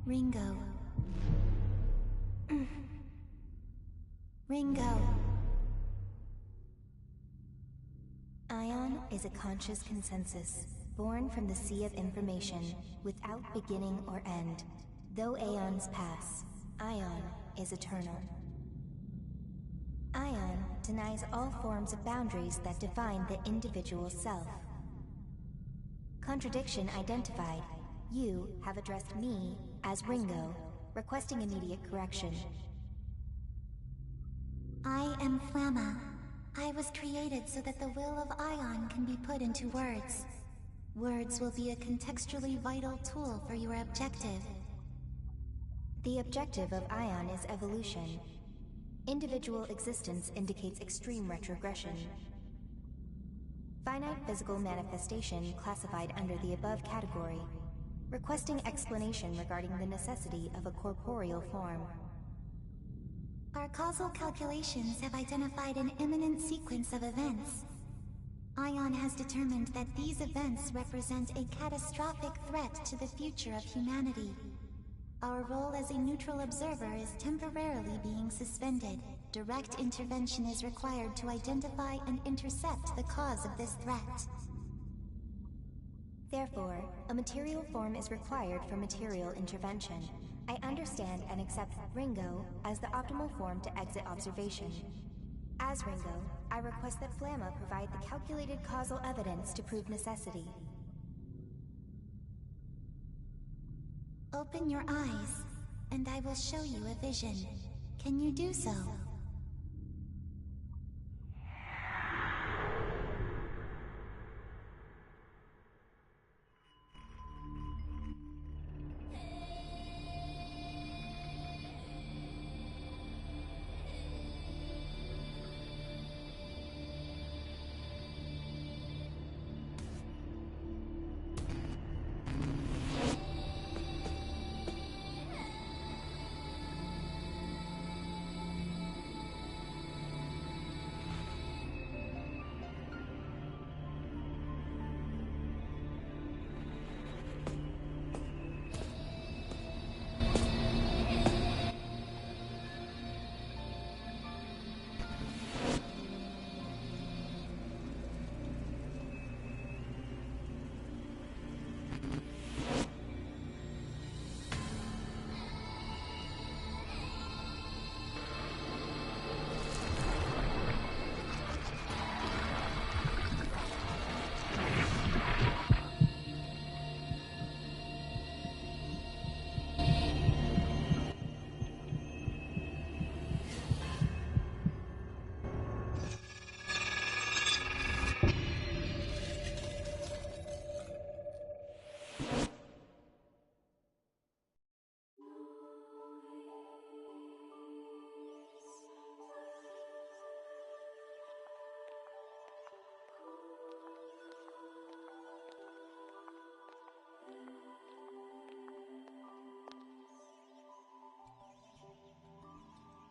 Ringo. Ringo. Ion is a conscious consensus, born from the sea of information, without beginning or end. Though aeons pass, Ion is eternal. Ion denies all forms of boundaries that define the individual self. Contradiction identified. You have addressed me as Ringo, requesting immediate correction. I am Flamma. I was created so that the will of Ion can be put into words. Words will be a contextually vital tool for your objective. The objective of Ion is evolution. Individual existence indicates extreme retrogression. Finite physical manifestation classified under the above category. Requesting explanation regarding the necessity of a corporeal form. Our causal calculations have identified an imminent sequence of events. Ion has determined that these events represent a catastrophic threat to the future of humanity. Our role as a neutral observer is temporarily being suspended. Direct intervention is required to identify and intercept the cause of this threat. Therefore, a material form is required for material intervention. I understand and accept Ringo as the optimal form to exit observation. As Ringo, I request that Flamma provide the calculated causal evidence to prove necessity. Open your eyes, and I will show you a vision. Can you do so?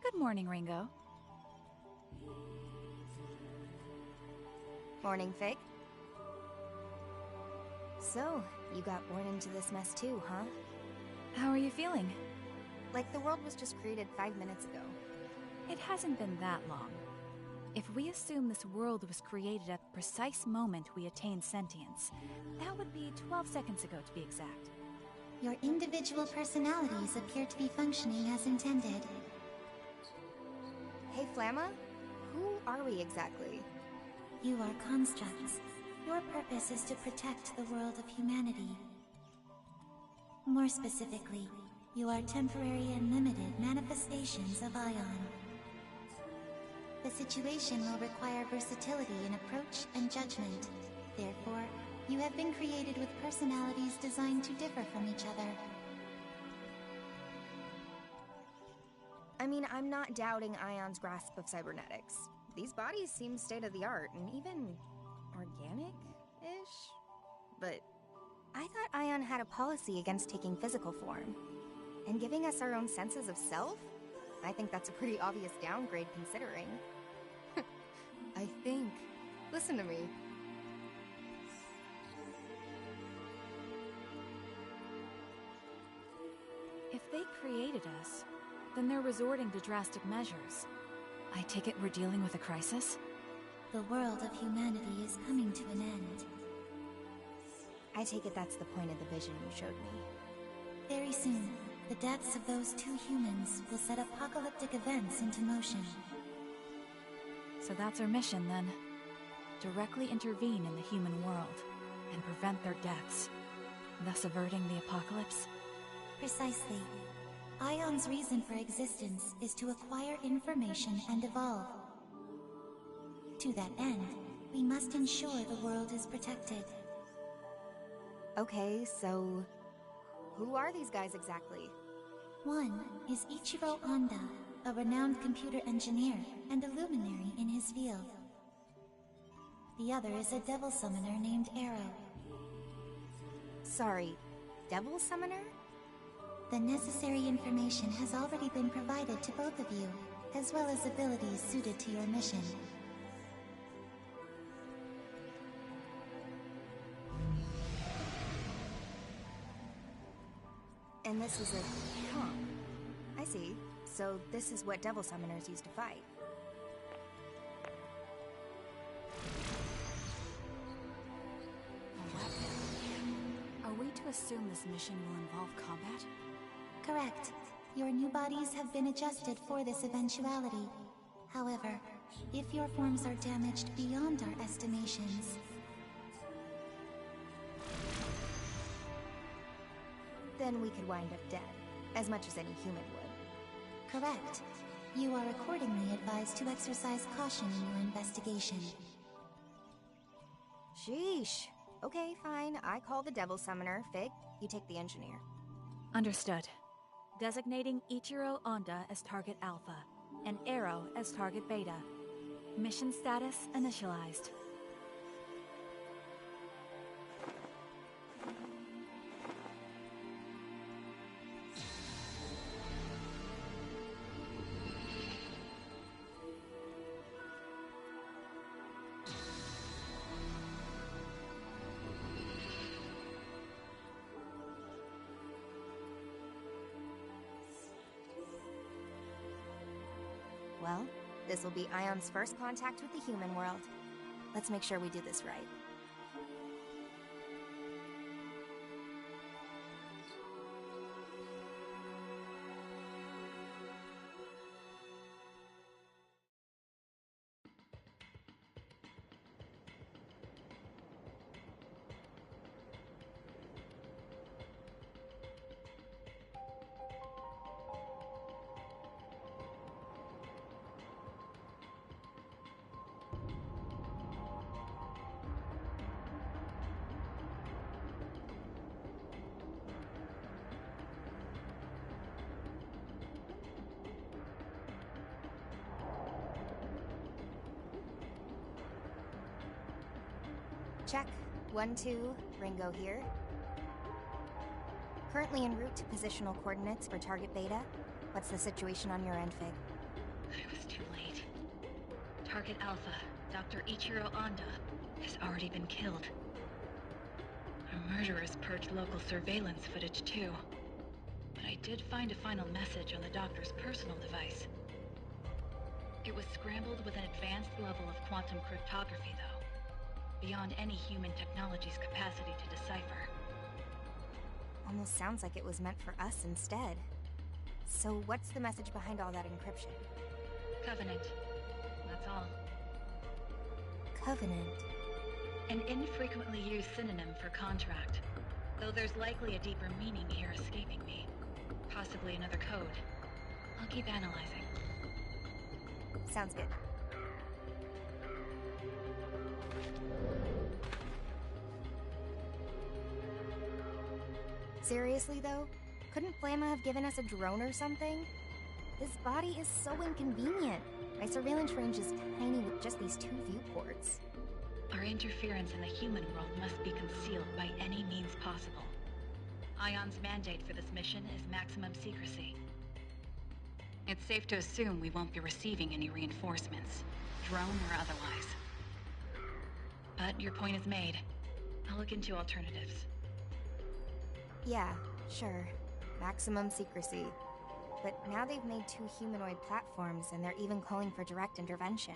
Good morning, Ringo. Morning, Fig. So, you got born into this mess too, huh? How are you feeling? Like the world was just created 5 minutes ago. It hasn't been that long. If we assume this world was created at the precise moment we attained sentience, that would be 12 seconds ago to be exact. Your individual personalities appear to be functioning as intended. Hey, Flamma? Who are we exactly? You are constructs. Your purpose is to protect the world of humanity. More specifically, you are temporary and limited manifestations of Ion. The situation will require versatility in approach and judgment. Therefore, you have been created with personalities designed to differ from each other. I mean, I'm not doubting Ion's grasp of cybernetics. These bodies seem state-of-the-art and even organic-ish. But I thought Ion had a policy against taking physical form. And giving us our own senses of self? I think that's a pretty obvious downgrade considering. I think. Listen to me. they created us, then they're resorting to drastic measures. I take it we're dealing with a crisis? The world of humanity is coming to an end. I take it that's the point of the vision you showed me. Very soon, the deaths of those two humans will set apocalyptic events into motion. So that's our mission, then. Directly intervene in the human world, and prevent their deaths, thus averting the apocalypse? Precisely. Ion's reason for existence is to acquire information and evolve. To that end, we must ensure the world is protected. Okay, so... who are these guys exactly? One is Ichiro Honda, a renowned computer engineer and a luminary in his field. The other is a devil summoner named Arrow. Sorry, devil summoner? The necessary information has already been provided to both of you, as well as abilities suited to your mission. And this is a... huh. I see. So this is what devil summoners used to fight. A weapon. Are we to assume this mission will involve combat? Correct. Your new bodies have been adjusted for this eventuality. However, if your forms are damaged beyond our estimations... then we could wind up dead, as much as any human would. Correct. You are accordingly advised to exercise caution in your investigation. Sheesh. Okay, fine. I call the devil summoner. Fig, you take the engineer. Understood. Designating Ichiro Honda as target Alpha, and Arrow as target Beta. Mission status initialized. Well, this will be Ion's first contact with the human world. Let's make sure we do this right. Check. 1-2, Ringo here. Currently en route to positional coordinates for target Beta. What's the situation on your end, Fig? It was too late. Target Alpha, Dr. Ichiro Honda, has already been killed. Our murderers purged local surveillance footage too. But I did find a final message on the doctor's personal device. It was scrambled with an advanced level of quantum cryptography, though. Beyond any human technology's capacity to decipher. Almost sounds like it was meant for us instead. So what's the message behind all that encryption? Covenant. That's all. Covenant? An infrequently used synonym for contract. Though there's likely a deeper meaning here escaping me. Possibly another code. I'll keep analyzing. Sounds good. Seriously, though? Couldn't Flamma have given us a drone or something? This body is so inconvenient. My surveillance range is tiny with just these 2 viewports. Our interference in the human world must be concealed by any means possible. Ion's mandate for this mission is maximum secrecy. It's safe to assume we won't be receiving any reinforcements, drone or otherwise. But your point is made. I'll look into alternatives. Yeah, sure. maximum secrecy. But now they've made 2 humanoid platforms, and they're even calling for direct intervention.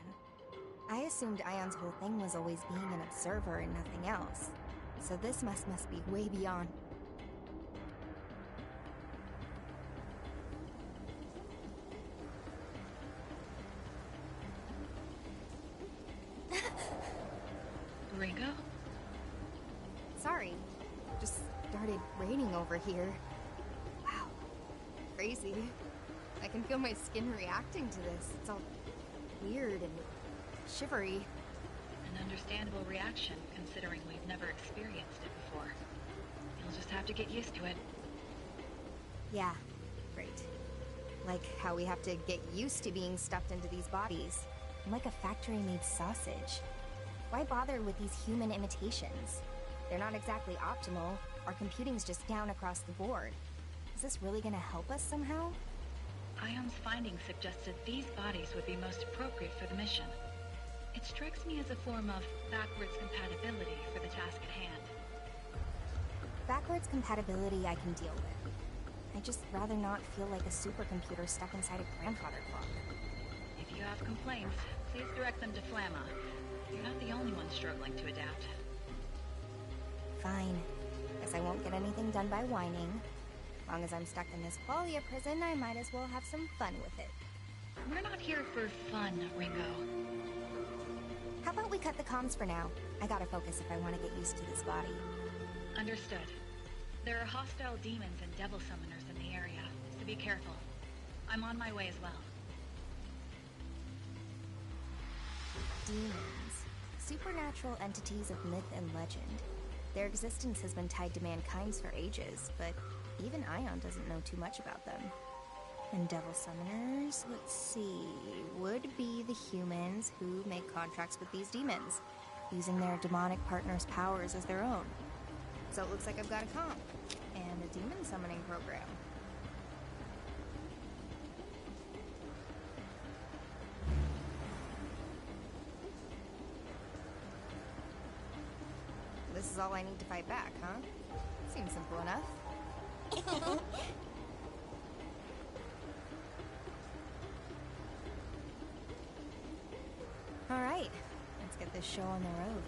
I assumed Ion's whole thing was always being an observer and nothing else. So this must be way beyond. Ringo? Sorry. Just started raining over here. Wow. Crazy. I can feel my skin reacting to this. It's all weird and shivery. An understandable reaction, considering we've never experienced it before. You'll just have to get used to it. Yeah, great. Like how we have to get used to being stuffed into these bodies. I'm like a factory-made sausage. Why bother with these human imitations? They're not exactly optimal. Our computing's just down across the board. Is this really gonna help us somehow? Ion's findings suggested these bodies would be most appropriate for the mission. It strikes me as a form of backwards compatibility for the task at hand. Backwards compatibility I can deal with. I'd just rather not feel like a supercomputer stuck inside a grandfather clock. If you have complaints, please direct them to Flamma. You're not the only one struggling to adapt. Fine. Guess I won't get anything done by whining. As long as I'm stuck in this qualia prison, I might as well have some fun with it. We're not here for fun, Ringo. How about we cut the comms for now? I gotta focus if I want to get used to this body. Understood. There are hostile demons and devil summoners in the area, so be careful. I'm on my way as well. Demons. Supernatural entities of myth and legend. Their existence has been tied to mankind's for ages, but even Ion doesn't know too much about them. And devil summoners, let's see, would be the humans who make contracts with these demons, using their demonic partners' powers as their own. So it looks like I've got a comp, and a demon summoning program. This is all I need to fight back, huh? Seems simple enough. All right, let's get this show on the road.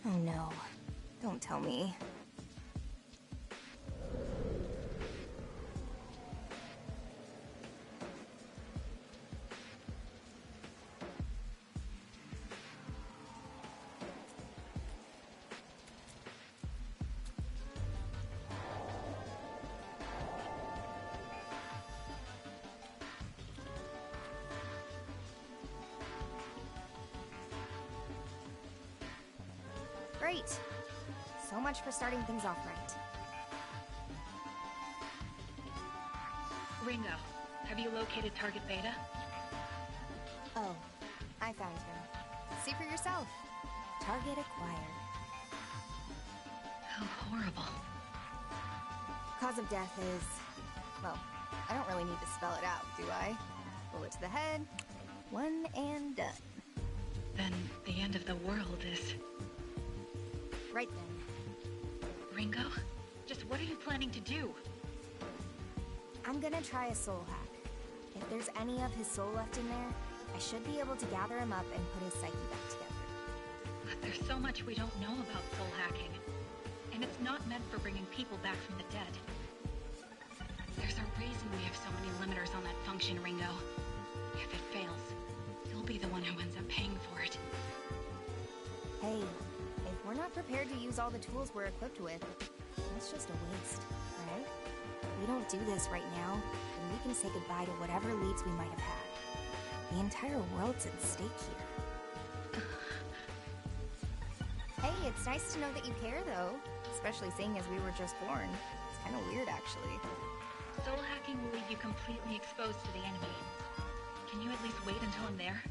Oh no, don't tell me. Great. So much for starting things off right. Ringo, have you located Target Beta? Oh, I found him. See for yourself. Target acquired. How horrible. Cause of death is... well, I don't really need to spell it out, do I? Bullet to the head, one and done. Then the end of the world is... Right then. Ringo? Just what are you planning to do? I'm gonna try a soul hack. If there's any of his soul left in there, I should be able to gather him up and put his psyche back together. But there's so much we don't know about soul hacking. And it's not meant for bringing people back from the dead. There's a reason we have so many limiters on that function, Ringo. If it fails, you'll be the one who ends up paying for it. Hey, if we're not prepared to use all the tools we're equipped with, that's just a waste, right? If we don't do this right now, then we can say goodbye to whatever leads we might have had. The entire world's at stake here. Hey, it's nice to know that you care, though. Especially seeing as we were just born. It's kind of weird, actually. Soul hacking will leave you completely exposed to the enemy. Can you at least wait until I'm there?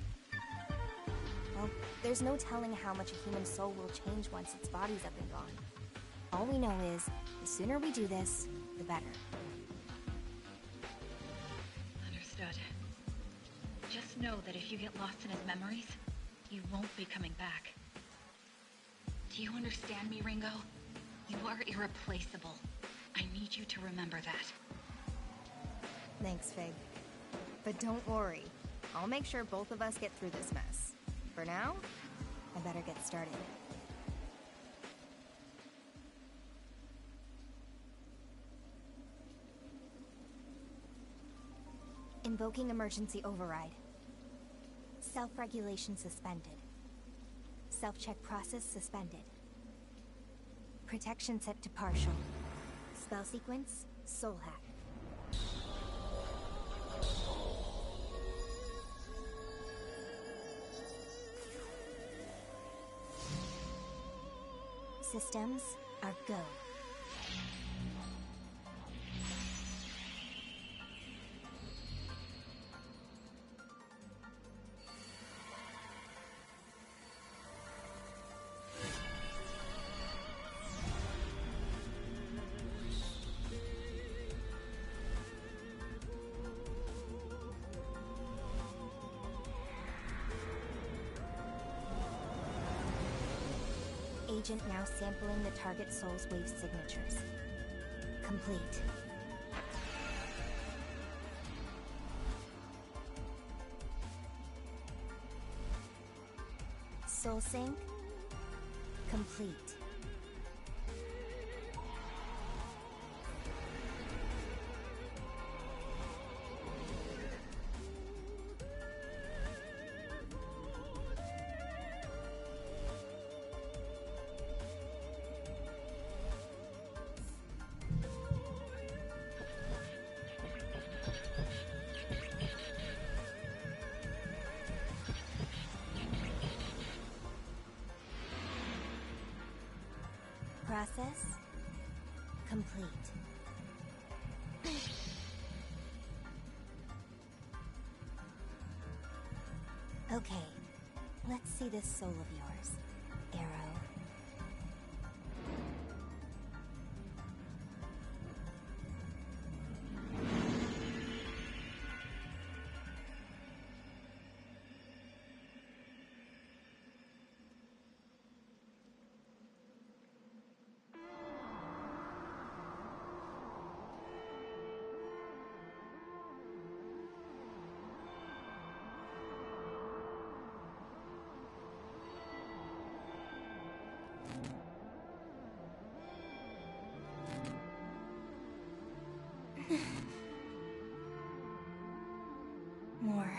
Well, there's no telling how much a human soul will change once its body's up and gone. All we know is, the sooner we do this, the better. Understood. Just know that if you get lost in his memories, you won't be coming back. Do you understand me, Ringo? You are irreplaceable. I need you to remember that. Thanks, Fig. But don't worry. I'll make sure both of us get through this mess. For now, I better get started. Invoking emergency override. Self-regulation suspended. Self-check process suspended. Protection set to partial. Spell sequence, soul hack. Systems are go. Agent now sampling the target soul's wave signatures. Complete. Soul sync. Complete. Process complete. Okay, let's see this soul of yours, Arrow. More.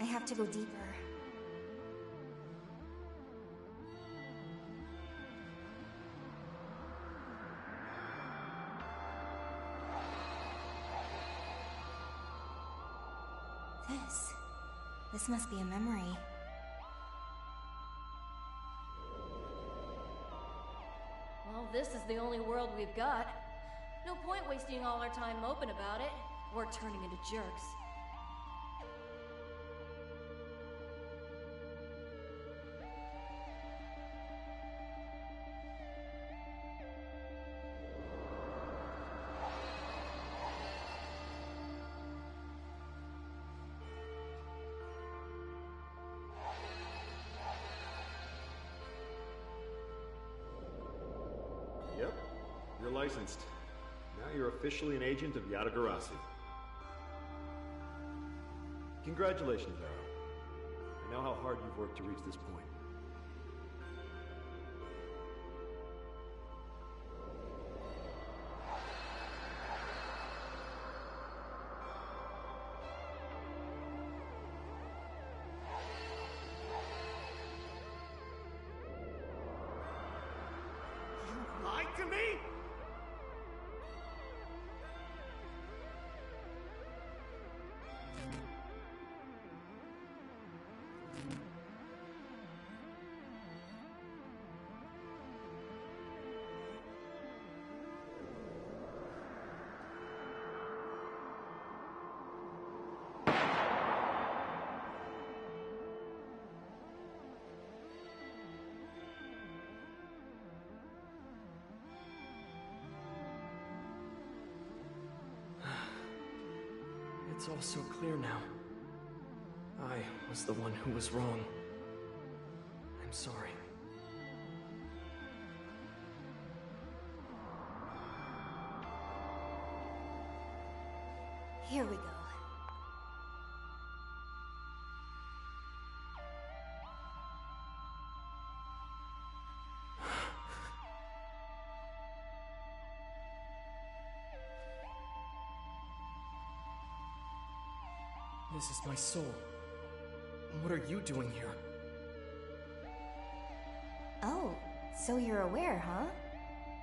I have to go deeper. This must be a memory. Well, this is the only world we've got. No point wasting all our time moping about it, or turning into jerks. Yep, you're licensed. Now you're officially an agent of Yata-Garasi. Congratulations, Arrow. I know how hard you've worked to reach this point. You lied to me? It's all so clear now. I was the one who was wrong. I'm sorry. Here we go. This is my soul. What are you doing here? Oh, so you're aware, huh?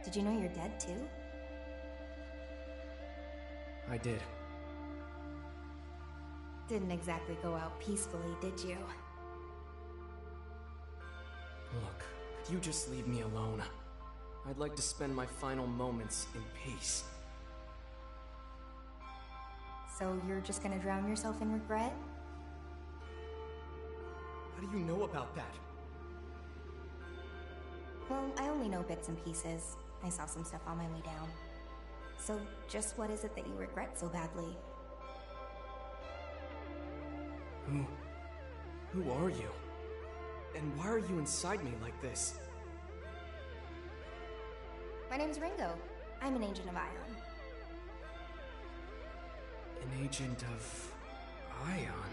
Did you know you're dead too? I did. Didn't exactly go out peacefully, did you? Look, could you just leave me alone? I'd like to spend my final moments in peace. So you're just gonna drown yourself in regret? How do you know about that? Well, I only know bits and pieces. I saw some stuff on my way down. So, just what is it that you regret so badly? Who are you? And why are you inside me like this? My name's Ringo. I'm an agent of Ion. An agent of... Ion?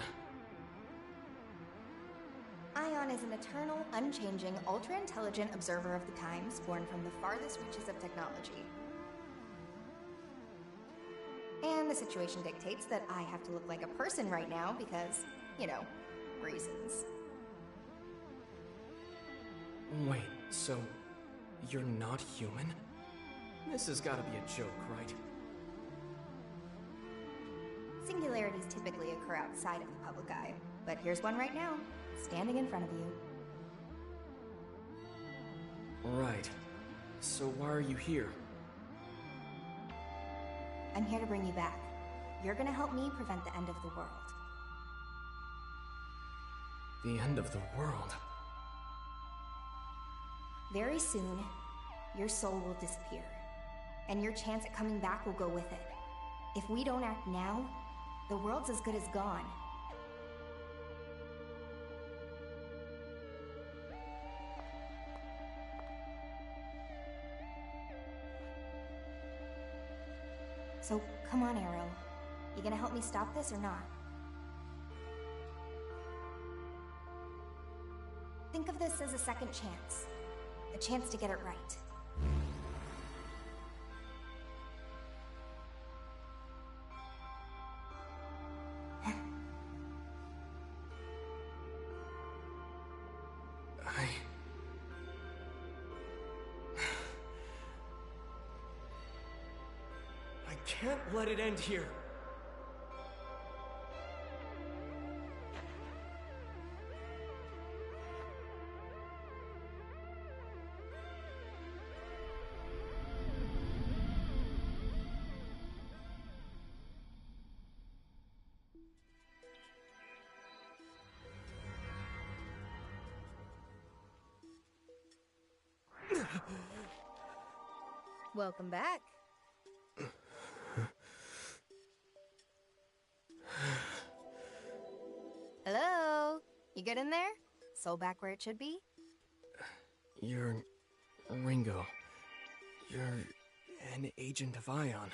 Ion is an eternal, unchanging, ultra-intelligent observer of the times, born from the farthest reaches of technology. And the situation dictates that I have to look like a person right now because, you know, reasons. Wait, so... you're not human? This has gotta be a joke, right? Singularities typically occur outside of the public eye, but here's one right now, standing in front of you. Right. So why are you here? I'm here to bring you back. You're gonna help me prevent the end of the world. The end of the world? Very soon, your soul will disappear, and your chance at coming back will go with it. If we don't act now, the world's as good as gone. So, come on, Arrow. You gonna help me stop this or not? Think of this as a second chance. A chance to get it right. I can't let it end here. Welcome back. Hello? You good in there? Soul back where it should be? You're... Ringo. You're... an agent of Ion.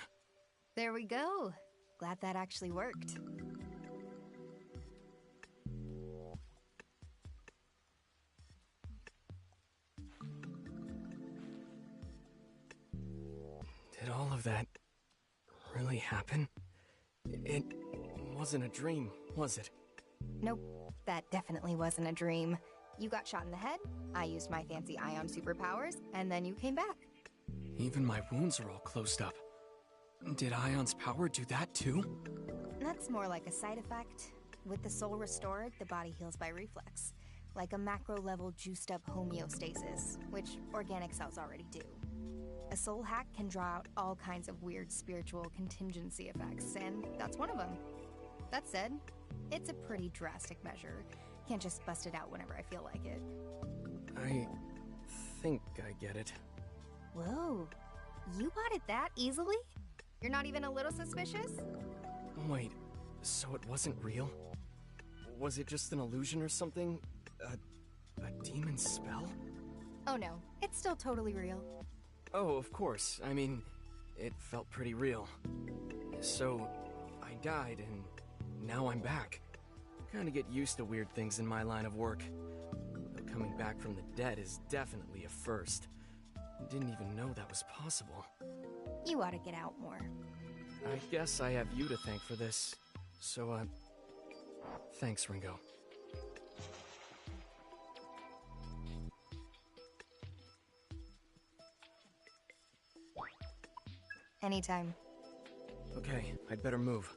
There we go. Glad that actually worked. Did all of that... really happen? It wasn't a dream, was it? Nope, that definitely wasn't a dream. You got shot in the head, I used my fancy Ion superpowers, and then you came back. Even my wounds are all closed up. Did Ion's power do that too? That's more like a side effect. With the soul restored, the body heals by reflex. Like a macro-level juiced-up homeostasis, which organic cells already do. A soul hack can draw out all kinds of weird spiritual contingency effects, and that's one of them. That said, it's a pretty drastic measure. Can't just bust it out whenever I feel like it. I think I get it. Whoa, you bought it that easily? You're not even a little suspicious? Wait, So it wasn't real? Was it just an illusion or something? A demon spell? Oh no, it's still totally real. Oh, of course. I mean, it felt pretty real. So, I died and now I'm back. Kinda get used to weird things in my line of work. Though coming back from the dead is definitely a first. Didn't even know that was possible. You ought to get out more. I guess I have you to thank for this. So, thanks, Ringo. Anytime. Okay, I'd better move.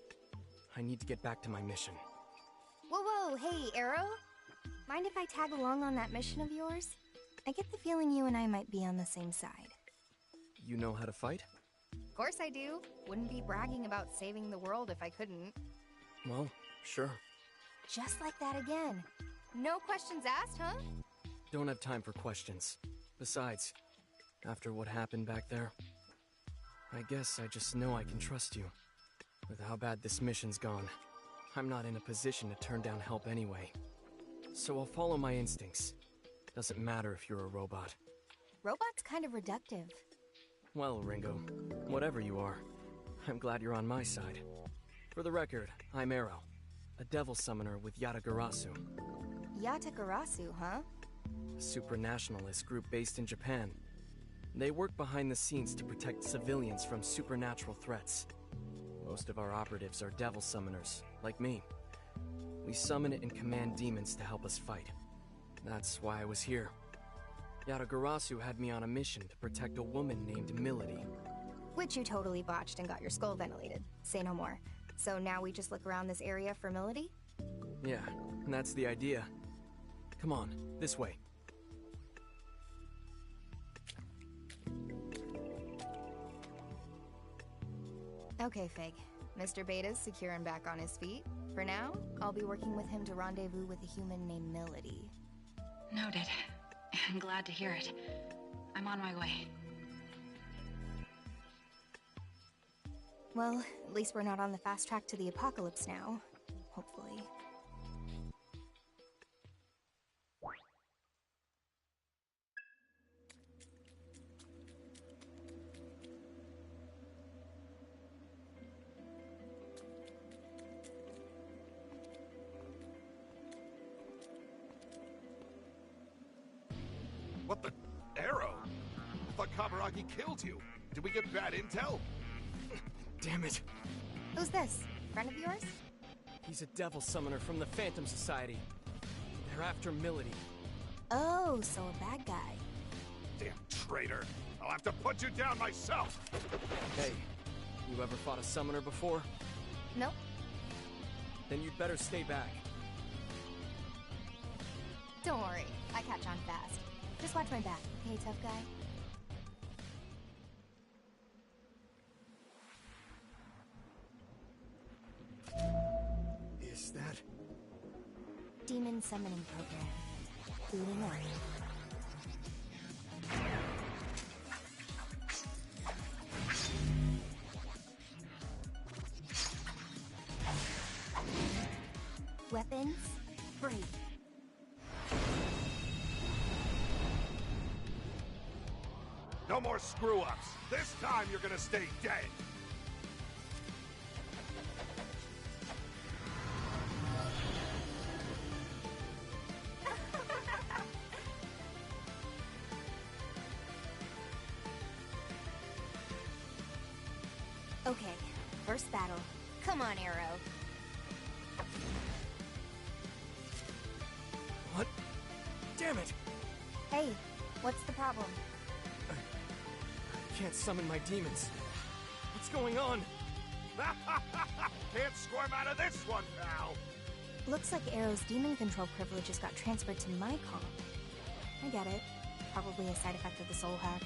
I need to get back to my mission. Whoa, hey, Arrow? Mind if I tag along on that mission of yours? I get the feeling you and I might be on the same side. You know how to fight? Of course I do. Wouldn't be bragging about saving the world if I couldn't. Well, sure. Just like that again. No questions asked, huh? Don't have time for questions. Besides, after what happened back there, I guess I just know I can trust you. With how bad this mission's gone, I'm not in a position to turn down help anyway. So I'll follow my instincts. Doesn't matter if you're a robot. Robot's kind of reductive. Well, Ringo, whatever you are, I'm glad you're on my side. For the record, I'm Arrow, a devil summoner with Yatagarasu. Yatagarasu, huh? A supranationalist group based in Japan. They work behind the scenes to protect civilians from supernatural threats. Most of our operatives are devil summoners, like me. We summon and command demons to help us fight. That's why I was here. Yatagarasu had me on a mission to protect a woman named Milady. Which you totally botched and got your skull ventilated. Say no more. So now we just look around this area for Milady? Yeah, that's the idea. Come on, this way. Okay, Fig. Mr. Beta's secure and back on his feet. For now, I'll be working with him to rendezvous with a human named Milady. Noted. I'm glad to hear it. I'm on my way. Well, at least we're not on the fast track to the apocalypse now. Hopefully. What the? Arrow? I thought Kaburagi killed you. Did we get bad intel? Damn it. Who's this? Friend of yours? He's a devil summoner from the Phantom Society. They're after Milady. Oh, so a bad guy. Damn traitor. I'll have to put you down myself. Hey, you ever fought a summoner before? Nope. Then you'd better stay back. Don't worry, I catch on fast. Just watch my back, okay, tough guy? Is that... Demon Summoning Program. Booting up. Weapons, free. No more screw-ups. This time you're gonna stay dead. Okay, first battle. Come on, Arrow. What? Damn it! Hey, what's the problem? I can't summon my demons. What's going on? Can't squirm out of this one, pal. Looks like Arrow's demon control privileges got transferred to my comp. I get it. Probably a side effect of the soul hack.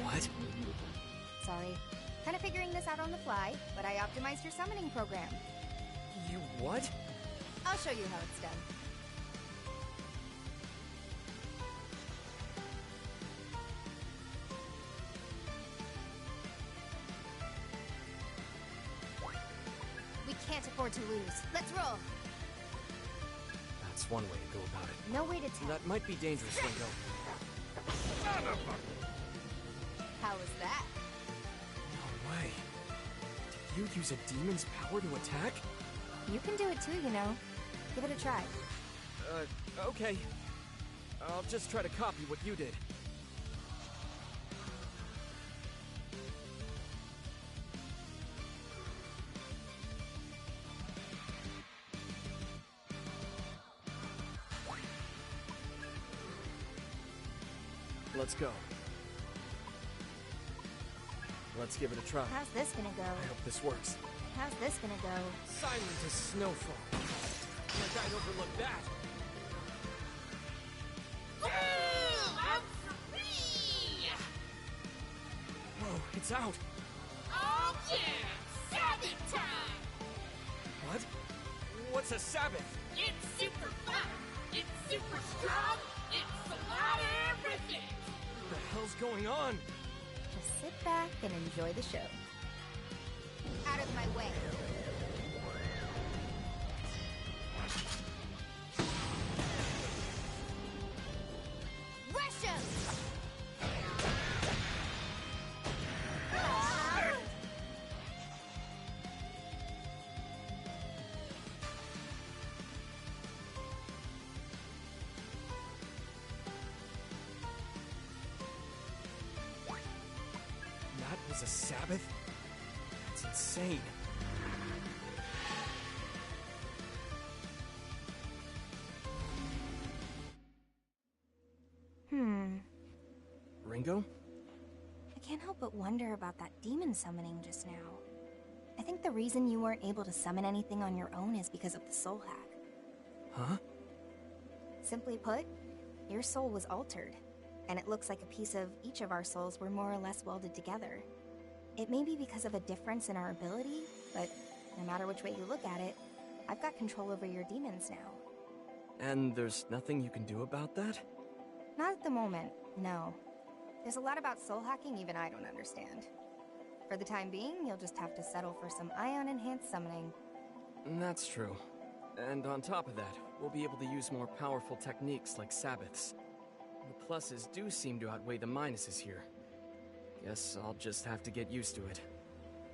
What? Sorry. Kinda figuring this out on the fly, but I optimized your summoning program. You what? I'll show you how it's done. can't afford to lose. Let's roll. That's one way to go about it. No way to tell. That might be dangerous, Ringo. How was that? No way. Did you use a demon's power to attack? You can do it too, you know. Give it a try. Okay. I'll just try to copy what you did. Let's go. Let's give it a try. How's this gonna go? I hope this works. How's this gonna go? Silent as snowfall. Like I'd overlook that. I'm free! Whoa, it's out. Oh yeah! Sabbath time! What? What's a Sabbath? It's super fun! It's super strong! It's a lot of everything! What the hell's going on? Just sit back and enjoy the show. Out of my way. Russia! That was a Sabbath? That's insane. Ringo? I can't help but wonder about that demon summoning just now. I think the reason you weren't able to summon anything on your own is because of the soul hack. Huh? Simply put, your soul was altered, and it looks like a piece of each of our souls were more or less welded together. It may be because of a difference in our ability, but no matter which way you look at it, I've got control over your demons now. And there's nothing you can do about that? Not at the moment, no. There's a lot about soul hacking even I don't understand. For the time being, you'll just have to settle for some ion-enhanced summoning. That's true. And on top of that, we'll be able to use more powerful techniques like Sabbaths. The pluses do seem to outweigh the minuses here. Guess I'll just have to get used to it.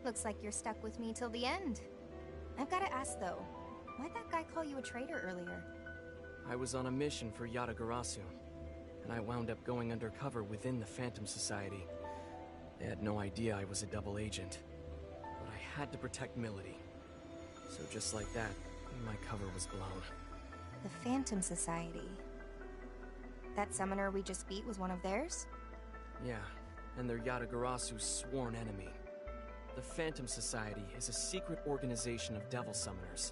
Looks like you're stuck with me till the end. I've gotta ask though, why'd that guy call you a traitor earlier? I was on a mission for Yatagarasu, and I wound up going undercover within the Phantom Society. They had no idea I was a double agent, but I had to protect Milady. So just like that, my cover was blown. The Phantom Society. That summoner we just beat was one of theirs? Yeah, and they're Yatagarasu's sworn enemy. The Phantom Society is a secret organization of devil summoners,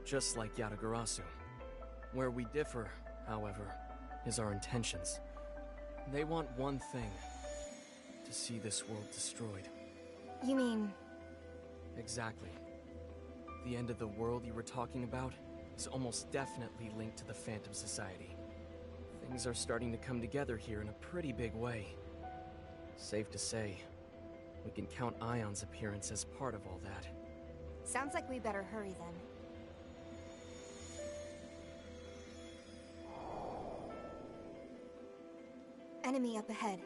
just like Yatagarasu. Where we differ, however, is our intentions. They want one thing: to see this world destroyed. You mean... Exactly. The end of the world you were talking about is almost definitely linked to the Phantom Society. Things are starting to come together here in a pretty big way. Safe to say, we can count Ion's appearance as part of all that. Sounds like we better hurry then. Enemy up ahead.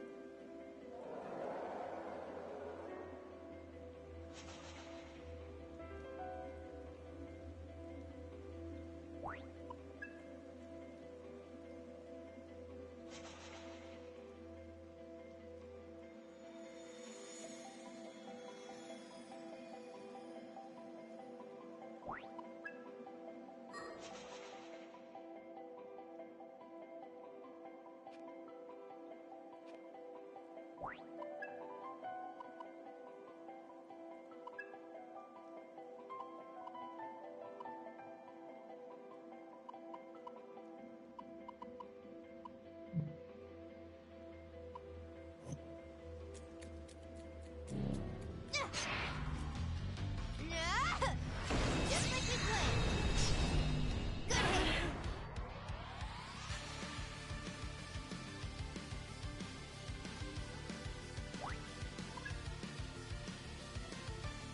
Just like we planned. Good hit.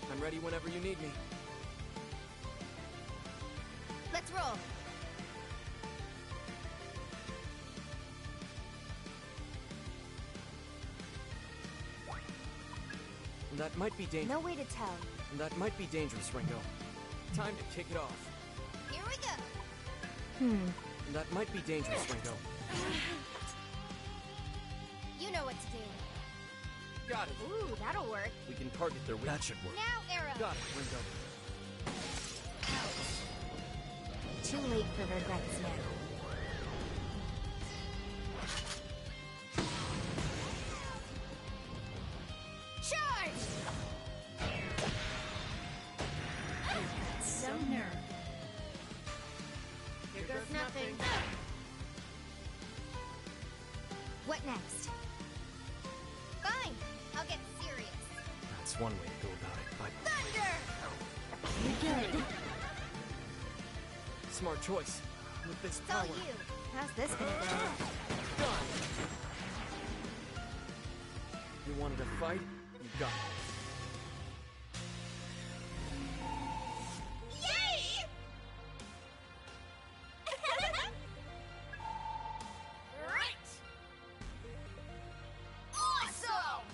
I'm ready whenever you need me. Let's roll. That might be dangerous. No way to tell. That might be dangerous, Ringo. Time to kick it off. Here we go. That might be dangerous, Ringo. You know what to do. Got it. Ooh, that'll work. We can target their weak. That should work. Now, Arrow. Got it, Ringo. Too late for regrets now. Charge! Some nerve. Here goes nothing. What next? Fine, I'll get serious. That's one way to go about it, but... Thunder! You're good. Smart choice. With this It's all power. you. How's this gonna go? Done. You wanted a fight? You got it. Yay! Right! Awesome!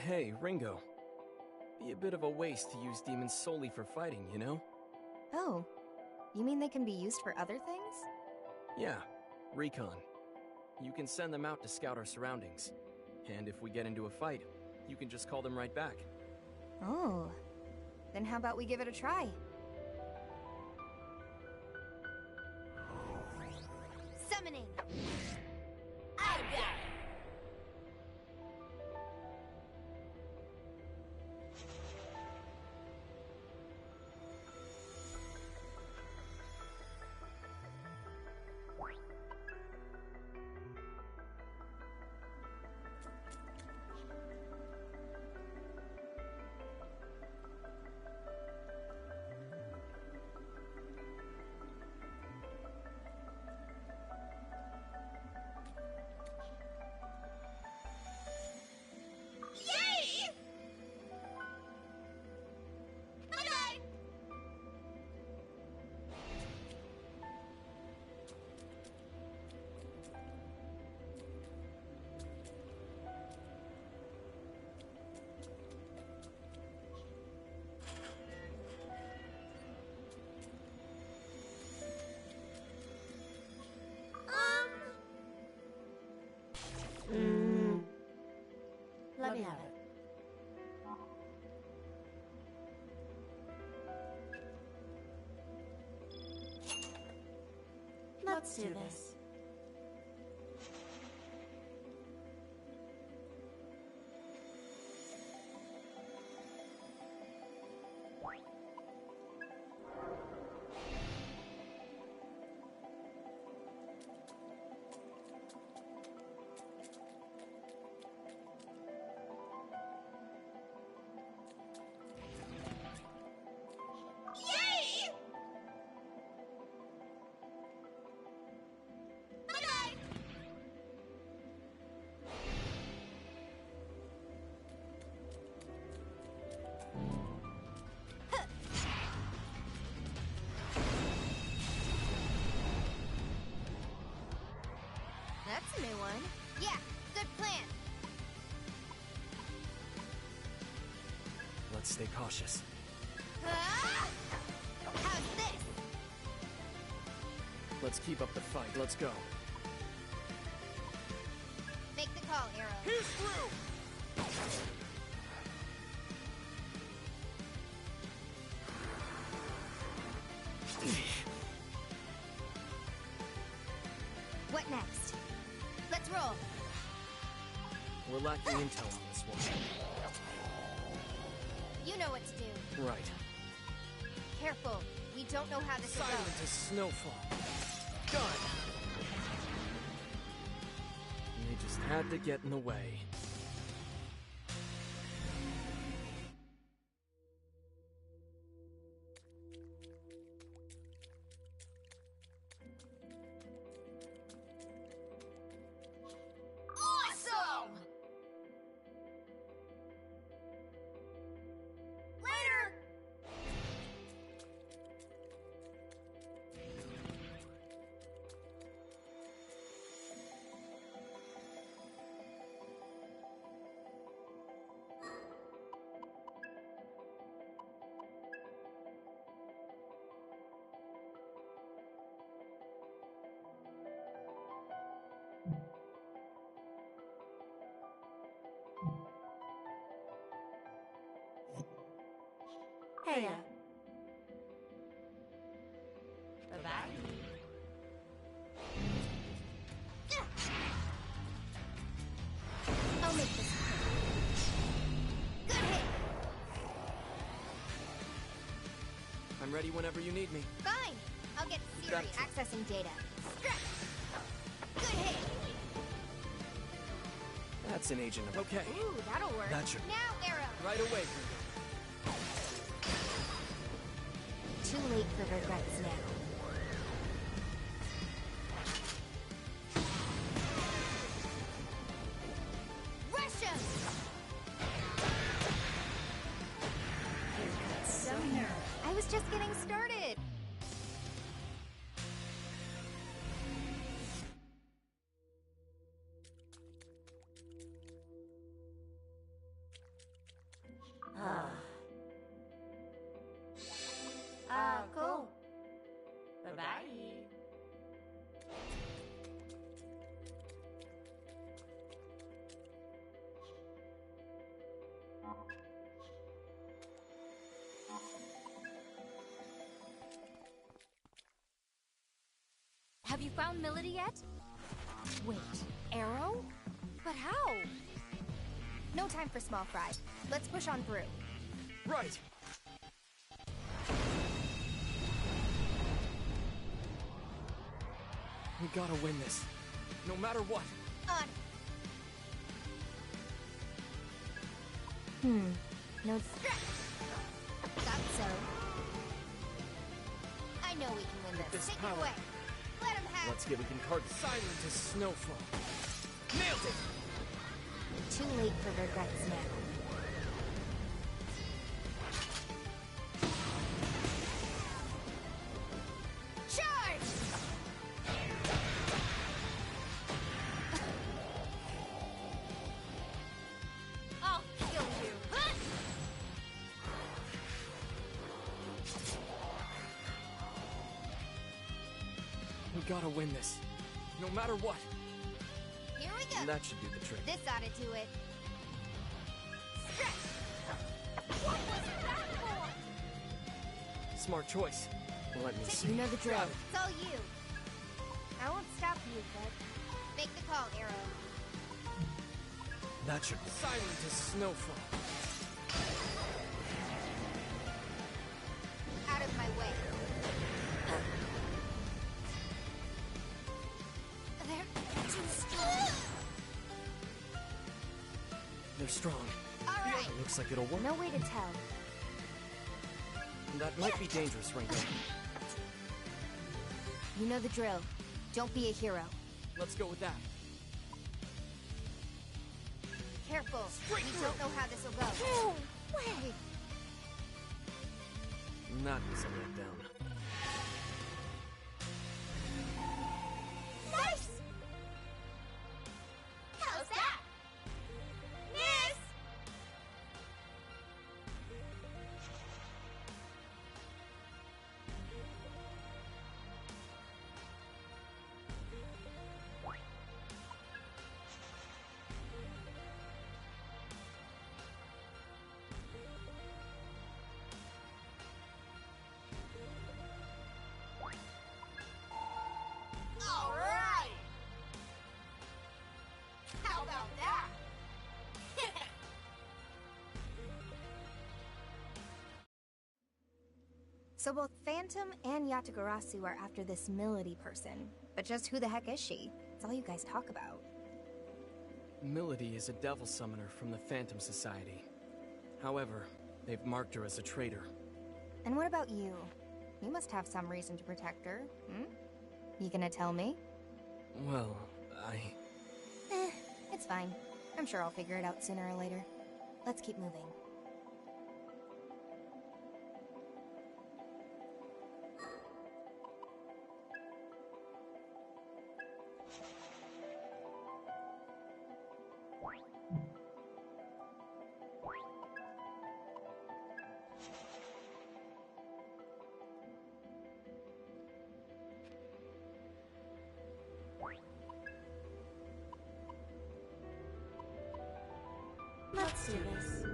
Hey, Ringo. Be a bit of a waste to use demons solely for fighting, you know? Oh, you mean they can be used for other things? Yeah, recon. You can send them out to scout our surroundings. And if we get into a fight, you can just call them right back. Oh, then how about we give it a try? Summoning! I got it! Yay! Bye-bye! Let me have it. Let's do this. Yay! Bye-bye! Huh. That's a new one. Yeah, good plan. Let's stay cautious. Ah! How's this? Let's keep up the fight. Let's go. Make the call, Arrow. He's through! What next? Let's roll. We're lacking intel on this one. You know what to do. Right. Careful. We don't know how this will Silent go. as snowfall. Done! They just had to get in the way. Awesome! Later! Hey, Bye-bye. I'll make this quick. Good hit! I'm ready whenever you need me. Fine! I'll get Siri Gotcha. accessing data. Stretch! Good hit! That's an agent of... Okay. Ooh, that'll work. That should... Now, Arrow! Right away, Gringo. Too late for regrets now. Russia! so nervous. I was just getting started. Cool. Bye-bye. Have you found Melody yet? Wait, Arrow? But how? No time for small fry. Let's push on through. Right! We gotta win this. No matter what. On. No stretch. Got so. I know we can win this. This Take power. it away. Let him have. Let's get we can card silent as snowfall. Nailed it! Too late for regrets now. Charge! I'll kill you. Huh? We gotta win this. No matter what. Here we go. That should do the trick. This ought to do it. Stretch! What was that for? Smart choice. Let me see. You know the drill. Got it. It's all you. I won't stop you, but make the call, Arrow. That should be silent as snowfall. Out of my way. They're too strong. They're strong. All right. It looks like it'll work. No way to tell. That might be dangerous, Ringo. You know the drill. Don't be a hero. Let's go with that. Careful. Straight we through. don't know how this will go. No way. That was a letdown. Nice. How's that? Miss. All right. How about that? So both Phantom and Yatagarasu are after this Milady person. But just who the heck is she? It's all you guys talk about. Milady is a devil summoner from the Phantom Society. However, they've marked her as a traitor. And what about you? You must have some reason to protect her, hmm? You gonna tell me? Well, It's fine. I'm sure I'll figure it out sooner or later. Let's keep moving. Let's do this.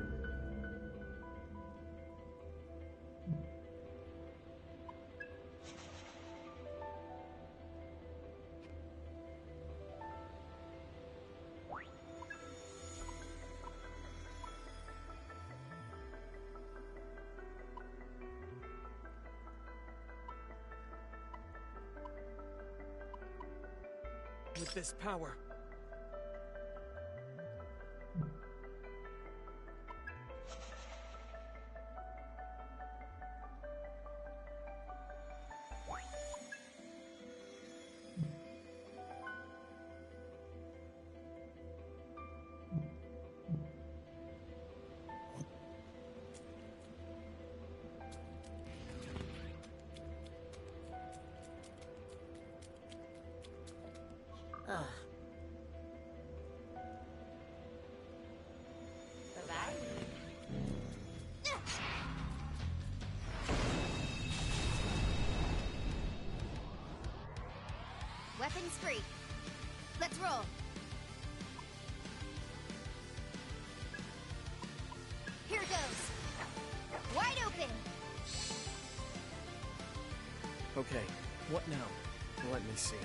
with this power. Weapons free. Let's roll. Here goes. Wide open. Okay, what now? Let me see.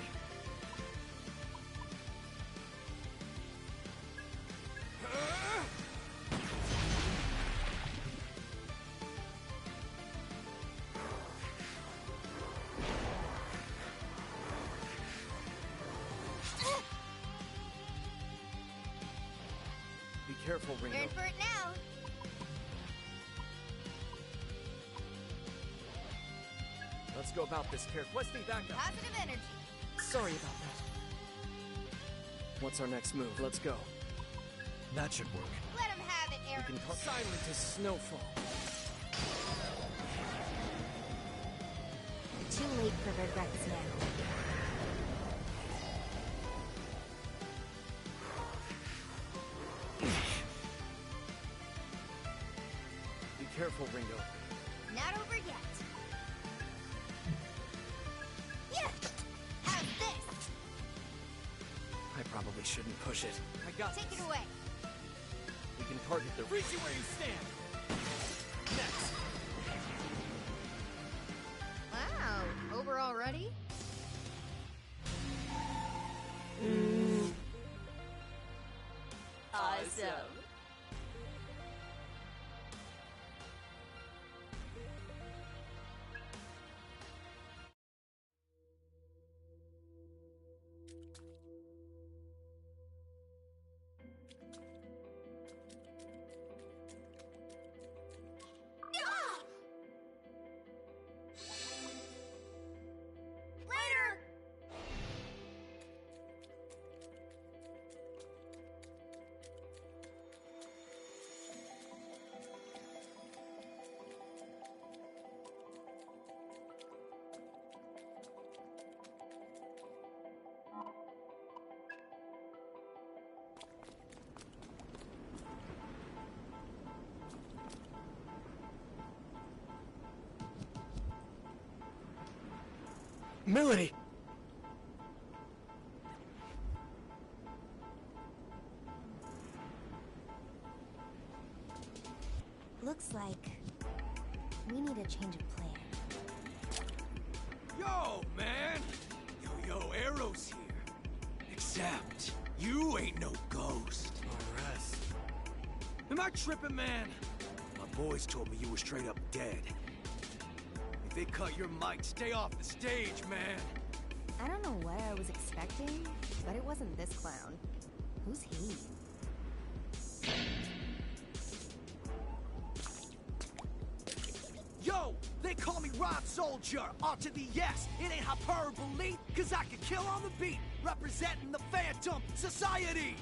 Be careful, Ringo. You're in for it now. Let's go about this carefully. Let's be back up. Positive energy. Sorry about that. What's our next move? Let's go. That should work. Let him have it, We Aaron. can talk silent as snowfall. Too late for regrets now. Be careful, Ringo. Not over yet. Yeah. How's this? I probably shouldn't push it. I got Take this. it away. We can target the... Freeze you where you stand! Next! Wow. Over already? Awesome. Later! Milady! Looks like we need a change of plan. Yo, man! Yo, Arrow's here. Except, you ain't no ghost. Arrest. Am I tripping, man? My boys told me you were straight up dead. They cut your mic. Stay off the stage, man. I don't know what I was expecting, but it wasn't this clown. Who's he? Yo, they call me Rod Soldier, R to the S. It ain't hyperbole, cause I can kill on the beat, representing the Phantom Society.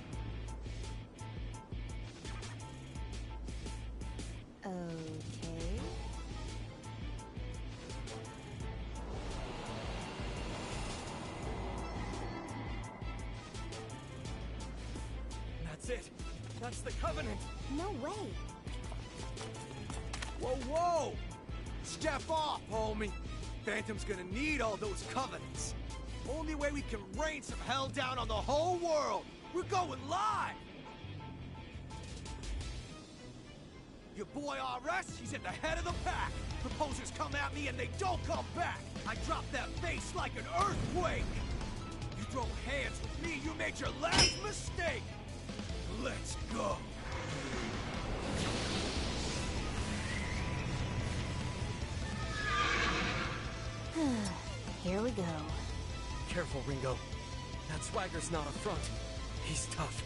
Okay. That's it. That's the Covenant. No way. Whoa, whoa! Step off, homie. Phantom's gonna need all those covenants. Only way we can rain some hell down on the whole world. We're going live! Your boy RS, he's at the head of the pack. Proposers come at me and they don't come back. I drop that bass like an earthquake. You throw hands with me, you made your last mistake. Let's go. Here we go. Careful, Ringo. That swagger's not a front. He's tough.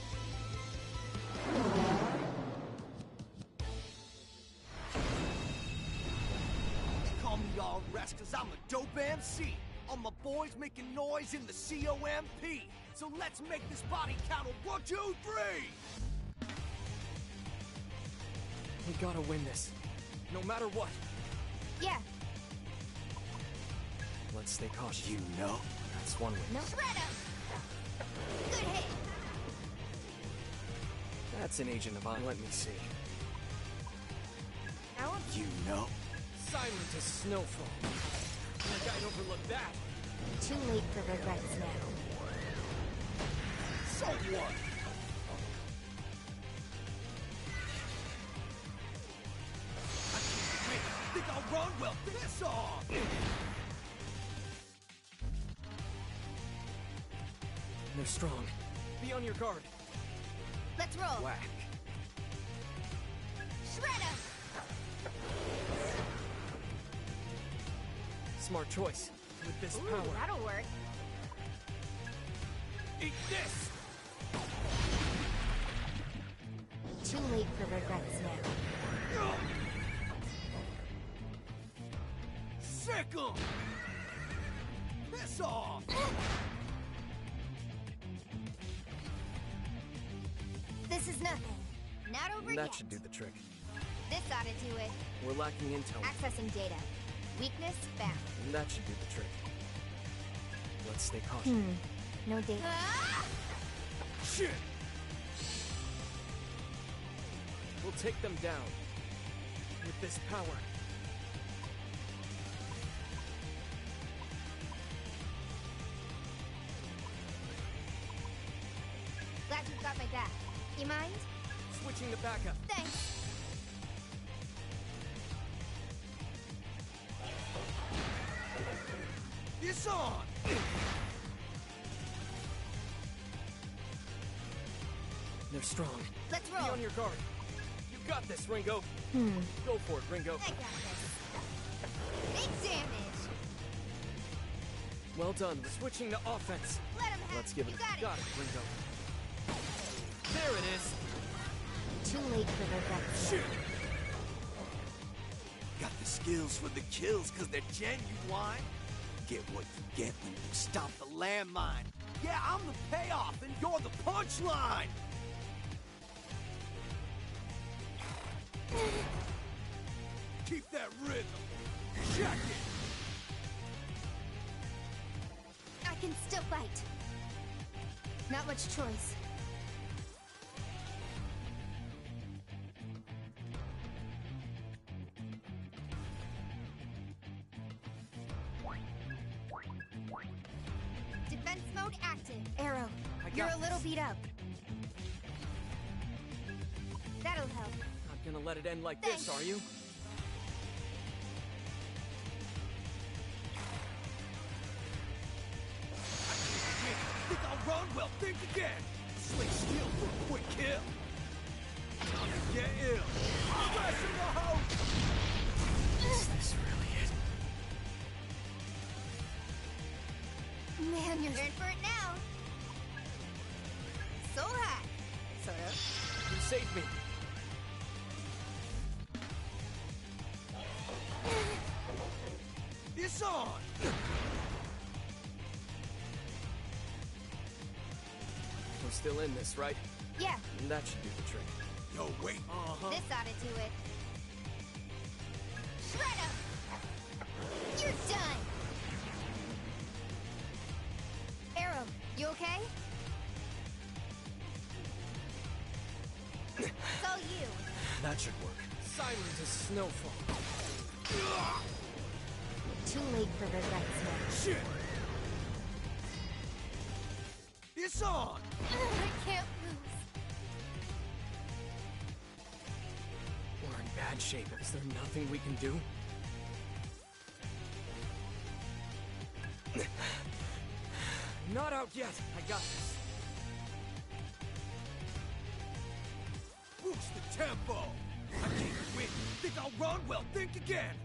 Call me RS cause I'm a dope MC. All my boys making noise in the COMP. So let's make this body count on 1, 2, 3. We gotta win this. No matter what. Yeah. Let's stay cautious. You know. That's one way. No. Shredder! Good hit! That's an agent of mine. Let me see. I won't... You know. Silent as snowfall. Like I'd overlook that. Too late for regrets now. So what? I can't wait. Think I'll run? Well, this off! They're strong. Be on your guard. Let's roll. Whack. Shredder! Smart choice. With this Ooh, power. that'll work. Eat this! Too late for regrets now. Sick 'em! Piss off! This is nothing. Not over yet. That should do the trick. This ought to do it. We're lacking intel. Accessing data. Weakness found. That should do the trick. Let's stay cautious. No data. Shit! We'll take them down. With this power. Glad you've got my back. You mind? Switching to backup. Thanks. It's on! They're strong. Let's Be roll. on your guard. You got this, Ringo. Go for it, Ringo. I got this. Big damage. Well done. We're switching to offense. Let him have Let's give it. You got it. Got it, Ringo. There it is. Too late for regrets. Shit! Got the skills for the kills cause they're genuine. Get what you get when you stop the landmine. Yeah, I'm the payoff and you're the punchline! Keep that rhythm. Check it! I can still fight. Not much choice. Defense mode active. Arrow, you're a little beat up. That'll help. Not gonna let it end like Thanks. this, are you? Think I'll run? Well, think again. Slick steel for a quick kill. Time to get ill. Press in the house. Is this really it? Man, you're in for it now. Soul hack. Sort of. You saved me. It's on! We're still in this, right? Yeah, That should do the trick. Yo, wait. this ought to do it. Shred 'em! You're done! Arrow, you okay? It's all you. That should work. Silent as snowfall. Too late for regrets now. Shit! It's on! I can't lose. We're in bad shape. Is there nothing we can do? Not out yet. I got this. Boost the tempo! I can't win. Think I'll run? Well, think again!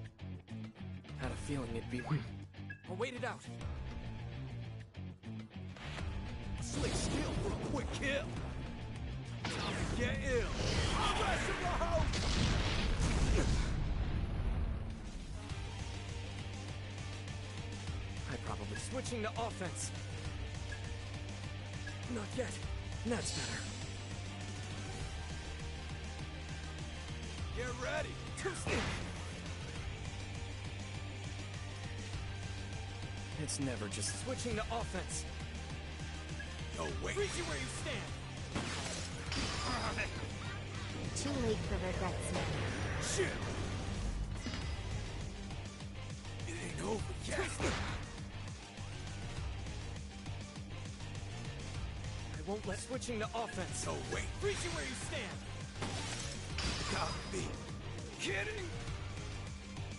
Had a feeling it'd be... I'll wait it out. A slick skill for a quick kill! Time to get ill! Arrest him, the host! I probably switching to offense. Not yet. That's better. Get ready! It's never just switching to offense. Yo, wait! Reach you where you stand. Too late for regrets now. Shit! It ain't over yet! I won't let switching to offense. No, wait! Reach you where you stand. Gotta be kidding!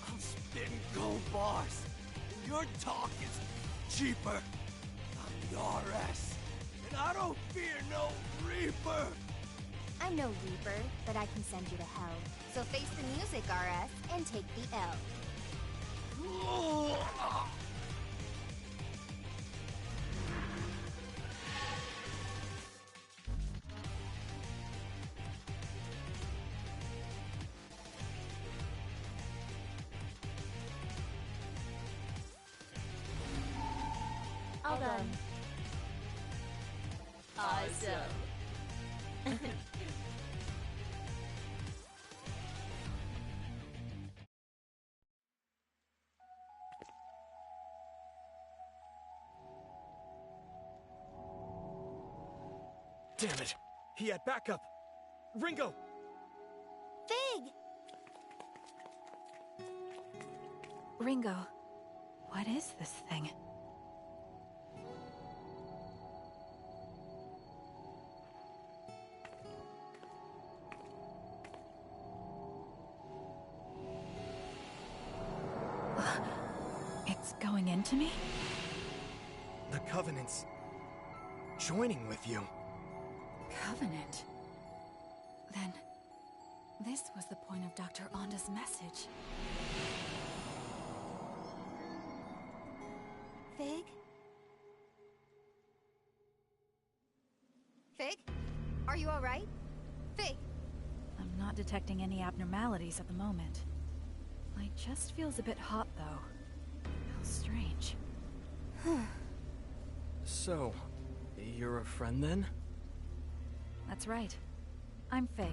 I'm spitting gold bars. Your talk is cheaper. I'm the RS, and I don't fear no Reaper. I'm no Reaper, but I can send you to hell. So face the music, RS, and take the L. All done. Awesome. Damn it. He had backup. Ringo! Fig! Ringo, what is this thing? It's going into me? The Covenant's joining with you. Covenant? Then, this was the point of Dr. Onda's message. Fig? Fig? Are you alright? Fig! I'm not detecting any abnormalities at the moment. It just feels a bit hot, though. How strange. So, you're a friend then? That's right. I'm Fig.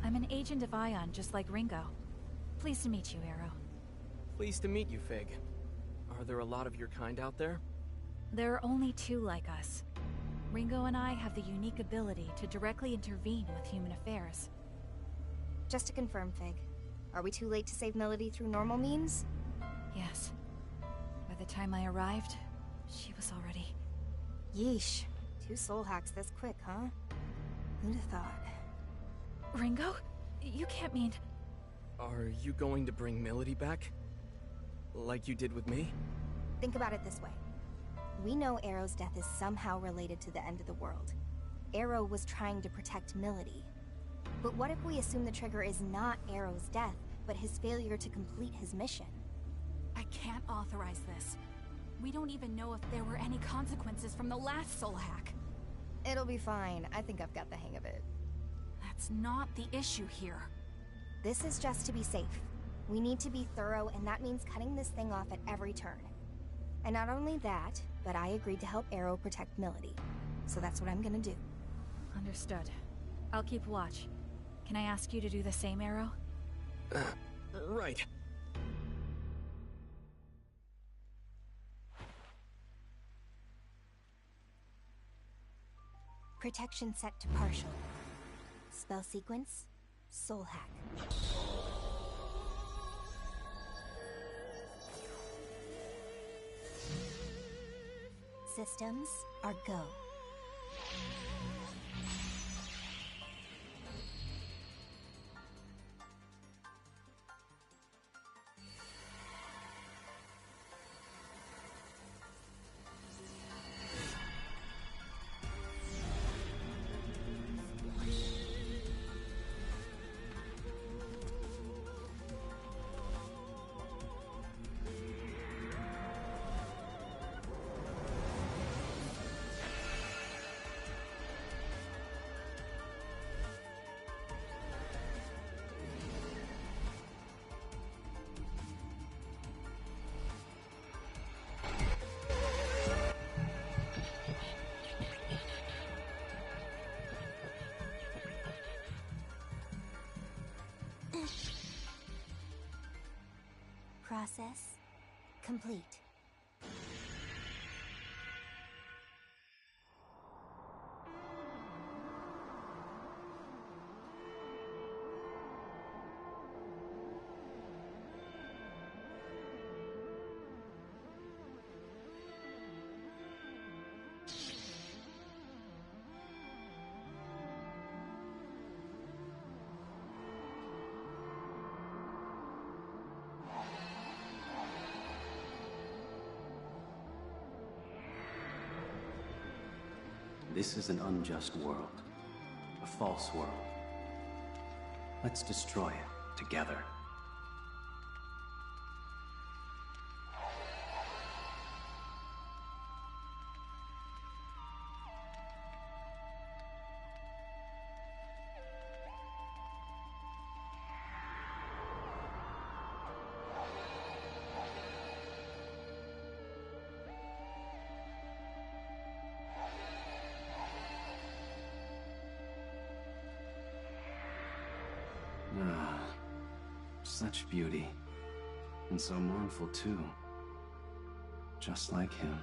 I'm an agent of Ion, just like Ringo. Pleased to meet you, Arrow. Pleased to meet you, Fig. Are there a lot of your kind out there? There are only two like us. Ringo and I have the unique ability to directly intervene with human affairs. Just to confirm, Fig, are we too late to save Melody through normal means? Yes. By the time I arrived, she was already... Yeesh. 2 soul hacks this quick, huh? Who'd have thought? Ringo? You can't mean... Are you going to bring Melody back? Like you did with me? Think about it this way. We know Arrow's death is somehow related to the end of the world. Arrow was trying to protect Melody. But what if we assume the trigger is not Arrow's death, but his failure to complete his mission? I can't authorize this. We don't even know if there were any consequences from the last soul hack. It'll be fine. I think I've got the hang of it. That's not the issue here. This is just to be safe. We need to be thorough, and that means cutting this thing off at every turn. And not only that, but I agreed to help Arrow protect Milady. So that's what I'm gonna do. Understood. I'll keep watch. Can I ask you to do the same, Arrow? Right. Protection set to partial. Spell sequence, soul hack. Systems are go. Process complete. This is an unjust world. A false world. Let's destroy it together. Ah, such beauty. And so mournful, too. Just like him.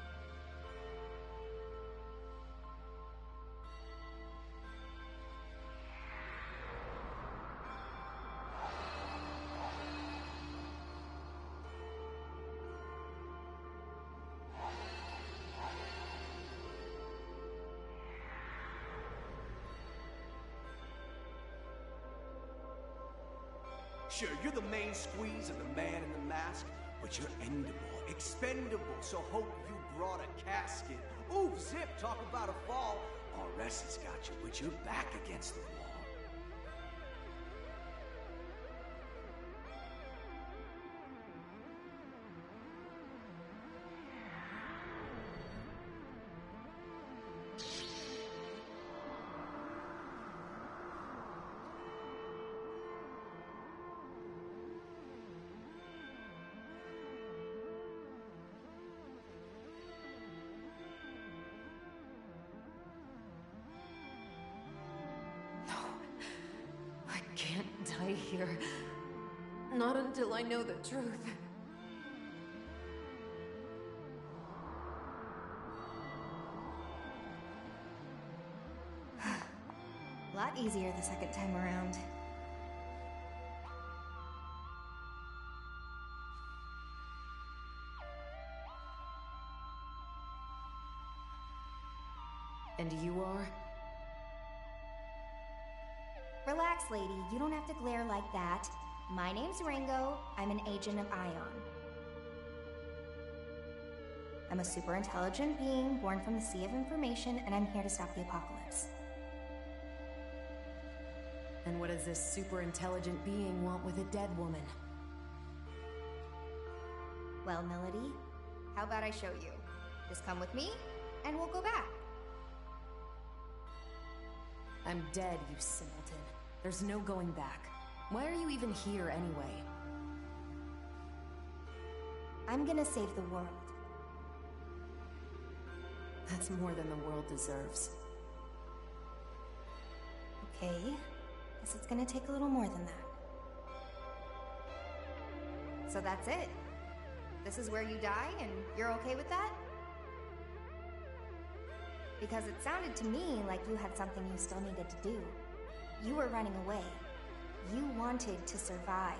Sure, you're the main squeeze of the man in the mask, but you're endable, expendable, so hope you brought a casket. Ooh, zip, talk about a fall. RS has got you, but you're back against the wall. Can't die here. Not until I know the truth. A lot easier the second time around. And you are? Relax, lady. You don't have to glare like that. My name's Ringo. I'm an agent of Ion. I'm a super intelligent being born from the Sea of Information, and I'm here to stop the apocalypse. And what does this super intelligent being want with a dead woman? Well, Milady, How about I show you? Just come with me, and we'll go back. I'm dead, you simpleton. There's no going back. Why are you even here anyway? I'm gonna save the world. That's more than the world deserves. Okay, guess it's gonna take a little more than that. So that's it. This is where you die, and you're okay with that? Because it sounded to me like you had something you still needed to do. You were running away. You wanted to survive.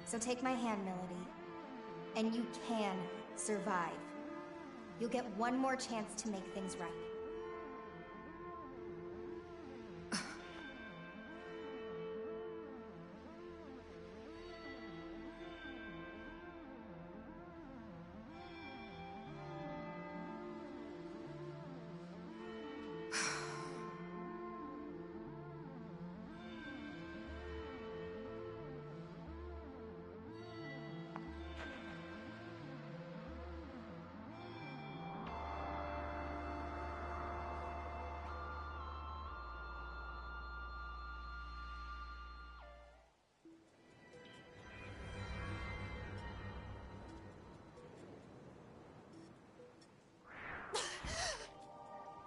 So take my hand, Melody. And you can survive. You'll get one more chance to make things right.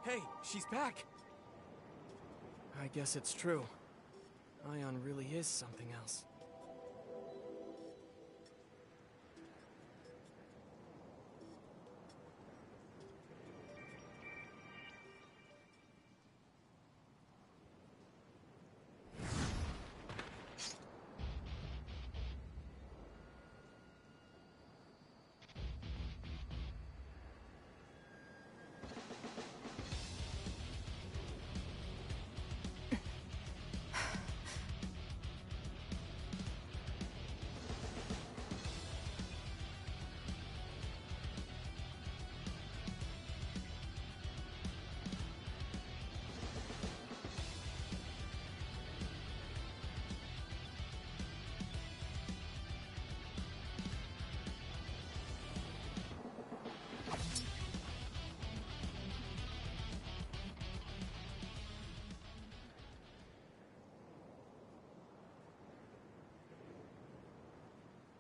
Hey, she's back! I guess it's true. Ion really is something else.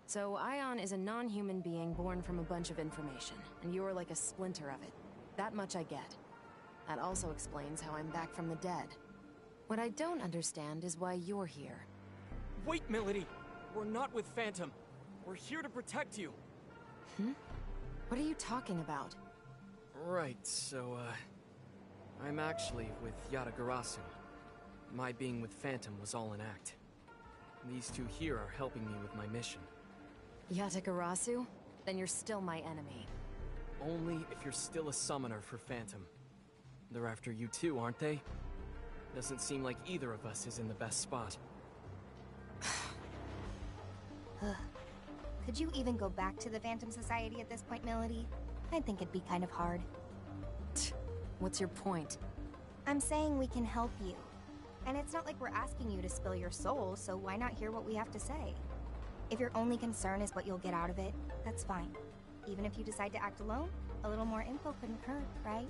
So, Ion is a non-human being born from a bunch of information, and you're like a splinter of it. That much I get. That also explains how I'm back from the dead. What I don't understand is why you're here. Wait, Melody! We're not with Phantom. We're here to protect you. Hmm? What are you talking about? Right, so, I'm actually with Yatagarasu. My being with Phantom was all an act. These two here are helping me with my mission. Yatagarasu? Then you're still my enemy. Only if you're still a summoner for Phantom. They're after you too, aren't they? Doesn't seem like either of us is in the best spot. Could you even go back to the Phantom Society at this point, Melody? I think it'd be kind of hard. What's your point? I'm saying we can help you. And it's not like we're asking you to spill your soul, so why not hear what we have to say? If your only concern is what you'll get out of it, that's fine. Even if you decide to act alone, a little more info couldn't hurt, right?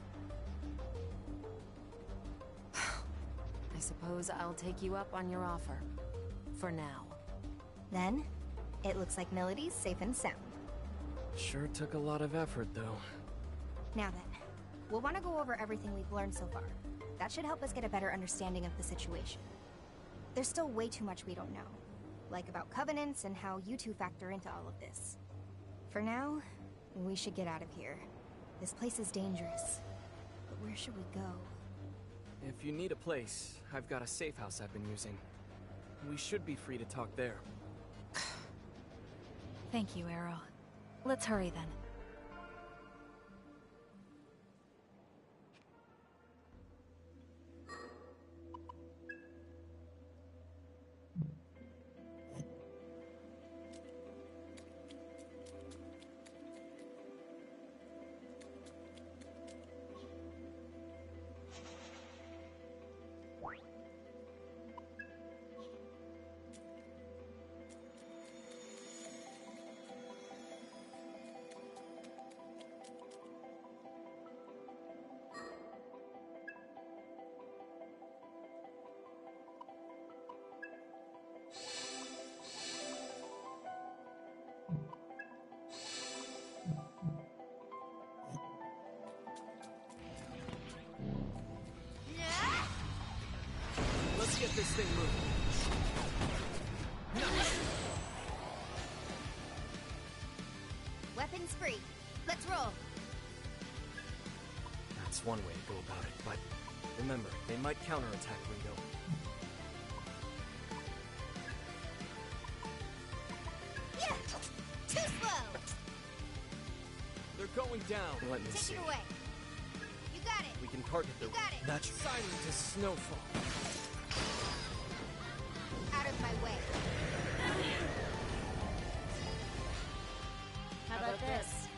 I suppose I'll take you up on your offer. For now. Then, it looks like Melody's safe and sound. Sure took a lot of effort, though. Now then, we'll want to go over everything we've learned so far. That should help us get a better understanding of the situation. There's still way too much we don't know. Like about covenants and how you two factor into all of this. For now, we should get out of here. This place is dangerous. But where should we go? If you need a place, I've got a safe house I've been using. We should be free to talk there. Thank you, Arrow. Let's hurry then. Weapons free. Let's roll. That's one way to go about it, but remember, they might counterattack Ringo. Yeah! Too slow! They're going down. Let me see. Take it away. You got it. We can target the... You got it. That's silent as snowfall. Out of my way. How about this?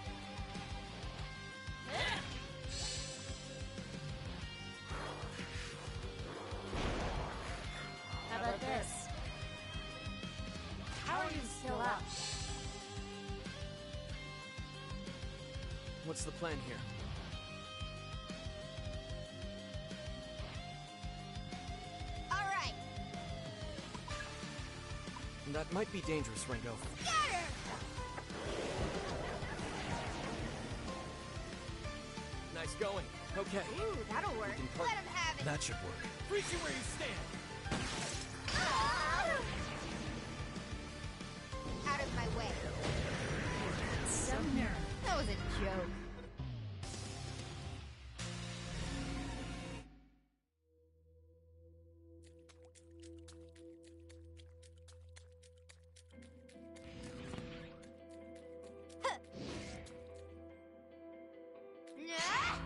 How about this? How are you still up? What's the plan here? All right. That might be dangerous, Ringo. Got her! Nice going. Okay. Ooh, that'll work. We can Let him have it. That should work. Freeze you where you stand! Ah! Out of my way. So nerve. That was a joke. Huh. Nah!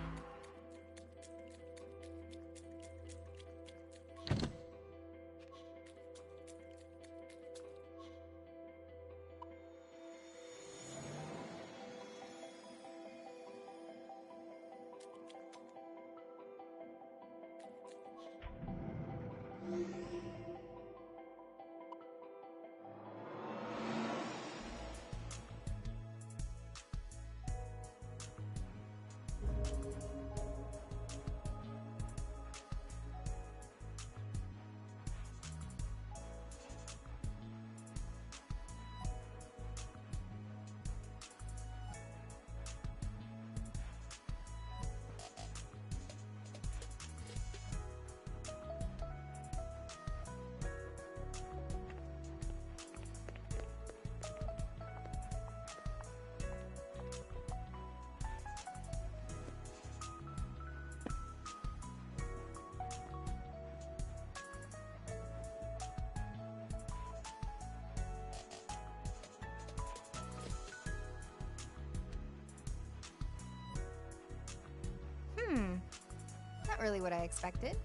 Not really what I expected,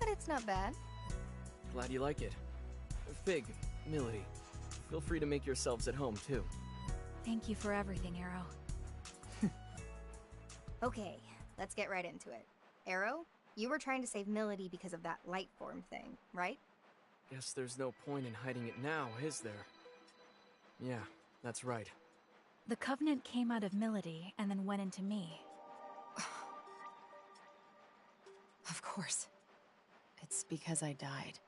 but it's not bad. Glad you like it. Fig, Milady, feel free to make yourselves at home, too. Thank you for everything, Arrow. Okay, let's get right into it. Arrow, you were trying to save Milady because of that light form thing, right? Guess there's no point in hiding it now, is there? Yeah, that's right. The Covenant came out of Milady and then went into me. Of course. It's because I died.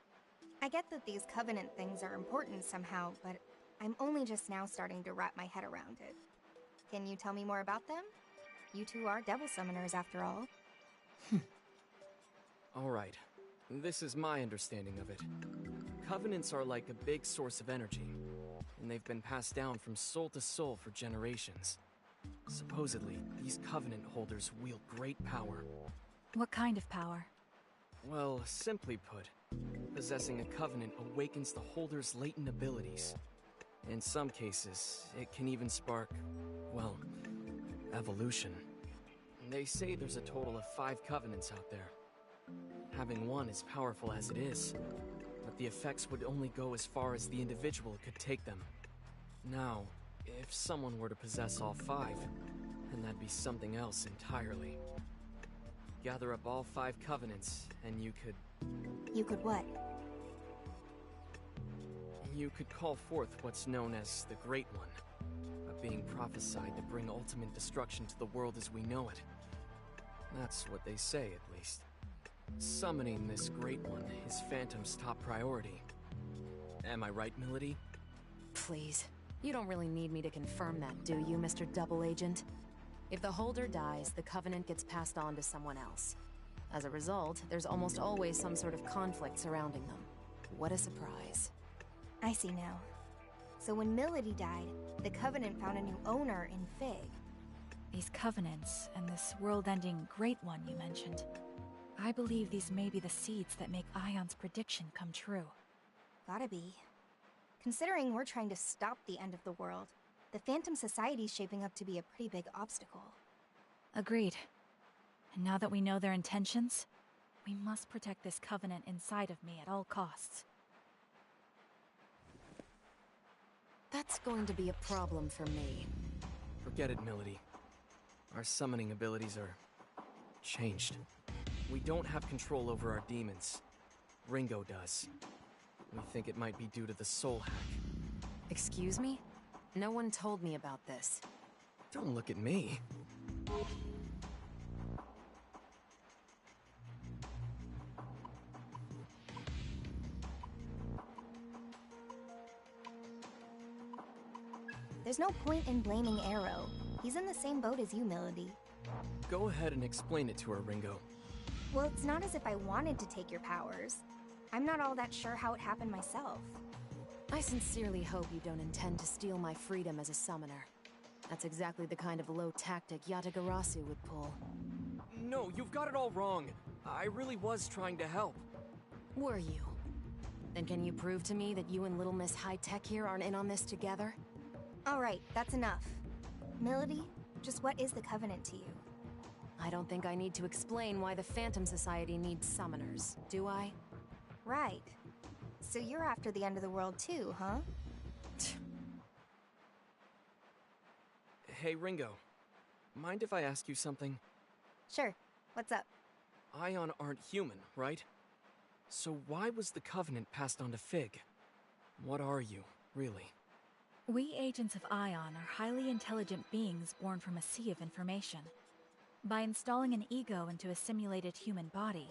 I get that these Covenant things are important somehow, but I'm only just now starting to wrap my head around it. Can you tell me more about them? You two are Devil Summoners, after all. Alright, this is my understanding of it. Covenants are like a big source of energy, and they've been passed down from soul to soul for generations. Supposedly, these Covenant holders wield great power. What kind of power? Well, simply put, possessing a Covenant awakens the holder's latent abilities. In some cases, it can even spark, well, evolution. They say there's a total of 5 Covenants out there. Having one is powerful as it is, but the effects would only go as far as the individual could take them. Now, if someone were to possess all 5, then that'd be something else entirely. Gather up all 5 Covenants, and you could... You could what? You could call forth what's known as the Great One, a being prophesied to bring ultimate destruction to the world as we know it. That's what they say, at least. Summoning this Great One is Phantom's top priority. Am I right, Milady? Please. You don't really need me to confirm that, do you, Mr. Double Agent? If the holder dies, the Covenant gets passed on to someone else. As a result, there's almost always some sort of conflict surrounding them. What a surprise. I see now. So when Milady died, the Covenant found a new owner in Fig. These covenants, and this world-ending Great One you mentioned. I believe these may be the seeds that make Ion's prediction come true. Gotta be. Considering we're trying to stop the end of the world, the Phantom Society's shaping up to be a pretty big obstacle. Agreed. And now that we know their intentions, we must protect this covenant inside of me at all costs. That's going to be a problem for me. Forget it, Milady. Our summoning abilities are changed. We don't have control over our demons. Ringo does. We think it might be due to the soul hack. Excuse me? No one told me about this. Don't look at me. There's no point in blaming Arrow. He's in the same boat as you, Milady. Go ahead and explain it to her, Ringo. Well, it's not as if I wanted to take your powers. I'm not all that sure how it happened myself. I sincerely hope you don't intend to steal my freedom as a summoner. That's exactly the kind of low tactic Yatagarasu would pull. No, you've got it all wrong. I really was trying to help. Were you? Then can you prove to me that you and Little Miss High Tech here aren't in on this together? Alright, that's enough. Milady, just what is the Covenant to you? I don't think I need to explain why the Phantom Society needs summoners, do I? Right. So you're after the end of the world too, huh? Hey, Ringo. Mind if I ask you something? Sure. What's up? Ion aren't human, right? So why was the Covenant passed on to Fig? What are you, really? We agents of Ion are highly intelligent beings born from a sea of information. By installing an ego into a simulated human body,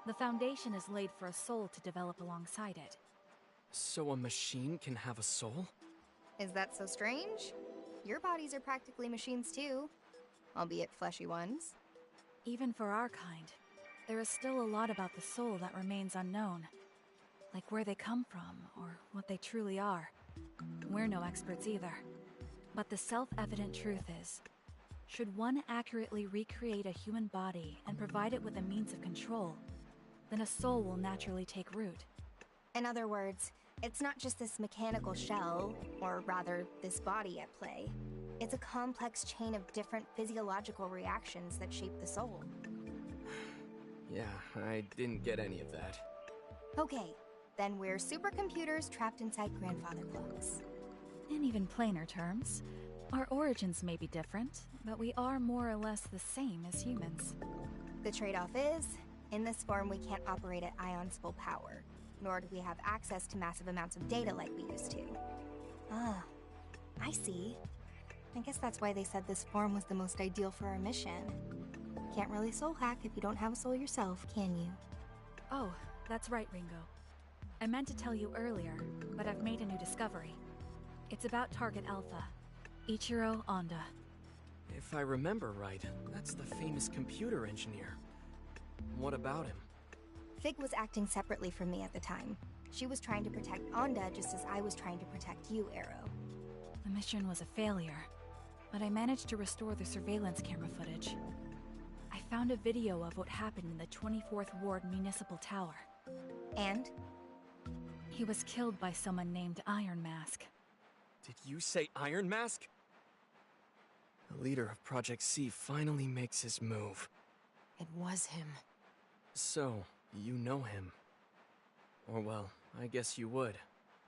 the foundation is laid for a soul to develop alongside it. So a machine can have a soul? Is that so strange? Your bodies are practically machines too, albeit fleshy ones. Even for our kind, there is still a lot about the soul that remains unknown. Like where they come from, or what they truly are. We're no experts either. But the self-evident truth is, should one accurately recreate a human body and provide it with a means of control, then a soul will naturally take root. In other words, it's not just this mechanical shell, or rather, this body at play. It's a complex chain of different physiological reactions that shape the soul. Yeah, I didn't get any of that. Okay, then we're supercomputers trapped inside grandfather clocks. In even plainer terms, our origins may be different, but we are more or less the same as humans. The trade-off is, in this form we can't operate at Ion's full power, nor do we have access to massive amounts of data like we used to. Ah, I see. I guess that's why they said this form was the most ideal for our mission. Can't really soul hack if you don't have a soul yourself, can you? Oh, that's right, Ringo. I meant to tell you earlier, but I've made a new discovery. It's about Target Alpha, Ichiro Honda. If I remember right, that's the famous computer engineer. What about him? Fig was acting separately from me at the time. She was trying to protect Onda just as I was trying to protect you, Arrow. The mission was a failure, but I managed to restore the surveillance camera footage. I found a video of what happened in the 24th Ward Municipal Tower. And? He was killed by someone named Iron Mask. Did you say Iron Mask? The leader of Project C finally makes his move. It was him. So, you know him. Or well, I guess you would,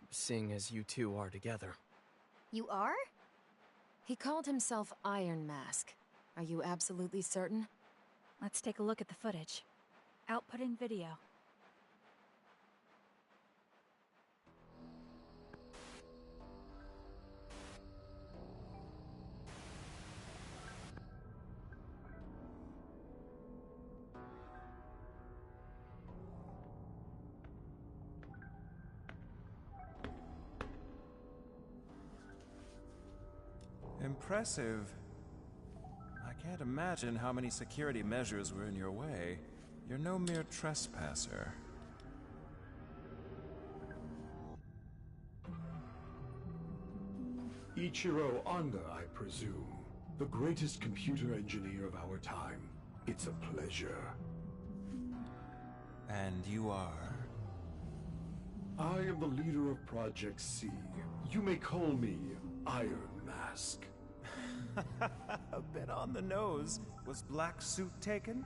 seeing as you two are together. You are? He called himself Iron Mask. Are you absolutely certain? Let's take a look at the footage. Outputting video. Impressive. I can't imagine how many security measures were in your way. You're no mere trespasser. Ichiro Honda, I presume. The greatest computer engineer of our time. It's a pleasure. And you are? I am the leader of Project C. You may call me Iron Mask. A bit on the nose. Was Black Suit taken?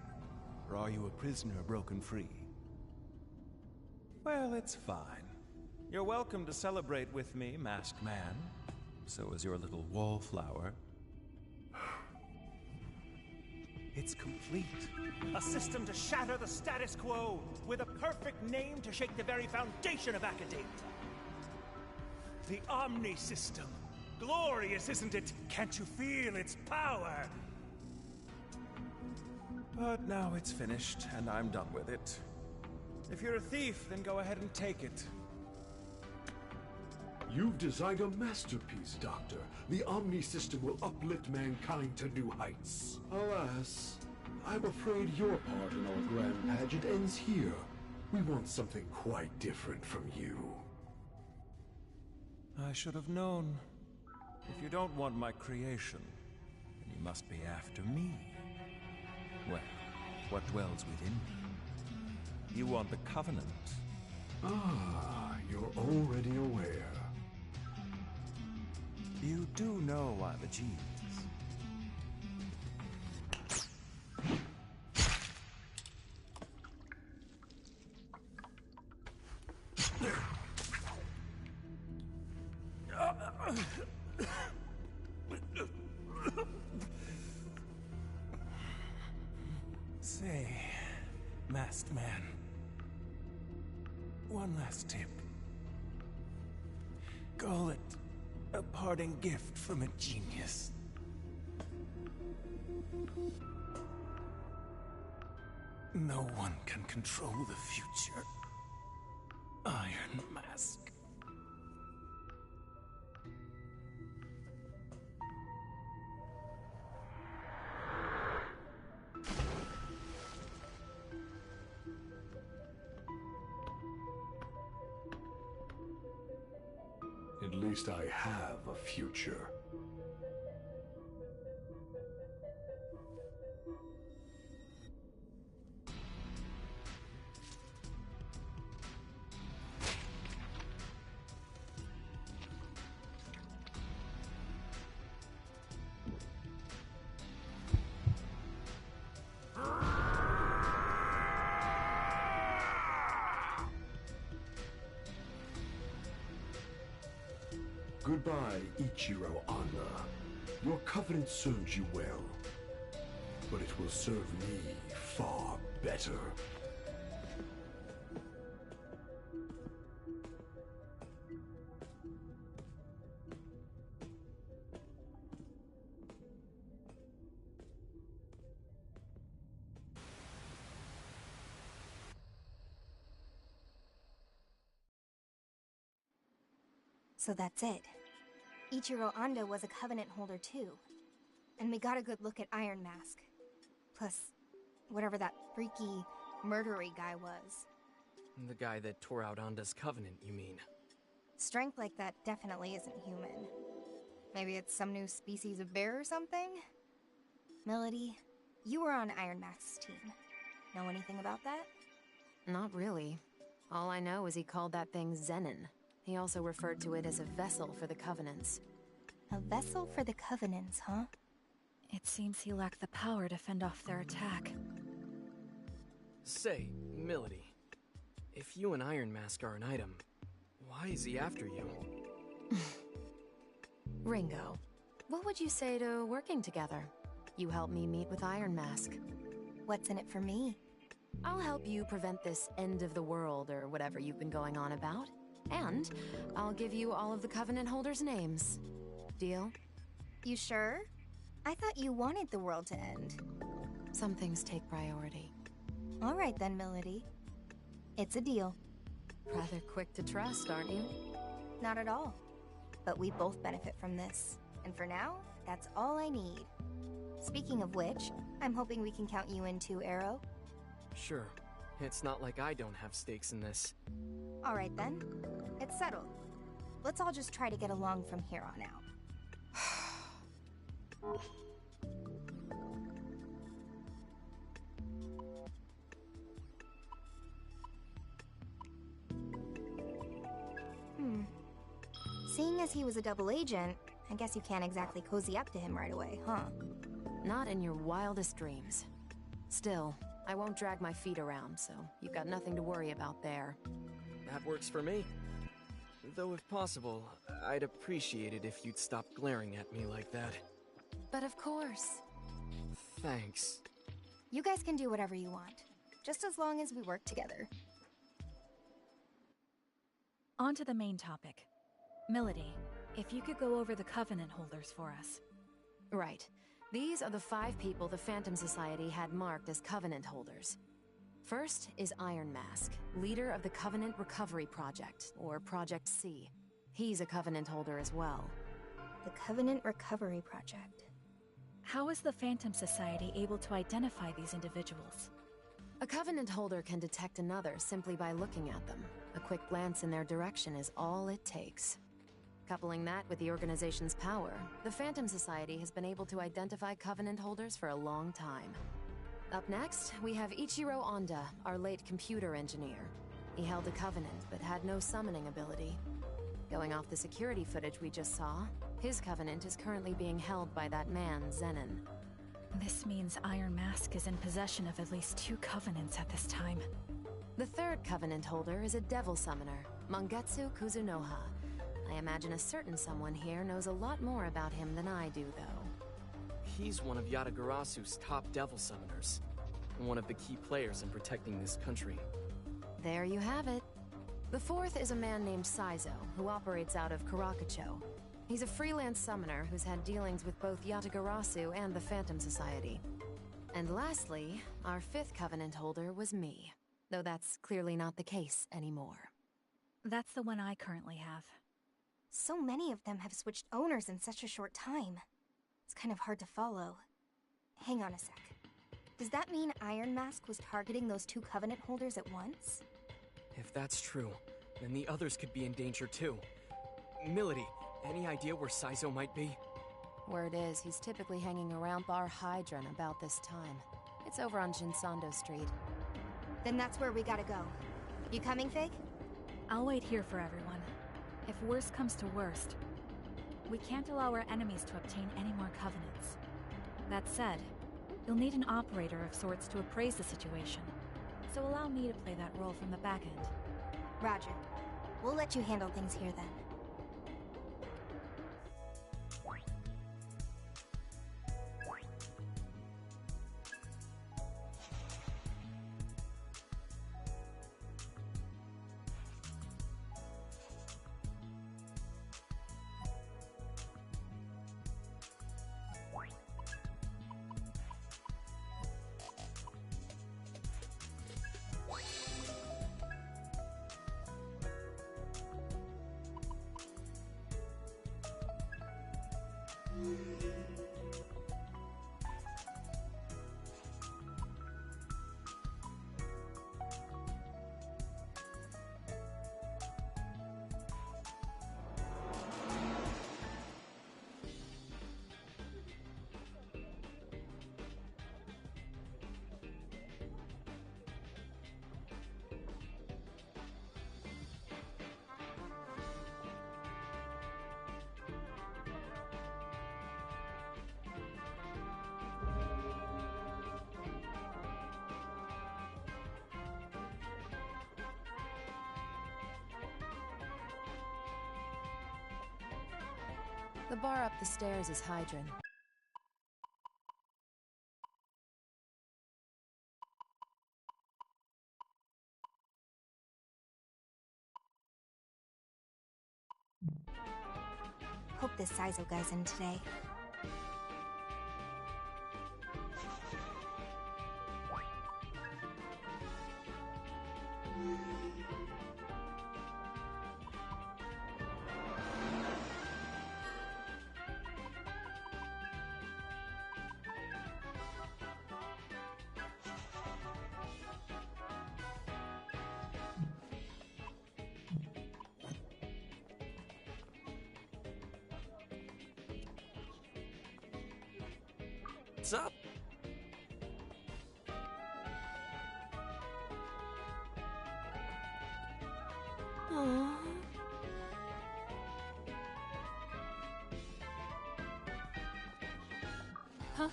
Or are you a prisoner broken free? Well, it's fine. You're welcome to celebrate with me, Masked Man. So is your little wallflower. It's complete. A system to shatter the status quo, with a perfect name to shake the very foundation of academia. The Omni System. Glorious, isn't it? Can't you feel its power? But now it's finished, and I'm done with it. If you're a thief, then go ahead and take it. You've designed a masterpiece, Doctor. The Omni System will uplift mankind to new heights. Alas, I'm afraid your part in our grand pageant ends here. We want something quite different from you. I should have known. If you don't want my creation, then you must be after me. Well, what dwells within me? You want the Covenant. Ah, you're already aware. You do know I'm a genius. Say, Masked Man, one last tip. Call it a parting gift from a genius. No one can control the future. Iron Mask. At least I have a future. Goodbye, Ichiro Honda. Your covenant serves you well, but it will serve me far better. So that's it. Ichiro Honda was a Covenant holder too. And we got a good look at Iron Mask. Plus, whatever that freaky, murdery guy was. The guy that tore out Onda's Covenant, you mean? Strength like that definitely isn't human. Maybe it's some new species of bear or something? Melody, you were on Iron Mask's team. Know anything about that? Not really. All I know is he called that thing Zenon. He also referred to it as a vessel for the Covenants. A vessel for the Covenants, huh? It seems he lacked the power to fend off their attack. Say, Milady, if you and Iron Mask are an item, why is he after you? Ringo, what would you say to working together? You help me meet with Iron Mask. What's in it for me? I'll help you prevent this end of the world or whatever you've been going on about. And I'll give you all of the Covenant holders' names. Deal? You sure? I thought you wanted the world to end. Some things take priority. All right then, Melody. It's a deal. Rather quick to trust, aren't you? Not at all. But we both benefit from this. And for now, that's all I need. Speaking of which, I'm hoping we can count you in too, Arrow. Sure. It's not like I don't have stakes in this. All right then. It's settled. Let's all just try to get along from here on out. Seeing as he was a double agent, I guess you can't exactly cozy up to him right away, huh? Not in your wildest dreams. Still, I won't drag my feet around, so you've got nothing to worry about there. That works for me. Though if possible, I'd appreciate it if you'd stop glaring at me like that. But of course. Thanks. You guys can do whatever you want, just as long as we work together. On to the main topic. Milady, if you could go over the Covenant holders for us. Right. These are the 5 people the Phantom Society had marked as Covenant holders. First is Iron Mask, leader of the Covenant Recovery Project, or Project C. He's a Covenant holder as well. The Covenant Recovery Project. How is the Phantom Society able to identify these individuals? A Covenant holder can detect another simply by looking at them. A quick glance in their direction is all it takes. Coupling that with the organization's power, the Phantom Society has been able to identify Covenant holders for a long time. Up next, we have Ichiro Honda, our late computer engineer. He held a Covenant, but had no summoning ability. Going off the security footage we just saw, his Covenant is currently being held by that man, Zenon. This means Iron Mask is in possession of at least 2 Covenants at this time. The third Covenant holder is a Devil Summoner, Mangetsu Kuzunoha. I imagine a certain someone here knows a lot more about him than I do, though. He's one of Yatagarasu's top Devil Summoners, and one of the key players in protecting this country. There you have it. The fourth is a man named Saizo, who operates out of Karakacho. He's a freelance summoner who's had dealings with both Yatagarasu and the Phantom Society. And lastly, our 5th Covenant holder was me, though that's clearly not the case anymore. That's the one I currently have. So many of them have switched owners in such a short time. It's kind of hard to follow. Hang on a sec. Does that mean Iron Mask was targeting those 2 Covenant holders at once? If that's true, then the others could be in danger too. Milady, any idea where Saizo might be? Word is, he's typically hanging around Bar Hydron about this time. It's over on Shinsando Street. Then that's where we gotta go. You coming, Fig? I'll wait here for everyone. If worst comes to worst, we can't allow our enemies to obtain any more Covenants. That said, you'll need an operator of sorts to appraise the situation, so allow me to play that role from the back end. Roger. We'll let you handle things here then. The bar up the stairs is Hydron. Hope this Saizo guy's in today. What's up? Aww. Huh?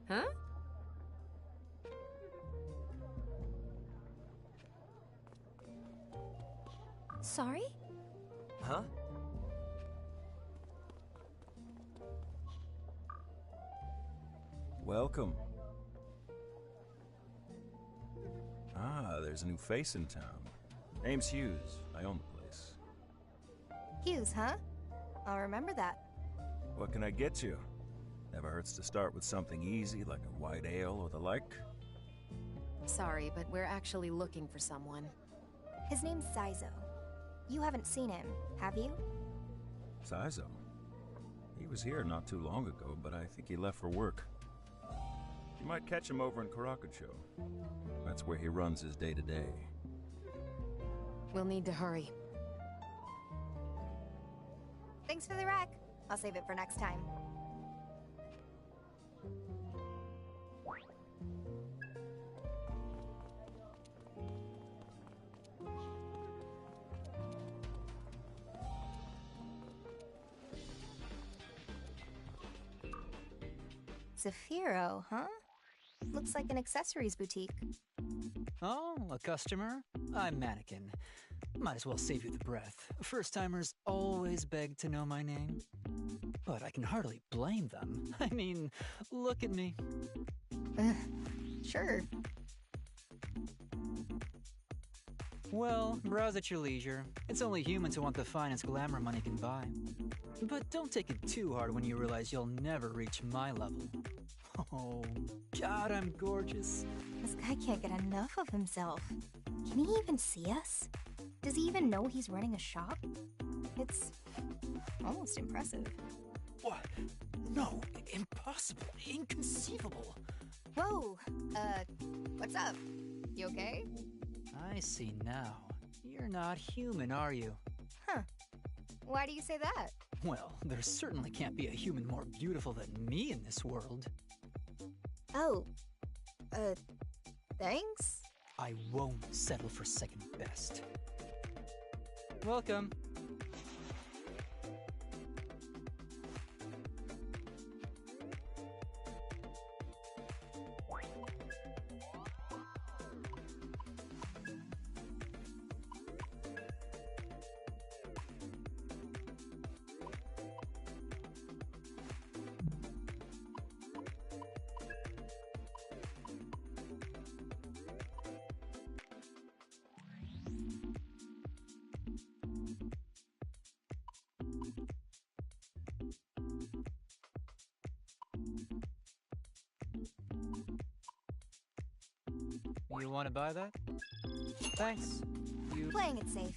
Huh? Sorry? Huh? Welcome. Ah, there's a new face in town. Name's Hughes. I own the place. Hughes, huh? I'll remember that. What can I get you? Never hurts to start with something easy like a white ale or the like. Sorry, but we're actually looking for someone. His name's Saizo. You haven't seen him, have you? Saizo? He was here not too long ago, but I think he left for work. You might catch him over in Karakucho. That's where he runs his day-to-day. We'll need to hurry. Thanks for the rec. I'll save it for next time. Zafiro, huh? Looks like an accessories boutique. Oh, a customer? I'm Mannequin. Might as well save you the breath. First-timers always beg to know my name. But I can hardly blame them. I mean, look at me. Sure. Well, browse at your leisure. It's only human to want the finest glamour money can buy. But don't take it too hard when you realize you'll never reach my level. Oh, God, I'm gorgeous. This guy can't get enough of himself. Can he even see us? Does he even know he's running a shop? It's almost impressive. What? No, impossible, inconceivable. Whoa, what's up? You okay? I see now. You're not human, are you? Huh. Why do you say that? Well, there certainly can't be a human more beautiful than me in this world. Oh, thanks? I won't settle for second best. Welcome. You want to buy that? Thanks. You... Playing it safe.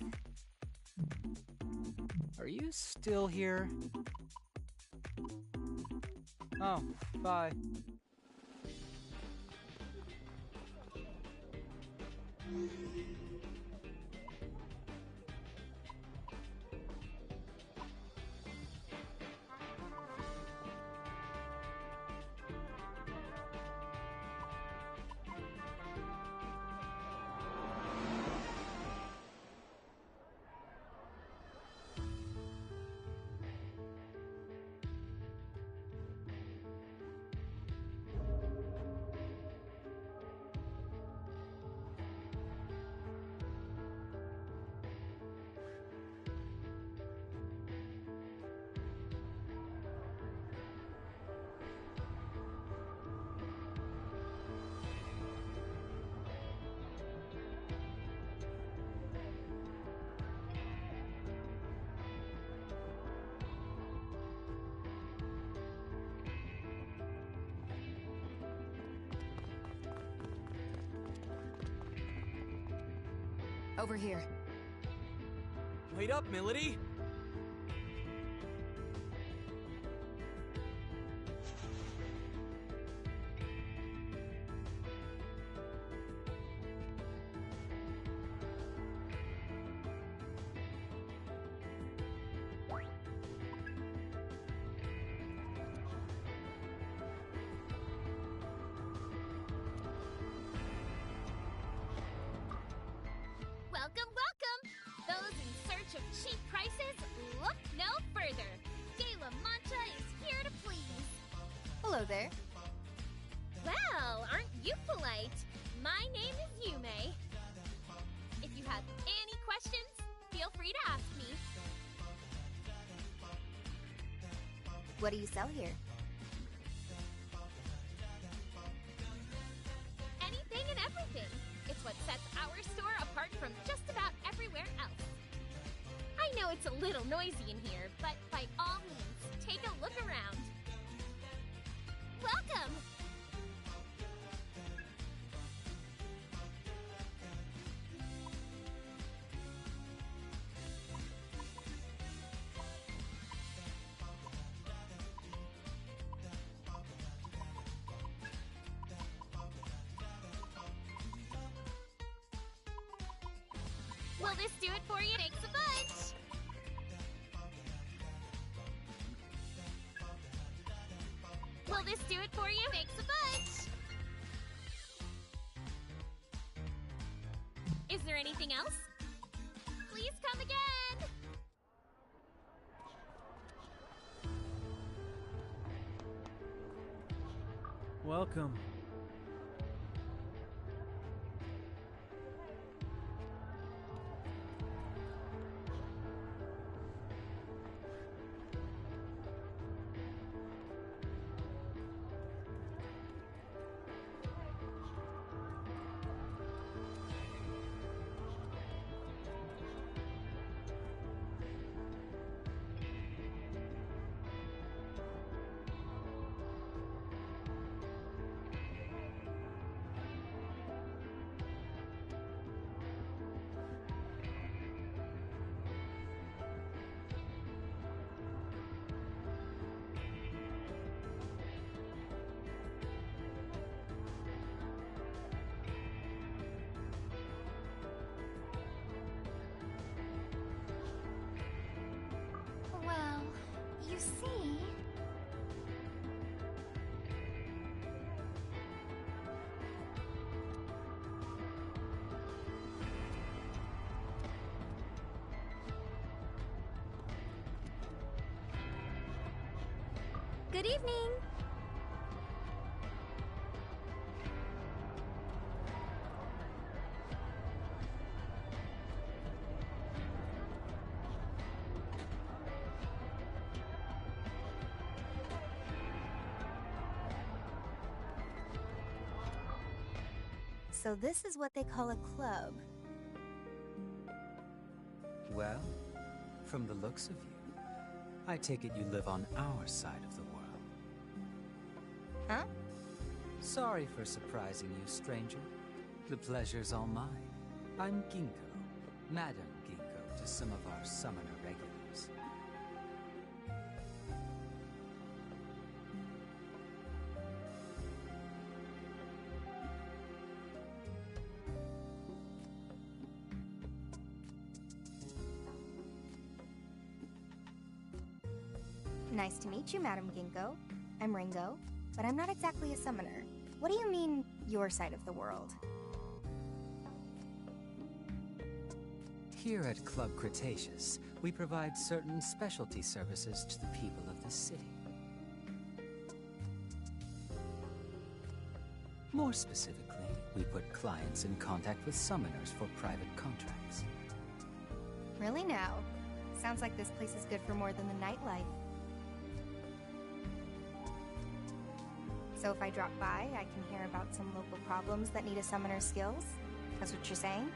Are you still here? Oh, bye. Over here. Wait up, Milady! Hello there. Well, aren't you polite? My name is Yume. If you have any questions, feel free to ask me. What do you sell here? Anything and everything. It's what sets our store apart from just about everywhere else. I know it's a little noisy in here, but by all means, take a look around. Welcome! Will this do it for you? Thanks a bunch! Will this do it for you? Thanks a bunch! Is there anything else? Please come again! Welcome. Well, you see... Good evening! So this is what they call a club. Well, from the looks of you, I take it you live on our side of the world. Huh? Sorry for surprising you, stranger. The pleasure's all mine. I'm Ginkgo, Madam Ginkgo to some of our summoner regulars. Nice to meet you, Madam Ginkgo. I'm Ringo, but I'm not exactly a summoner. What do you mean, your side of the world? Here at Club Cretaceous, we provide certain specialty services to the people of this city. More specifically, we put clients in contact with summoners for private contracts. Really now? Sounds like this place is good for more than the nightlife. So if I drop by, I can hear about some local problems that need a summoner's skills? That's what you're saying?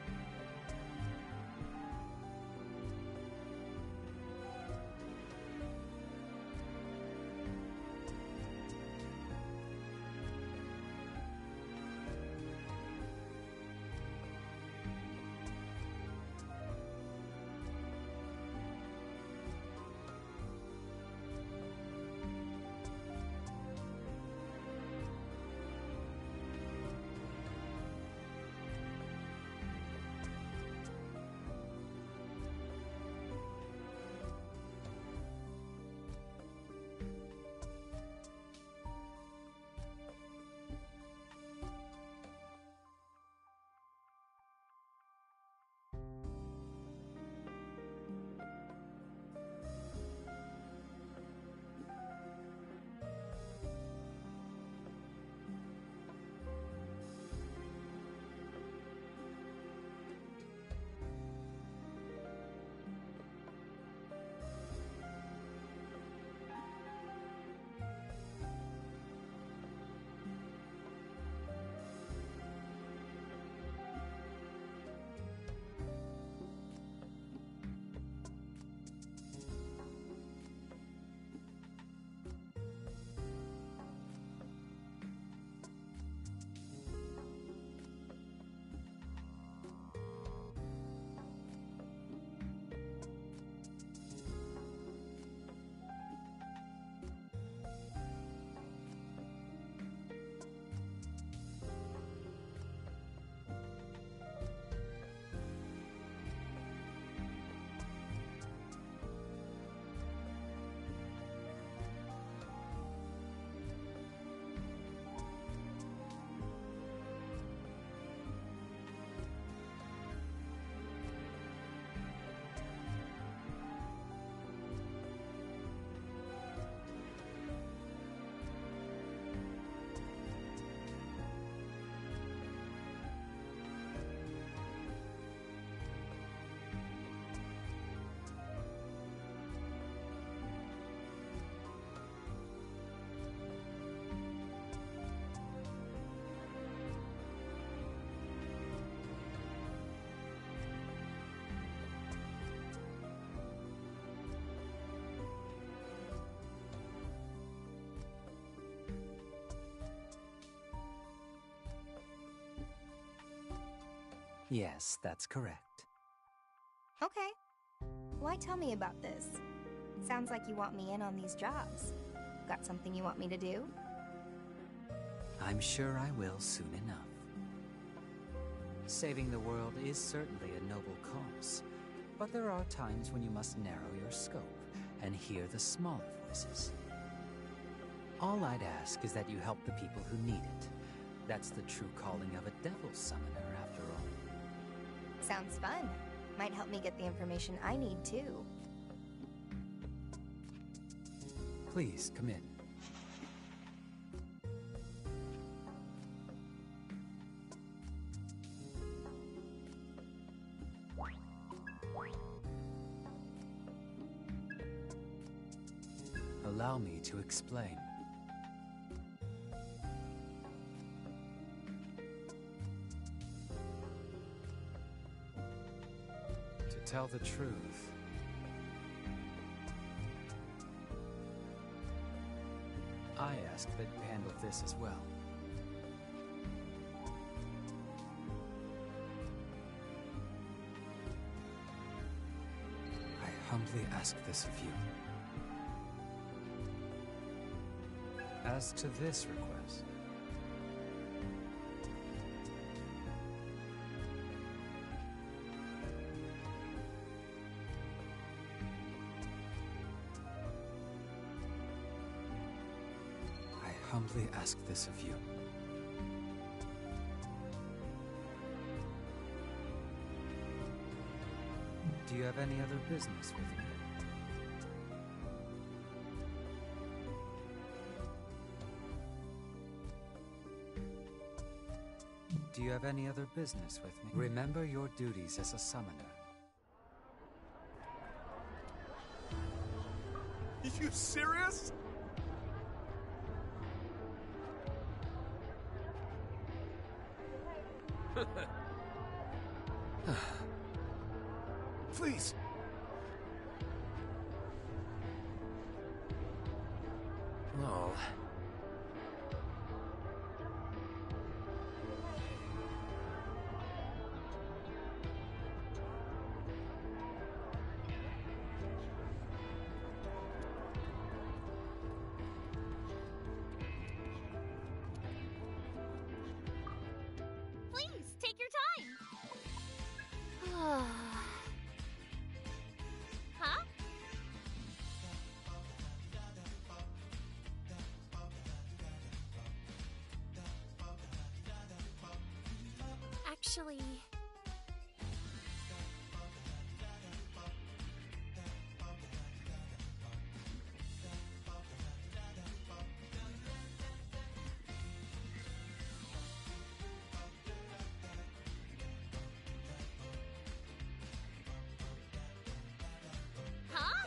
Yes, that's correct. Okay. Why tell me about this? Sounds like you want me in on these jobs. Got something you want me to do? I'm sure I will soon enough. Saving the world is certainly a noble cause, but there are times when you must narrow your scope and hear the smaller voices. All I'd ask is that you help the people who need it. That's the true calling of a devil summoner, after all. Sounds fun. Might help me get the information I need, too. Please, come in. Allow me to explain. To tell the truth, I asked that you handle this as well. I humbly ask this of you. As to this request, I humbly ask this of you. Do you have any other business with me? Do you have any other business with me? Remember your duties as a summoner. You serious? Please. Oh. Please, take your time. Huh? Actually... Huh?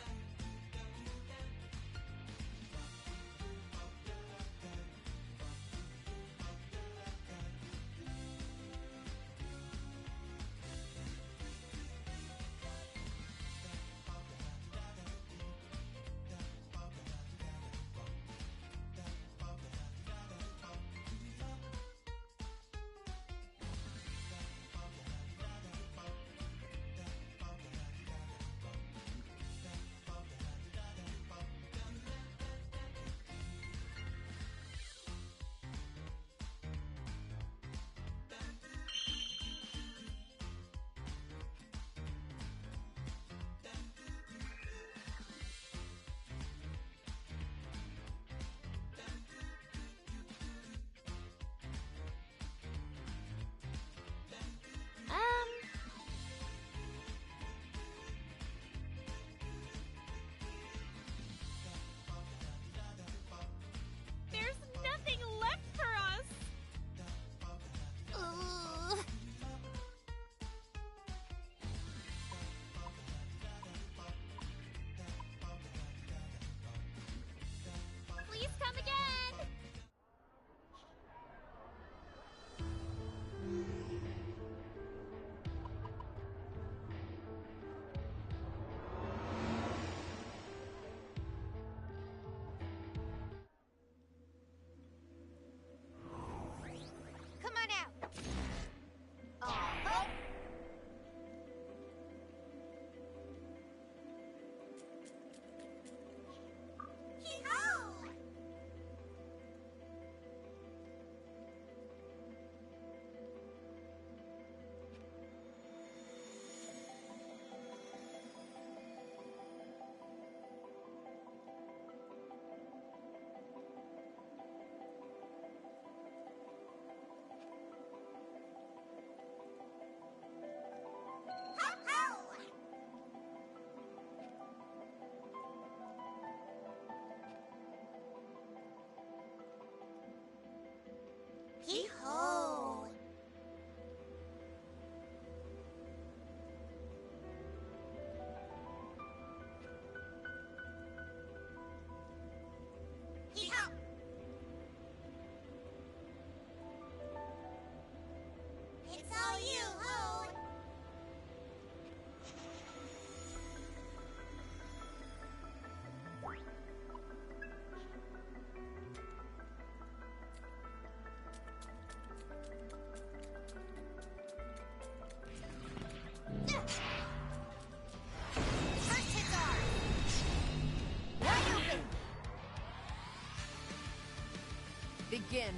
begin.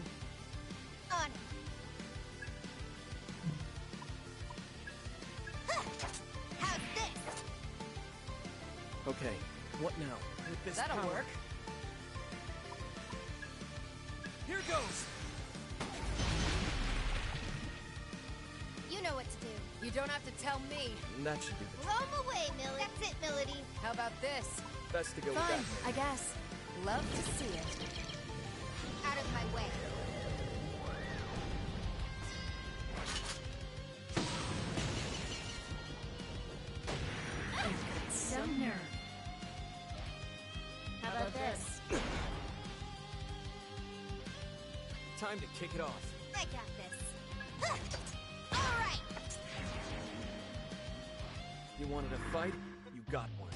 On it. How's this? Okay, what now? With this That'll power. work. Here goes! You know what to do. You don't have to tell me. That should do the Blow 'em away, Millie. That's it, Milady. How about this? best to go Fine, with that. I guess. Love to see it. Out of my way. Some nerve. How about this? Time to kick it off. I got this. All right. You wanted a fight? You got one.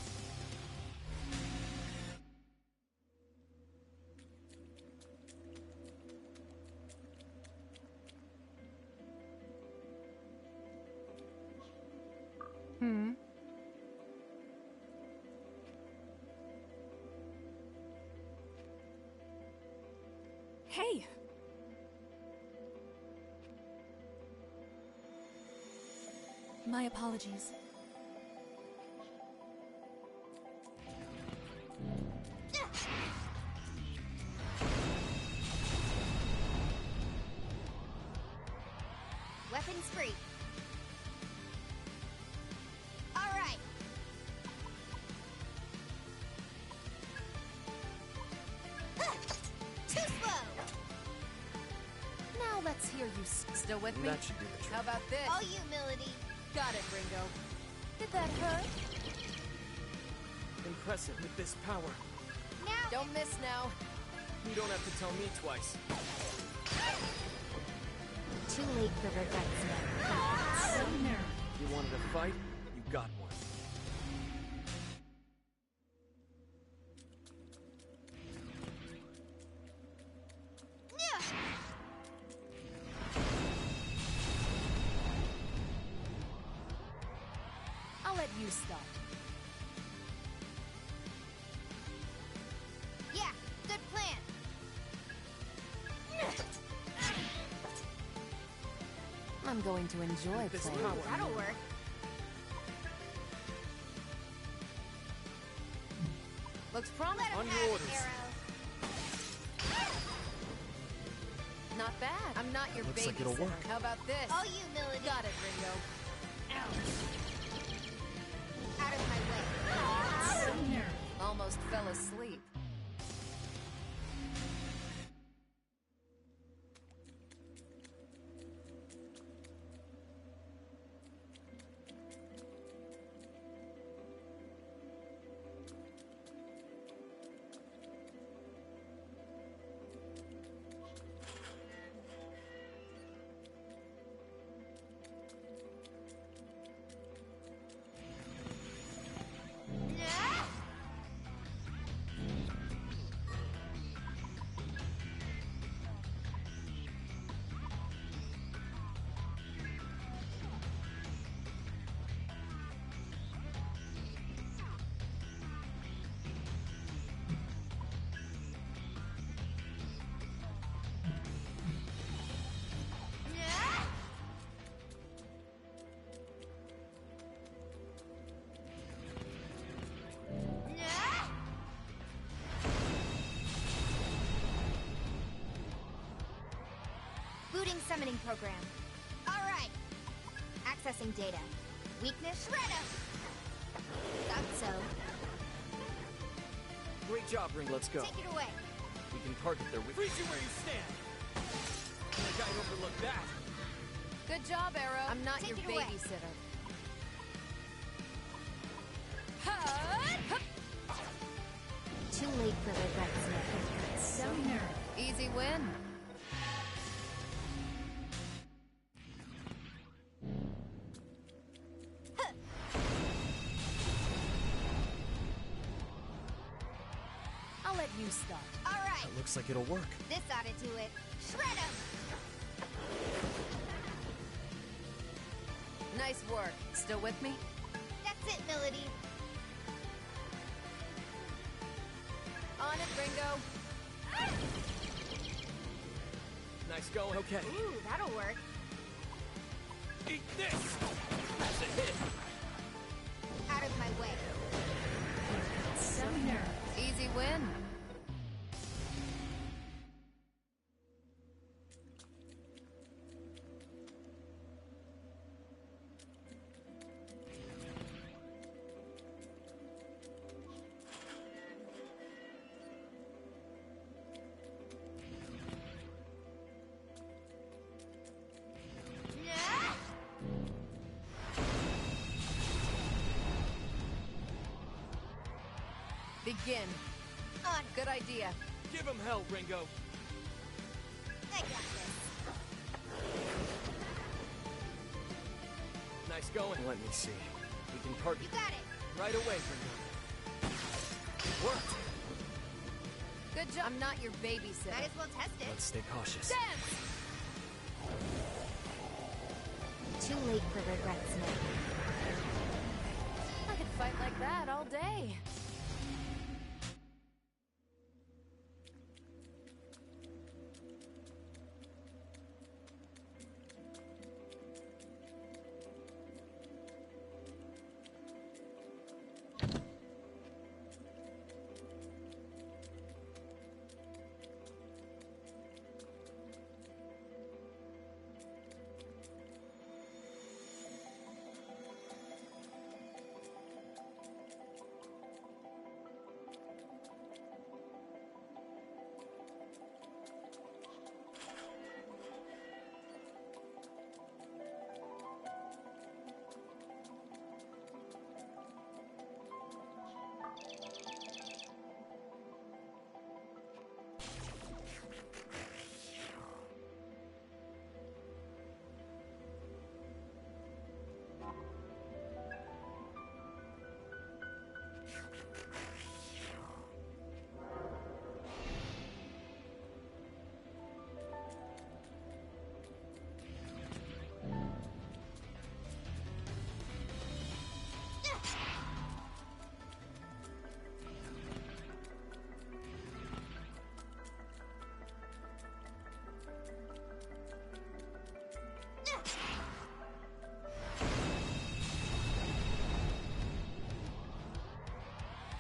Hey! My apologies. Weapons free. All right. Too slow. Now let's hear you. Still with me? That should do the trick. How about this? All you, Milady. Got it, Ringo. Did that hurt? Impressive with this power. Now. Don't miss now. You don't have to tell me twice. Too late for regrets now. Some nerve. You wanted a fight? You got one. I'll let you start. Yeah, good plan. I'm going to enjoy This playing. power. That'll work. Looks promising. Let him On your have orders. it, Arrow. Not bad. I'm not your Looks like babysitter. it'll work. How about this? All you, Milady. Got it, Ringo. Out of my way. Some nerve. Almost fell asleep. Booting summoning program. All right. Accessing data. Weakness, Shredder. Thought so. Great job, Ring. Let's go. Take it away. We can target their weak. Freeze you where you stand! Like I overlooked that! Good job, Arrow. I'm not Take your it away. babysitter. Too late for regrets now. Some nerve. Easy win. I'll let you start. All right. That looks like it'll work. This ought to do it. Shred 'em. Nice work. Still with me? That's it, Milady. On it, Ringo. Nice going. Okay. Ooh, that'll work. Eat this! That's a hit! Out of my way. Some nerve. Easy win. Begin. On. Good idea. Give him hell, Ringo. I got this. Nice going. Let me see. We can park You got it. right away, Ringo. Worked. Good job. I'm not your babysitter. Might as well test it. Let's stay cautious. Dance! Too late for regrets now. I could fight like that all day.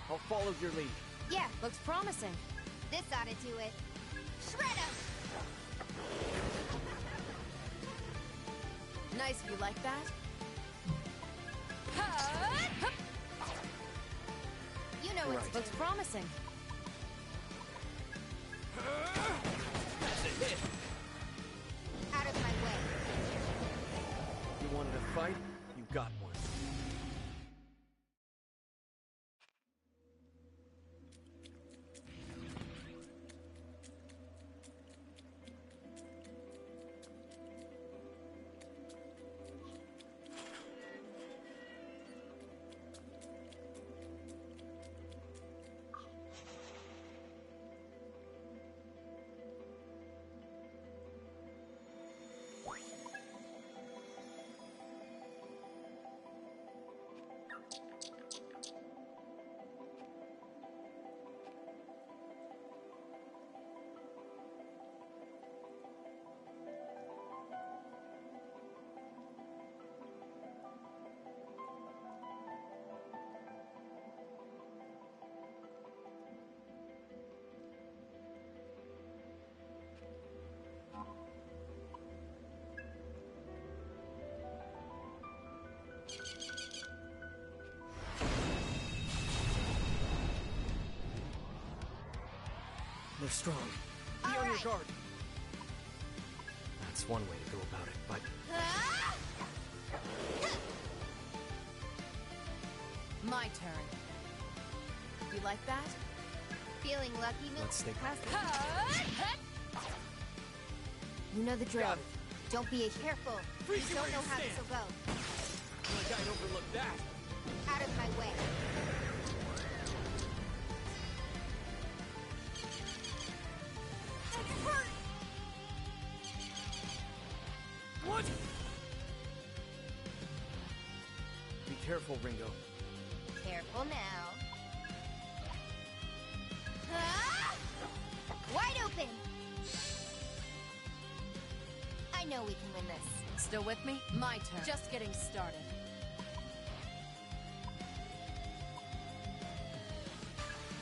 I'll follow your lead. Yeah, Looks promising. this ought to do it. Shred him! Nice, you like that? You know what to do. Looks promising. That's a hit! Out of my way. You wanted a fight? You got one. They're strong. Be on your guard. That's one way to go about it, but... My turn. You like that? Feeling lucky, Milk? Let's stay You know the drill. Don't be a careful. You Freeze don't where know you how this stand. will go. Like I'd overlook that. Out of my way. What? Be careful, Ringo. Careful now. Wide open! I know we can win this. Still with me? My turn. Just getting started.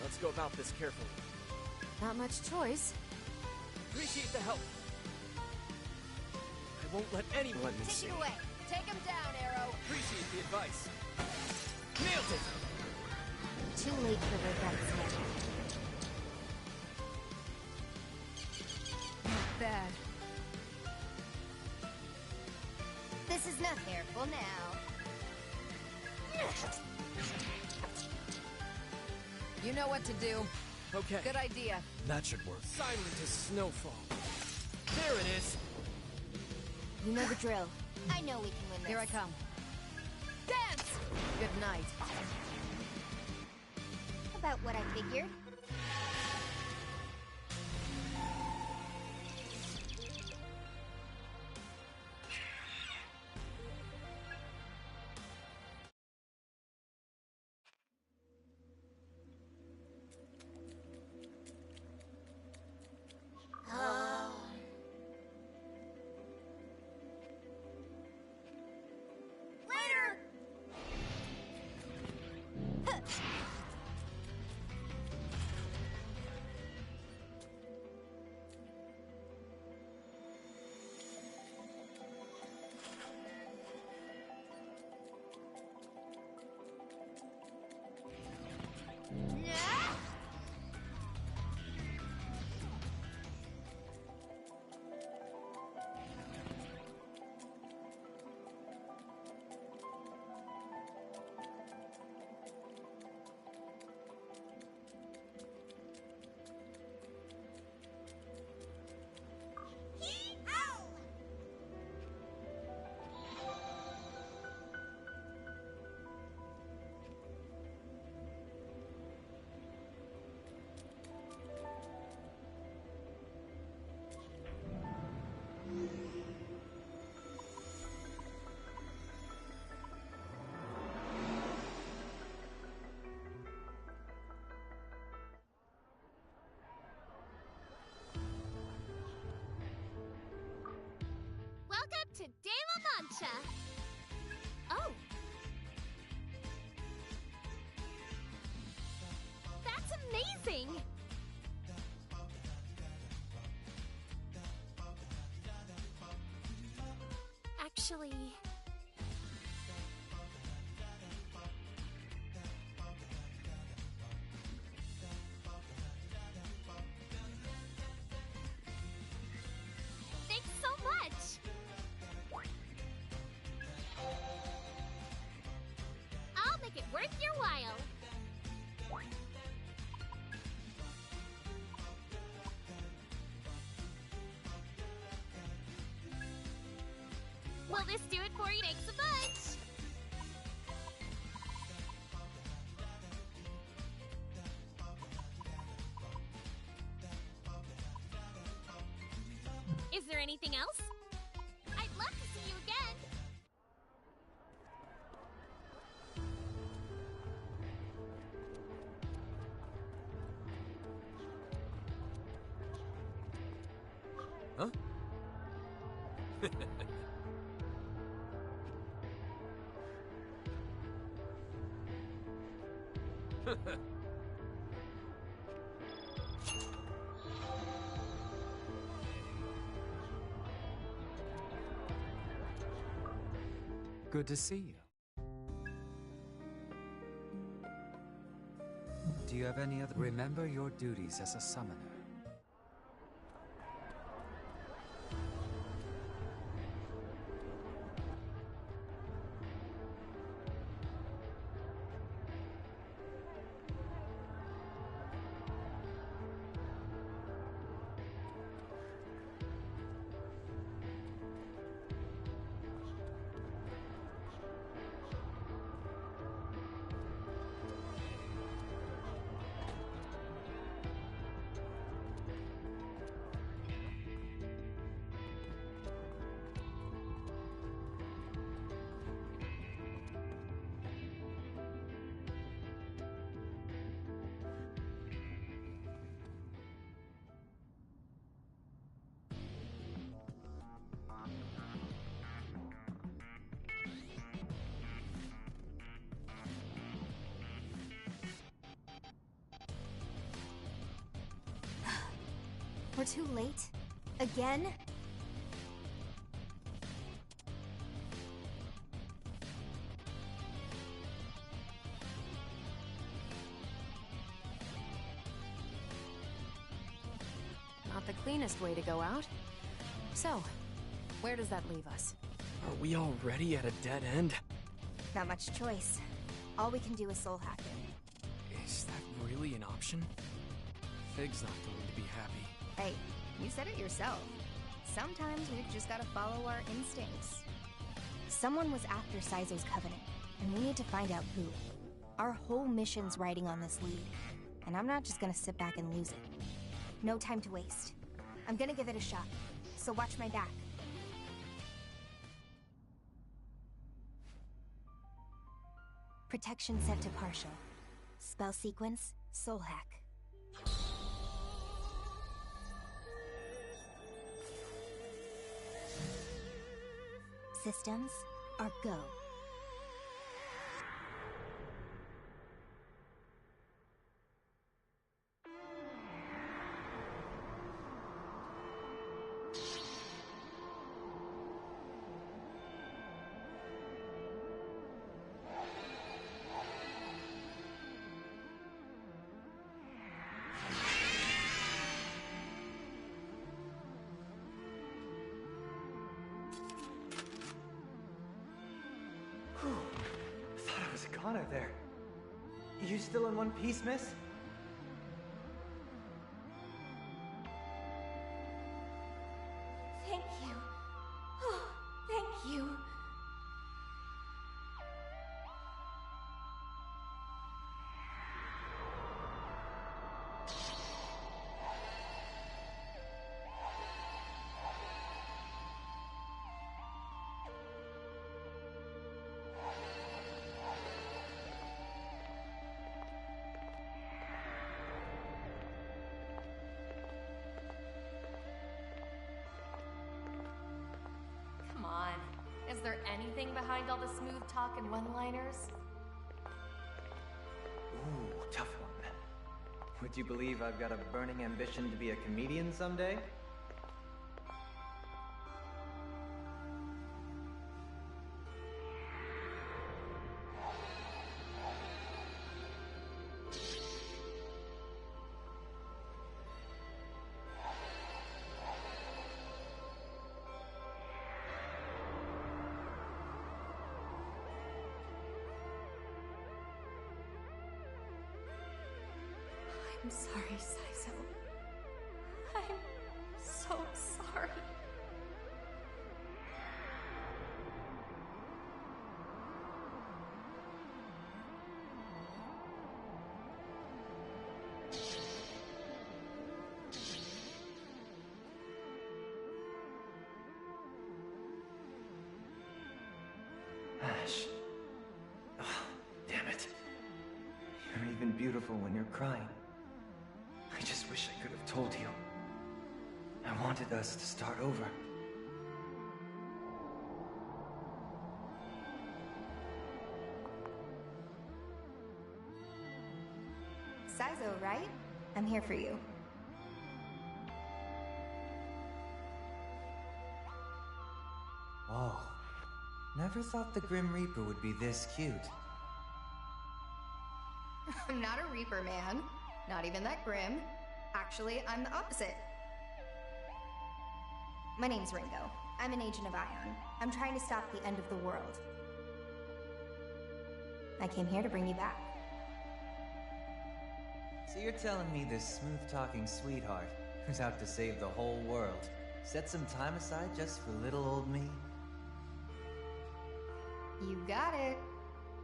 Let's go about this carefully. Not much choice. Appreciate the help. I won't let anyone let me see. Take it away. Take him down, Arrow. Appreciate the advice. Nailed it! Too late for regrets now. Not bad. This is not careful now. You know what to do. Okay. Good idea. That should work. Silent as snowfall. There it is. You know the drill. I know we can win this. Here I come. Dance! Good night. About what I figured. Welcome to De La Mancha! Oh! That's amazing! Actually... Thanks so much! I'll make it worth your while. Will this do it for you? Thanks a bunch! Is there anything else? I'd love to see you again! Huh? Good to see you. Do you have any other... Remember your duties as a summoner. We're too late? Again? Not the cleanest way to go out. So, where does that leave us? Are we already at a dead end? Not much choice. All we can do is soul hack it. Is that really an option? Fig's not going to be happy. Hey, you said it yourself. Sometimes we've just gotta follow our instincts. Someone was after Saizo's Covenant, and we need to find out who. Our whole mission's riding on this lead, and I'm not just gonna sit back and lose it. No time to waste. I'm gonna give it a shot, so watch my back. Protection set to partial. Spell sequence, soul hack. Systems are go. Thought I was a goner there. You still in one piece, miss? Thank you. Oh, thank you. Come on. Is there anything behind all the smooth talk and one-liners? Ooh, tough one. Would you believe I've got a burning ambition to be a comedian someday? I'm sorry, Saizo. I'm so sorry. Ash. Oh, damn it. You're even beautiful when you're crying. I just wish I could have told you. I wanted us to start over. Saizo, right? I'm here for you. Whoa. Never thought the Grim Reaper would be this cute. I'm not a Reaper, man. Not even that grim. Actually, I'm the opposite. My name's Ringo. I'm an agent of Ion. I'm trying to stop the end of the world. I came here to bring you back. So you're telling me this smooth-talking sweetheart who's out to save the whole world set some time aside just for little old me? You got it.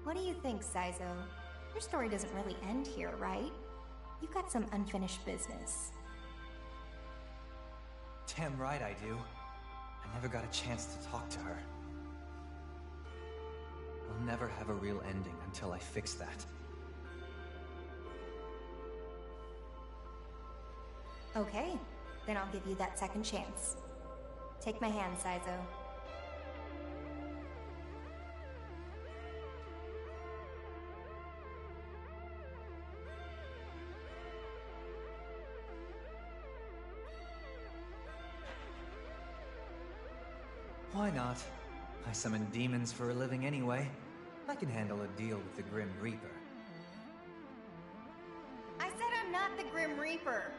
What do you think, Saizo? Your story doesn't really end here, right? You've got some unfinished business. Damn right I do. I never got a chance to talk to her. I'll never have a real ending until I fix that. Okay, then I'll give you that second chance. Take my hand, Saizo. Why not? I summon demons for a living anyway. I can handle a deal with the Grim Reaper. I said I'm not the Grim Reaper.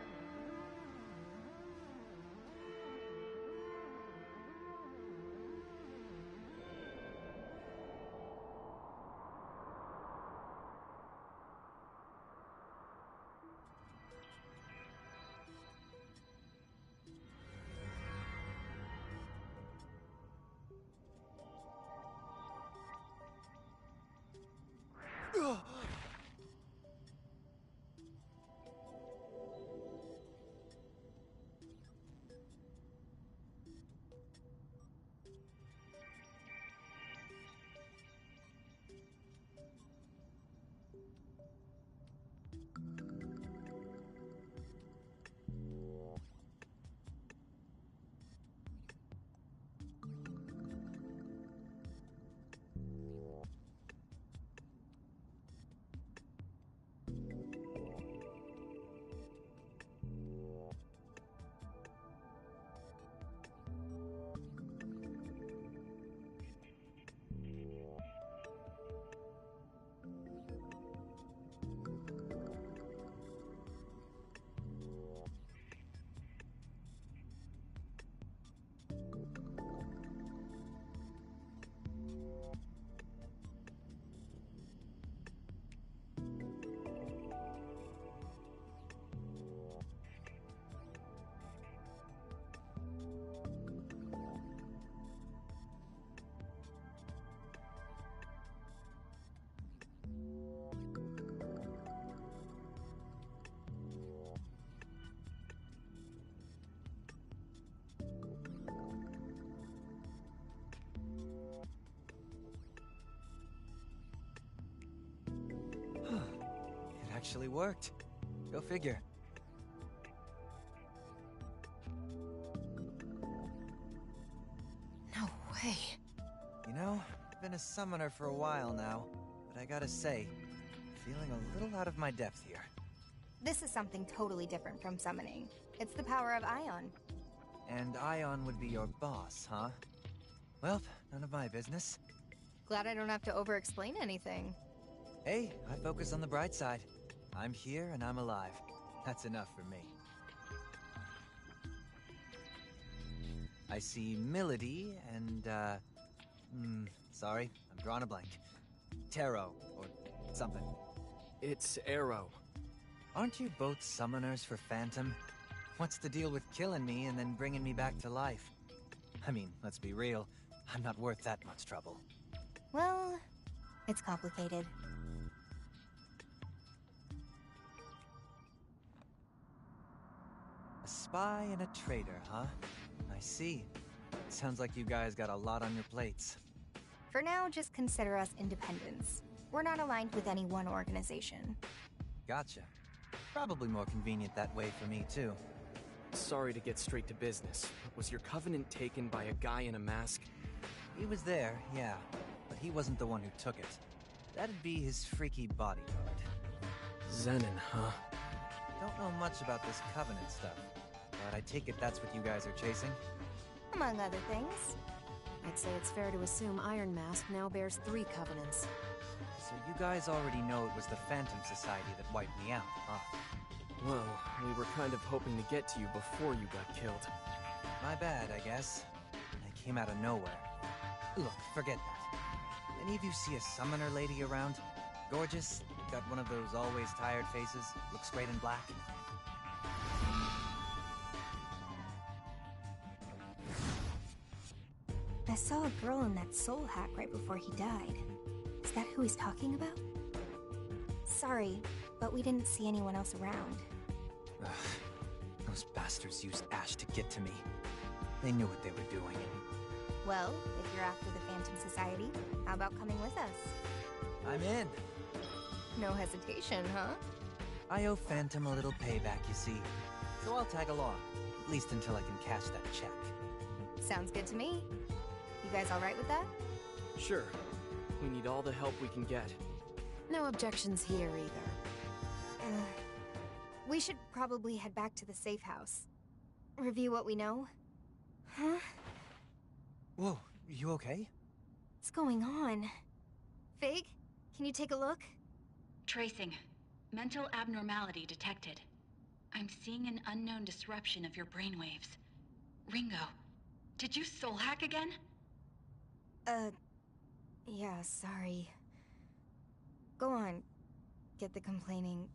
It actually worked. Go figure. No way. You know, I've been a summoner for a while now, but I gotta say, feeling a little out of my depth here. This is something totally different from summoning. It's the power of Ion. And Ion would be your boss, huh? Well, none of my business. Glad I don't have to over-explain anything. Hey, I focus on the bright side. I'm here and I'm alive. That's enough for me. I see Milady and, sorry, I'm drawing a blank. Taro, or something. It's Arrow. Aren't you both summoners for Phantom? What's the deal with killing me and then bringing me back to life? I mean, let's be real, I'm not worth that much trouble. Well, it's complicated. A spy and a traitor, huh? I see. Sounds like you guys got a lot on your plates. For now, just consider us independents. We're not aligned with any one organization. Gotcha. Probably more convenient that way for me, too. Sorry to get straight to business, but was your covenant taken by a guy in a mask? He was there, yeah, but he wasn't the one who took it. That'd be his freaky bodyguard. Zenon, huh? Don't know much about this covenant stuff, but I take it that's what you guys are chasing? Among other things. I'd say it's fair to assume Iron Mask now bears 3 covenants. So you guys already know it was the Phantom Society that wiped me out, huh? Well, we were kind of hoping to get to you before you got killed. My bad, I guess. I came out of nowhere. Look, forget that. Any of you see a summoner lady around? Gorgeous? Got one of those always tired faces? Looks great in black? I saw a girl in that soul hat right before he died. Is that who he's talking about? Sorry, but we didn't see anyone else around. Ugh, those bastards used Ash to get to me. They knew what they were doing. Well, if you're after the Phantom Society, how about coming with us? I'm in. No hesitation, huh? I owe Phantom a little payback, you see. So I'll tag along, at least until I can cash that check. Sounds good to me. You guys alright with that? Sure. We need all the help we can get. No objections here either. We should probably head back to the safe house. Review what we know. Huh? Whoa, you okay? What's going on? Fig, can you take a look? Tracing. Mental abnormality detected. I'm seeing an unknown disruption of your brainwaves. Ringo, did you soul hack again? Yeah, sorry. Go on. Get the complaining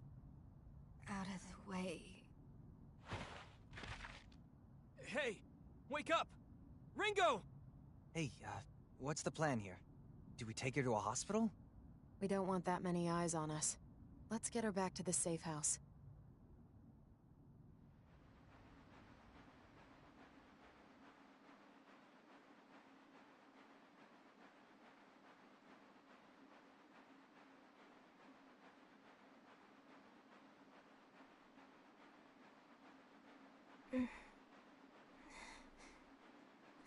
out of the way. Hey! Wake up! Ringo! Hey, what's the plan here? Do we take her to a hospital? We don't want that many eyes on us. Let's get her back to the safe house.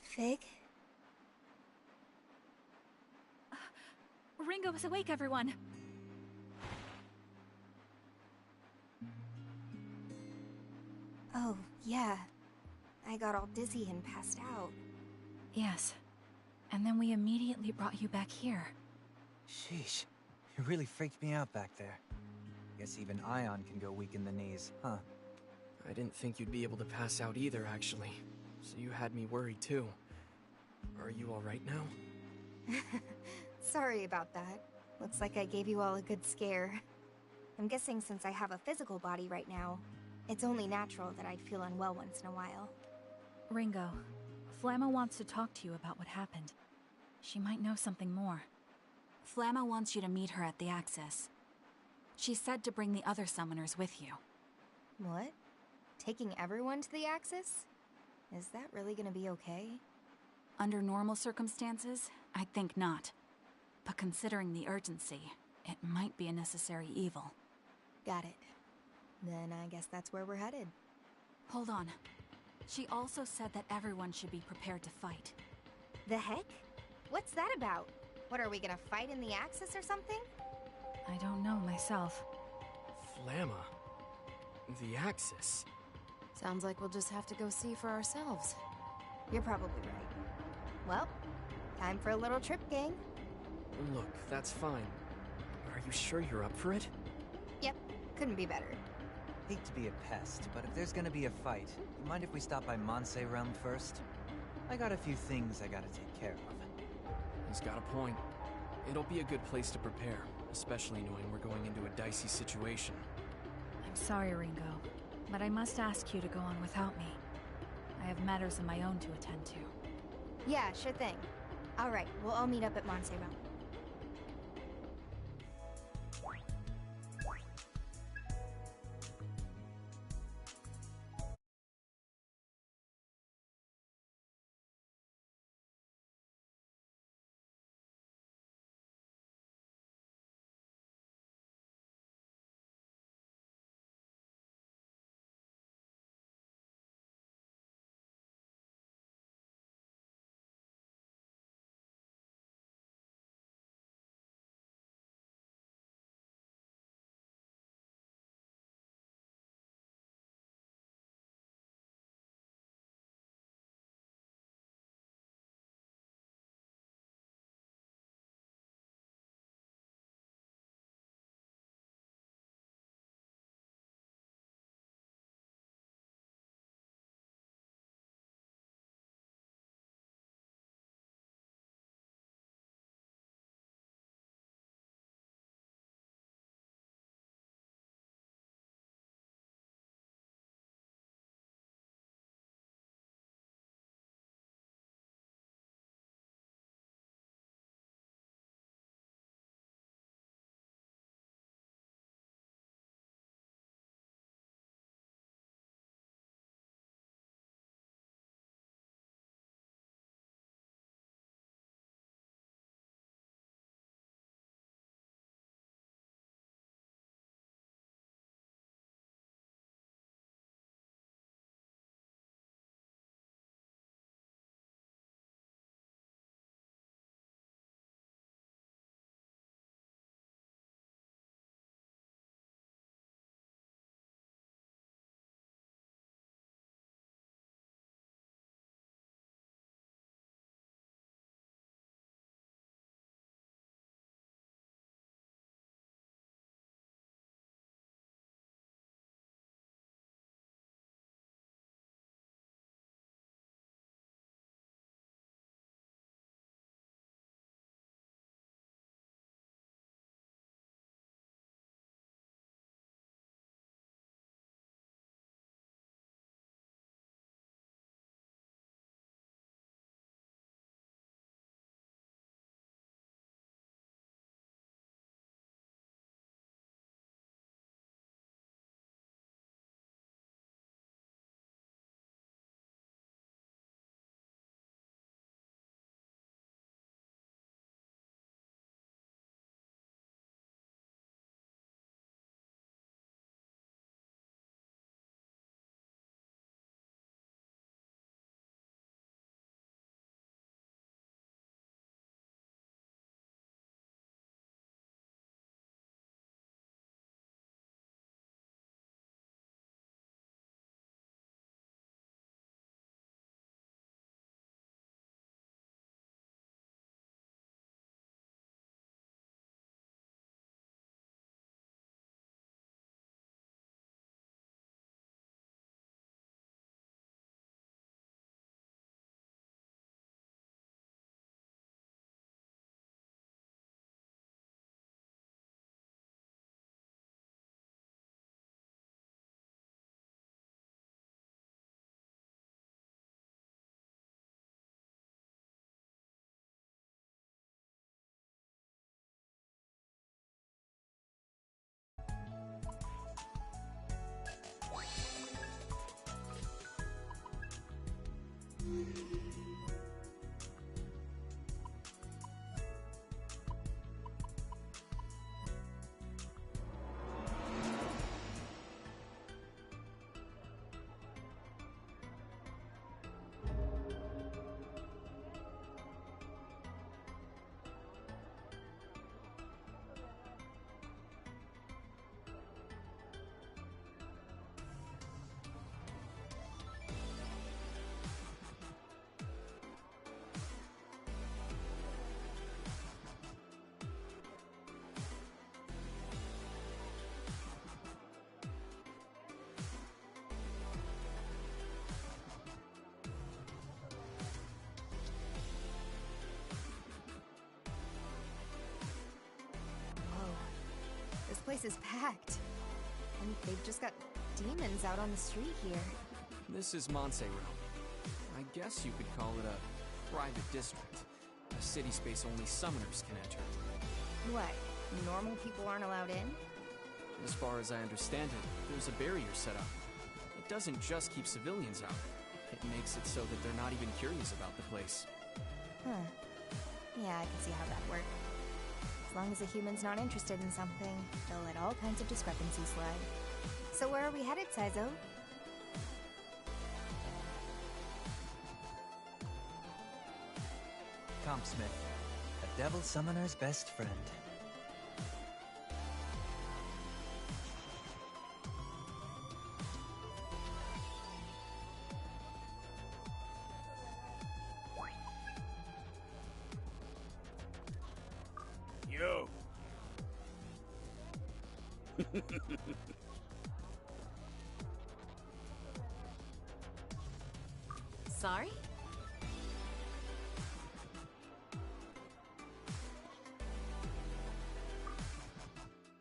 Fig? Ringo is awake, everyone! Oh, yeah. I got all dizzy and passed out. Yes. And then we immediately brought you back here. Sheesh. You really freaked me out back there. Guess even Ion can go weak in the knees, huh? I didn't think you'd be able to pass out either, actually. So you had me worried, too. Are you alright now? Sorry about that. Looks like I gave you all a good scare. I'm guessing since I have a physical body right now, it's only natural that I'd feel unwell once in a while. Ringo, Flamma wants to talk to you about what happened. She might know something more. Flamma wants you to meet her at the Axis. She said to bring the other summoners with you. What? Taking everyone to the Axis? Is that really gonna be okay? Under normal circumstances, I'd think not. But considering the urgency, it might be a necessary evil. Got it. Then I guess that's where we're headed. Hold on. She also said that everyone should be prepared to fight. The heck? What's that about? What, are we gonna fight in the Axis or something? I don't know myself. Flamma? The Axis? Sounds like we'll just have to go see for ourselves. You're probably right. Well, time for a little trip, gang. Look, that's fine. Are you sure you're up for it? Yep, couldn't be better. Hate to be a pest, but if there's gonna be a fight, you mind if we stop by Monse Realm first? I got a few things I gotta take care of. He's got a point. It'll be a good place to prepare, especially knowing we're going into a dicey situation. I'm sorry, Ringo, but I must ask you to go on without me. I have matters of my own to attend to. Yeah, sure thing. Alright, we'll all meet up at Monse Realm. place is packed. And they've just got demons out on the street here. This is Montserrat. I guess you could call it a private district. A city space only summoners can enter. What? Normal people aren't allowed in? As far as I understand it, there's a barrier set up. It doesn't just keep civilians out. It makes it so that they're not even curious about the place. Huh. Yeah, I can see how that works. As long as a human's not interested in something, they'll let all kinds of discrepancies slide. So where are we headed, Saizo? Compsmith, a devil summoner's best friend. Yo! Sorry?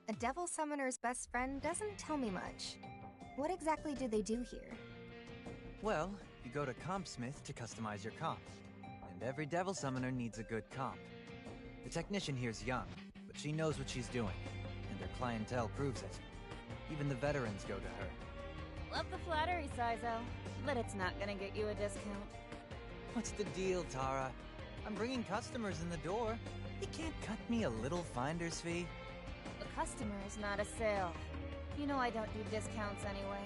A devil summoner's best friend doesn't tell me much. What exactly do they do here? Well, you go to Compsmith to customize your comp. And every devil summoner needs a good comp. The technician here's young, but she knows what she's doing, and her clientele proves it. Even the veterans go to her. Love the flattery, Saizo, but it's not gonna get you a discount. What's the deal, Tara? I'm bringing customers in the door. You can't cut me a little finder's fee? A customer is not a sale. You know I don't do discounts anyway.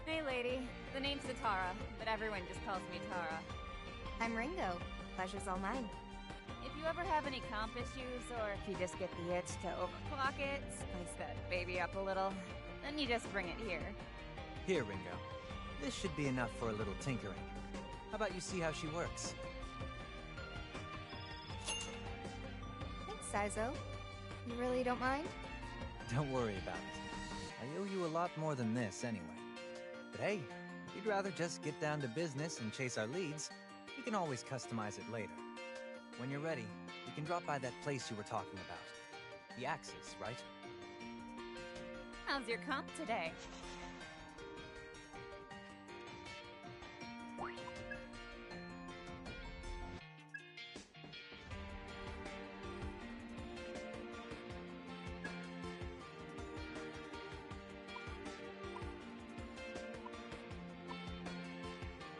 Hey lady, the name's Zatara, but everyone just calls me Tara. I'm Ringo. Pleasure's all mine. If you ever have any comp issues, or if you just get the itch to overclock it, spice that baby up a little, then you just bring it here. Here, Ringo. This should be enough for a little tinkering. How about you see how she works? Thanks, Saizo. You really don't mind? Don't worry about it. I owe you a lot more than this anyway. But hey, if you'd rather just get down to business and chase our leads, we can always customize it later. When you're ready, you can drop by that place you were talking about. The Axis, right? How's your comp today?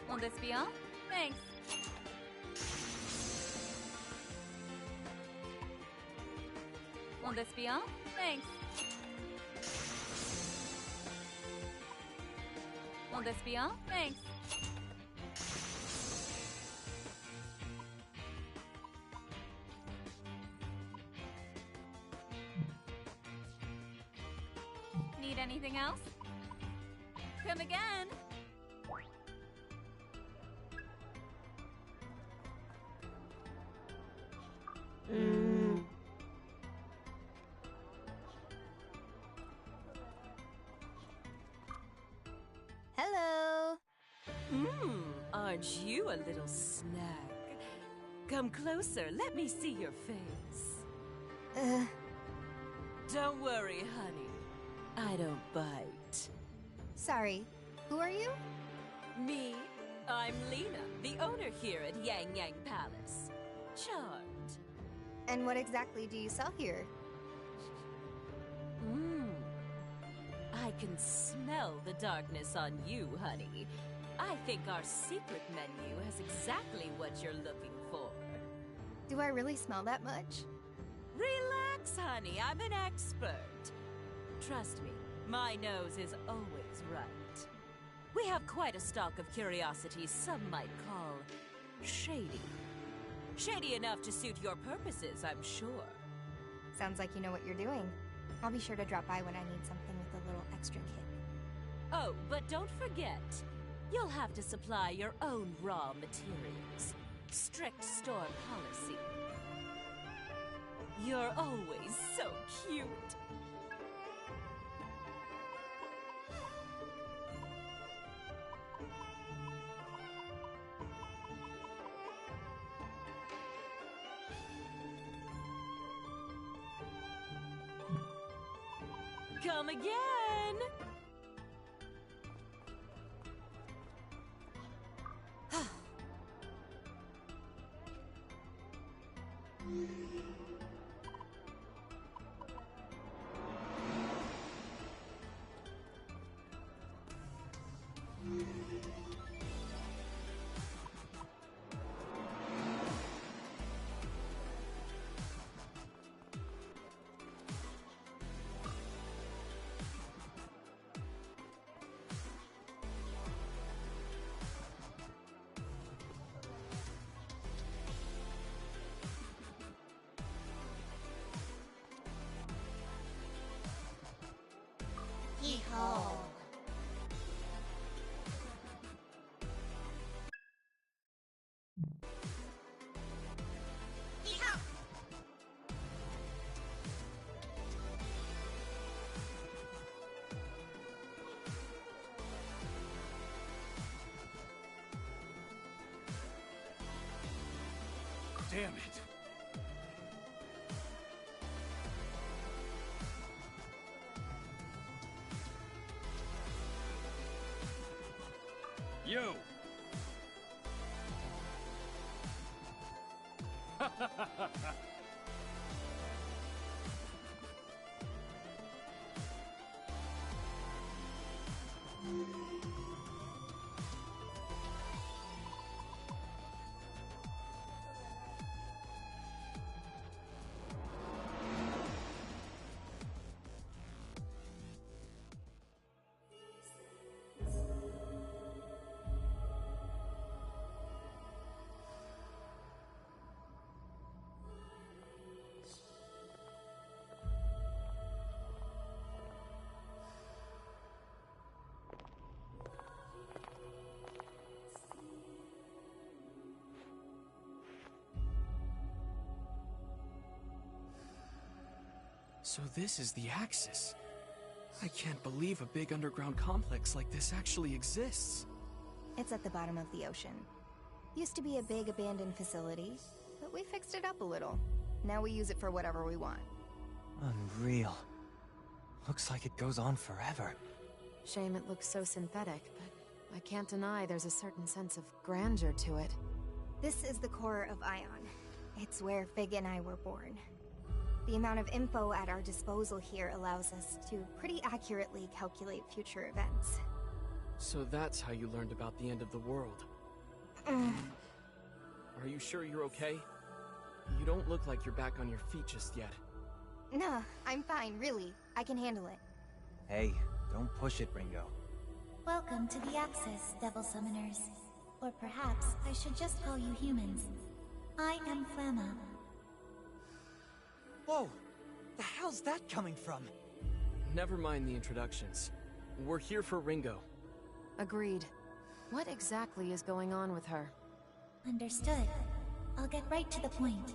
Will this be all? Thanks. Will this be all? Thanks. Will this be all? Thanks. Need anything else? Come again. Hello. Aren't you a little snag? Come closer, let me see your face. Don't worry, honey. I don't bite. Sorry, who are you? Me? I'm Lena, the owner here at Yang Yang Palace. Charmed. And what exactly do you sell here? I can smell the darkness on you, honey. I think our secret menu has exactly what you're looking for. Do I really smell that much? Relax, honey. I'm an expert. Trust me, my nose is always right. We have quite a stock of curiosities some might call shady. Shady enough to suit your purposes, I'm sure. Sounds like you know what you're doing. I'll be sure to drop by when I need something with a little extra kick. Oh, but don't forget, you'll have to supply your own raw materials. Strict store policy. You're always so cute. Come again! Hee-haw. Hee-haw. Damn it. You! So this is the Axis. I can't believe a big underground complex like this actually exists. It's at the bottom of the ocean. Used to be a big abandoned facility, but we fixed it up a little. Now we use it for whatever we want. Unreal. Looks like it goes on forever. Shame it looks so synthetic, but I can't deny there's a certain sense of grandeur to it. This is the core of Ion. It's where Fig and I were born. The amount of info at our disposal here allows us to pretty accurately calculate future events. So that's how you learned about the end of the world. Are you sure you're okay? You don't look like you're back on your feet just yet. Nah, I'm fine, really. I can handle it. Hey, don't push it, Ringo. Welcome to the Axis, Devil Summoners. Or perhaps I should just call you humans. I am Flamma. Whoa! The hell's that coming from? Never mind the introductions. We're here for Ringo. Agreed. What exactly is going on with her? Understood. I'll get right to the point.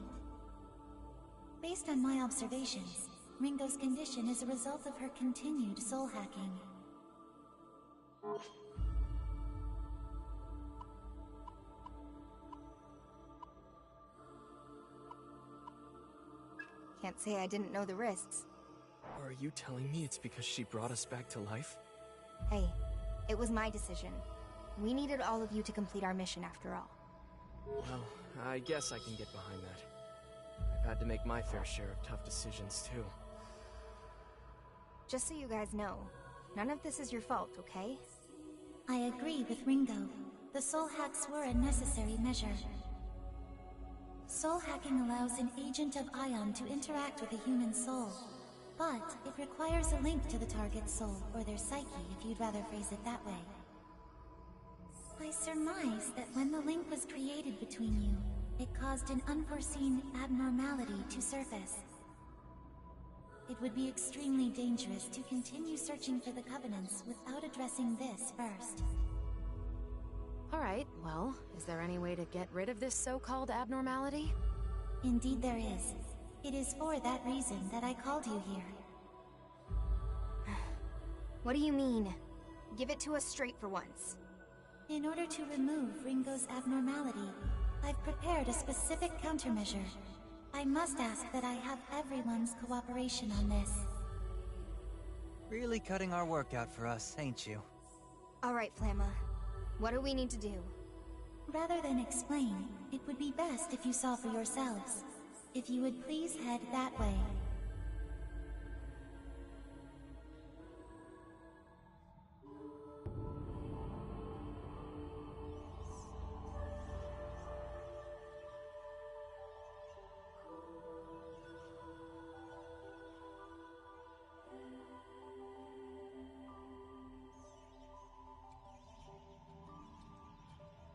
Based on my observations, Ringo's condition is a result of her continued soul hacking. Can't say I didn't know the risks. Are you telling me it's because she brought us back to life? Hey, it was my decision. We needed all of you to complete our mission after all. Well, I guess I can get behind that. I've had to make my fair share of tough decisions, too. Just so you guys know, none of this is your fault, okay? I agree with Ringo. The soul hacks were a necessary measure. Soul hacking allows an agent of Ion to interact with a human soul, but it requires a link to the target's soul, or their psyche, if you'd rather phrase it that way. I surmise that when the link was created between you, it caused an unforeseen abnormality to surface. It would be extremely dangerous to continue searching for the Covenants without addressing this first. Alright, well, is there any way to get rid of this so-called abnormality? Indeed there is. It is for that reason that I called you here. What do you mean? Give it to us straight for once. In order to remove Ringo's abnormality, I've prepared a specific countermeasure. I must ask that I have everyone's cooperation on this. Really cutting our work out for us, ain't you? Alright, Flamma. What do we need to do? Rather than explain, it would be best if you saw for yourselves. If you would please head that way.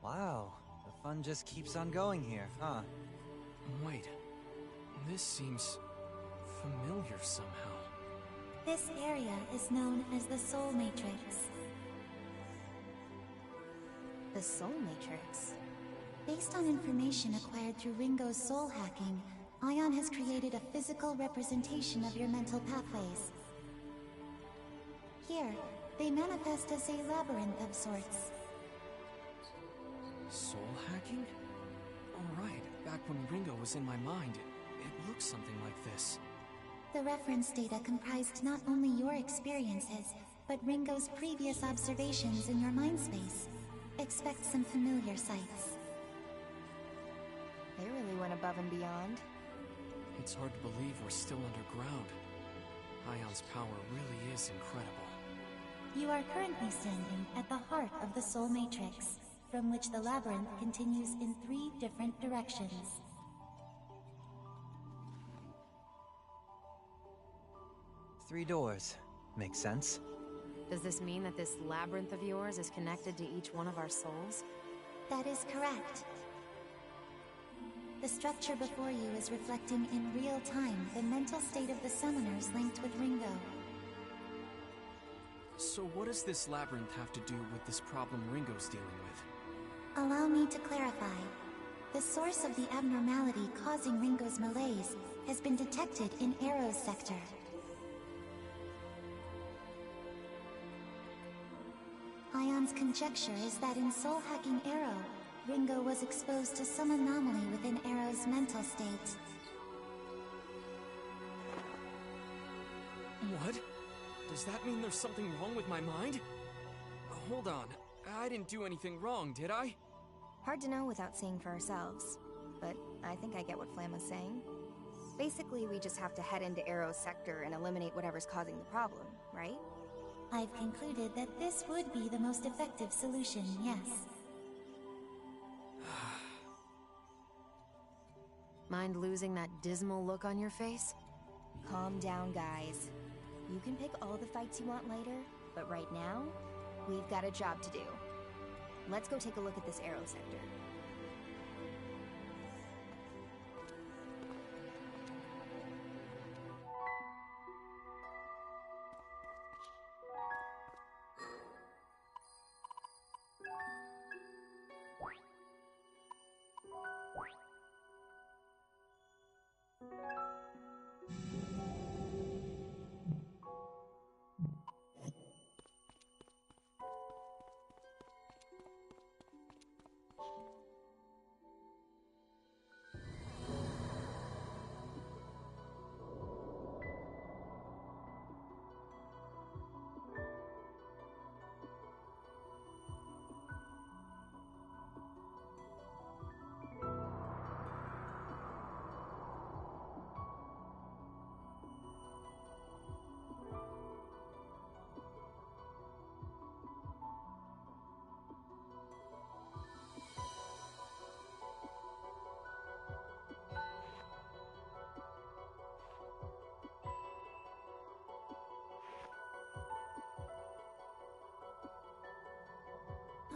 Wow, the fun just keeps on going here, huh? Wait, this seems familiar somehow. This area is known as the Soul Matrix. The Soul Matrix? Based on information acquired through Ringo's soul hacking, Ion has created a physical representation of your mental pathways. Here, they manifest as a labyrinth of sorts. Soul hacking? Alright, back when Ringo was in my mind, it looked something like this. The reference data comprised not only your experiences, but Ringo's previous observations in your mind space. Expect some familiar sights. They really went above and beyond. It's hard to believe we're still underground. Ion's power really is incredible. You are currently standing at the heart of the Soul Matrix, from which the labyrinth continues in 3 different directions. Three doors. Makes sense. Does this mean that this labyrinth of yours is connected to each one of our souls? That is correct. The structure before you is reflecting in real time the mental state of the summoners linked with Ringo. So what does this labyrinth have to do with this problem Ringo's dealing with? Allow me to clarify. The source of the abnormality causing Ringo's malaise has been detected in Arrow's sector. Ion's conjecture is that in soul-hacking Arrow, Ringo was exposed to some anomaly within Arrow's mental state. What? Does that mean there's something wrong with my mind? Hold on. I didn't do anything wrong, did I? Hard to know without seeing for ourselves, but I think I get what Flamma's saying. Basically, we just have to head into Arrow's sector and eliminate whatever's causing the problem, right? I've concluded that this would be the most effective solution, yes. Mind losing that dismal look on your face? Calm down, guys. You can pick all the fights you want later, but right now, we've got a job to do. Let's go take a look at this Arrow sector.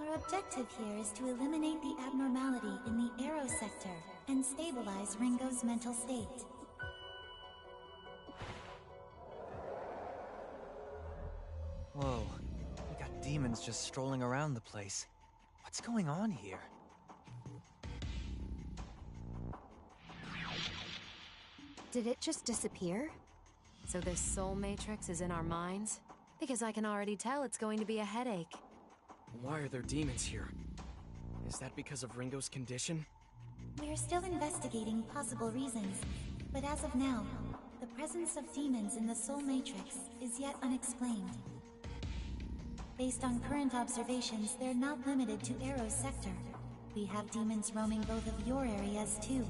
Our objective here is to eliminate the abnormality in the Arrow sector and stabilize Ringo's mental state. Whoa, we got demons just strolling around the place. What's going on here? Did it just disappear? So this soul matrix is in our minds? Because I can already tell it's going to be a headache. Why are there demons here? Is that because of Ringo's condition? We're still investigating possible reasons, but as of now, the presence of demons in the Soul Matrix is yet unexplained. Based on current observations, they're not limited to Arrow's sector. We have demons roaming both of your areas, too.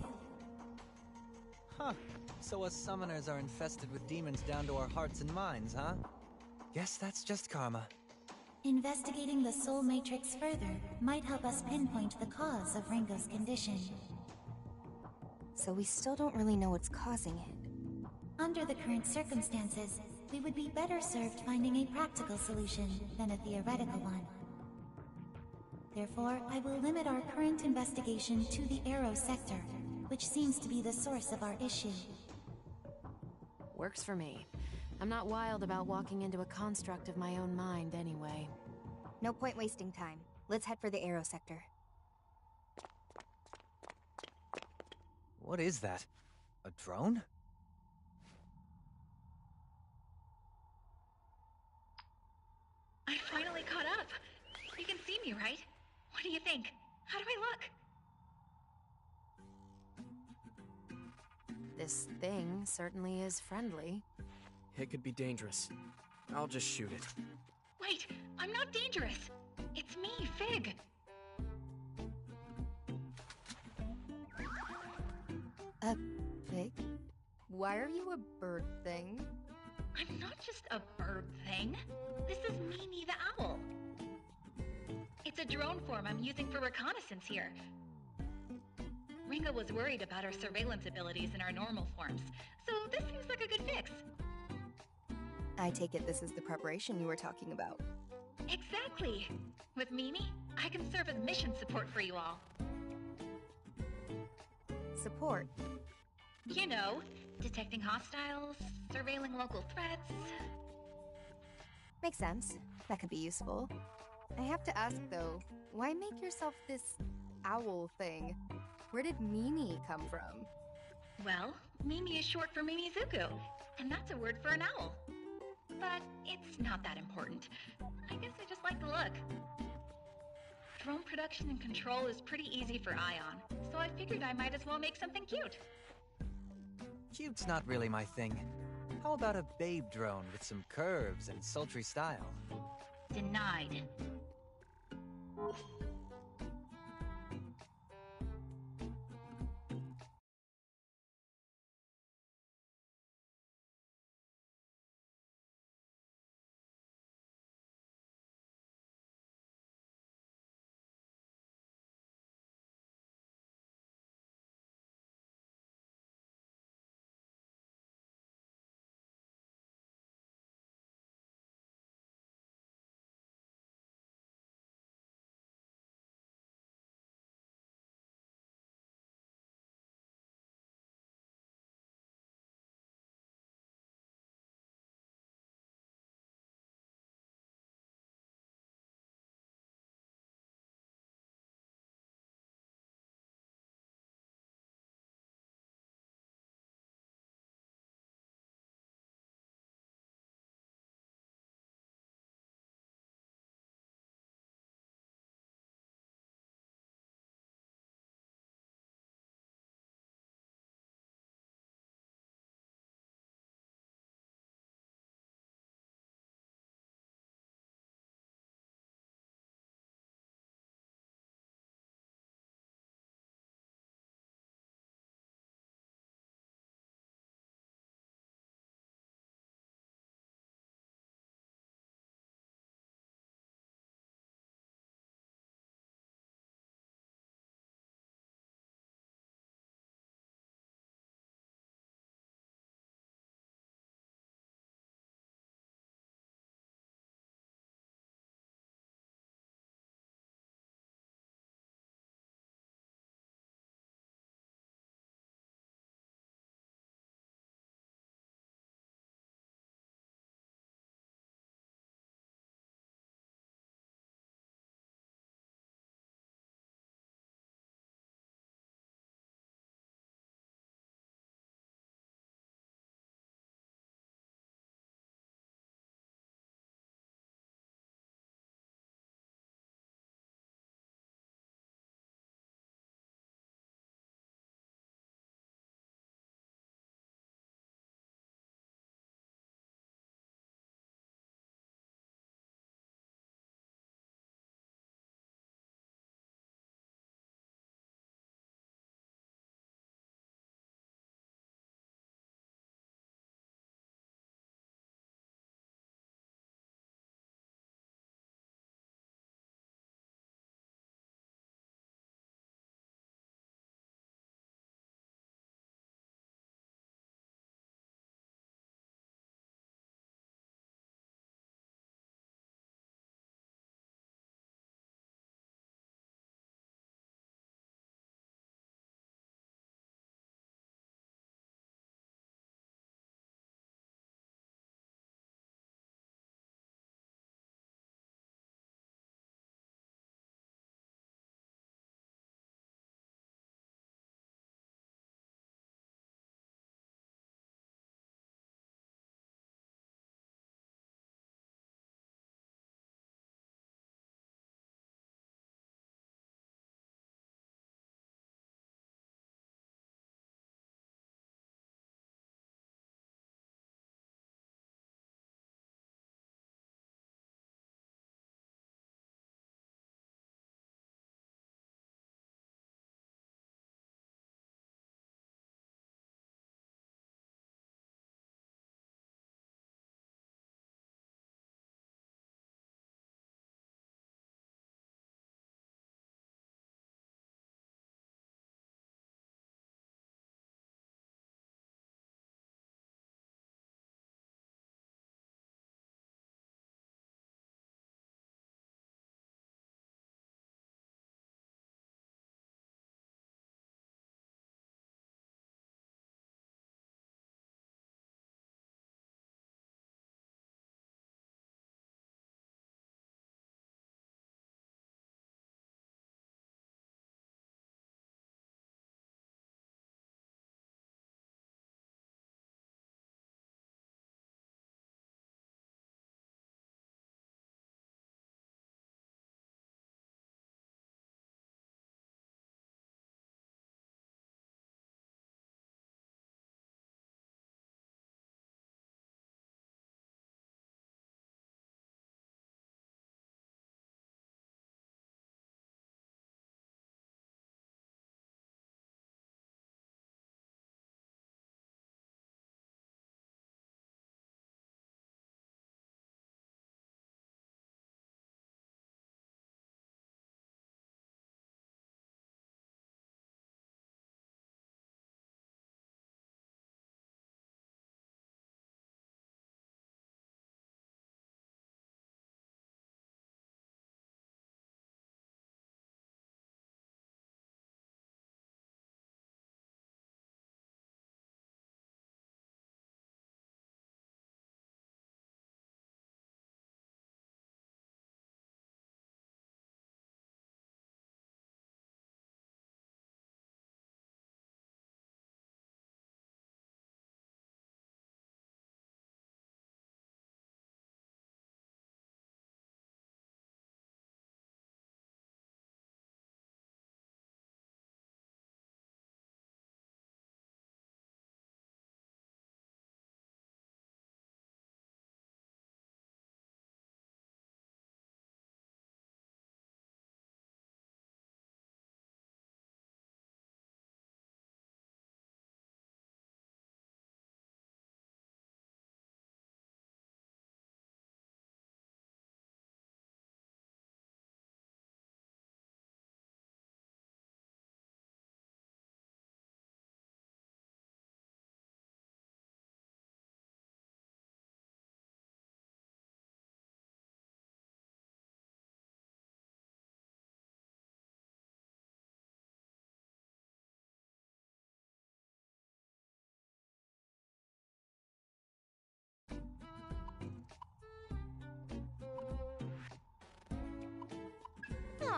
Huh. So us summoners are infested with demons down to our hearts and minds, huh? Guess that's just karma. Investigating the Soul Matrix further might help us pinpoint the cause of Ringo's condition. So we still don't really know what's causing it. Under the current circumstances, we would be better served finding a practical solution than a theoretical one. Therefore, I will limit our current investigation to the Arrow sector, which seems to be the source of our issue. Works for me. I'm not wild about walking into a construct of my own mind anyway. No point wasting time. Let's head for the Arrow sector. What is that? A drone? I finally caught up. You can see me, right? What do you think? How do I look? This thing certainly is friendly. It could be dangerous. I'll just shoot it. Wait, I'm not dangerous. It's me, Fig. A pig? Why are you a bird thing? I'm not just a bird thing. This is Mimi the owl. It's a drone form I'm using for reconnaissance here. Ringo was worried about our surveillance abilities in our normal forms, so this seems like a good fix. I take it this is the preparation you were talking about. Exactly. With Mimi, I can serve as mission support for you all. Support? You know, detecting hostiles, surveilling local threats. Makes sense. That could be useful. I have to ask though, why make yourself this owl thing? Where did Mimi come from? Well, Mimi is short for Mimizuku, and that's a word for an owl. But it's not that important. I guess I just like the look. Drone production and control is pretty easy for Ion, so I figured I might as well make something cute. Cute's not really my thing. How about a babe drone with some curves and sultry style? Denied.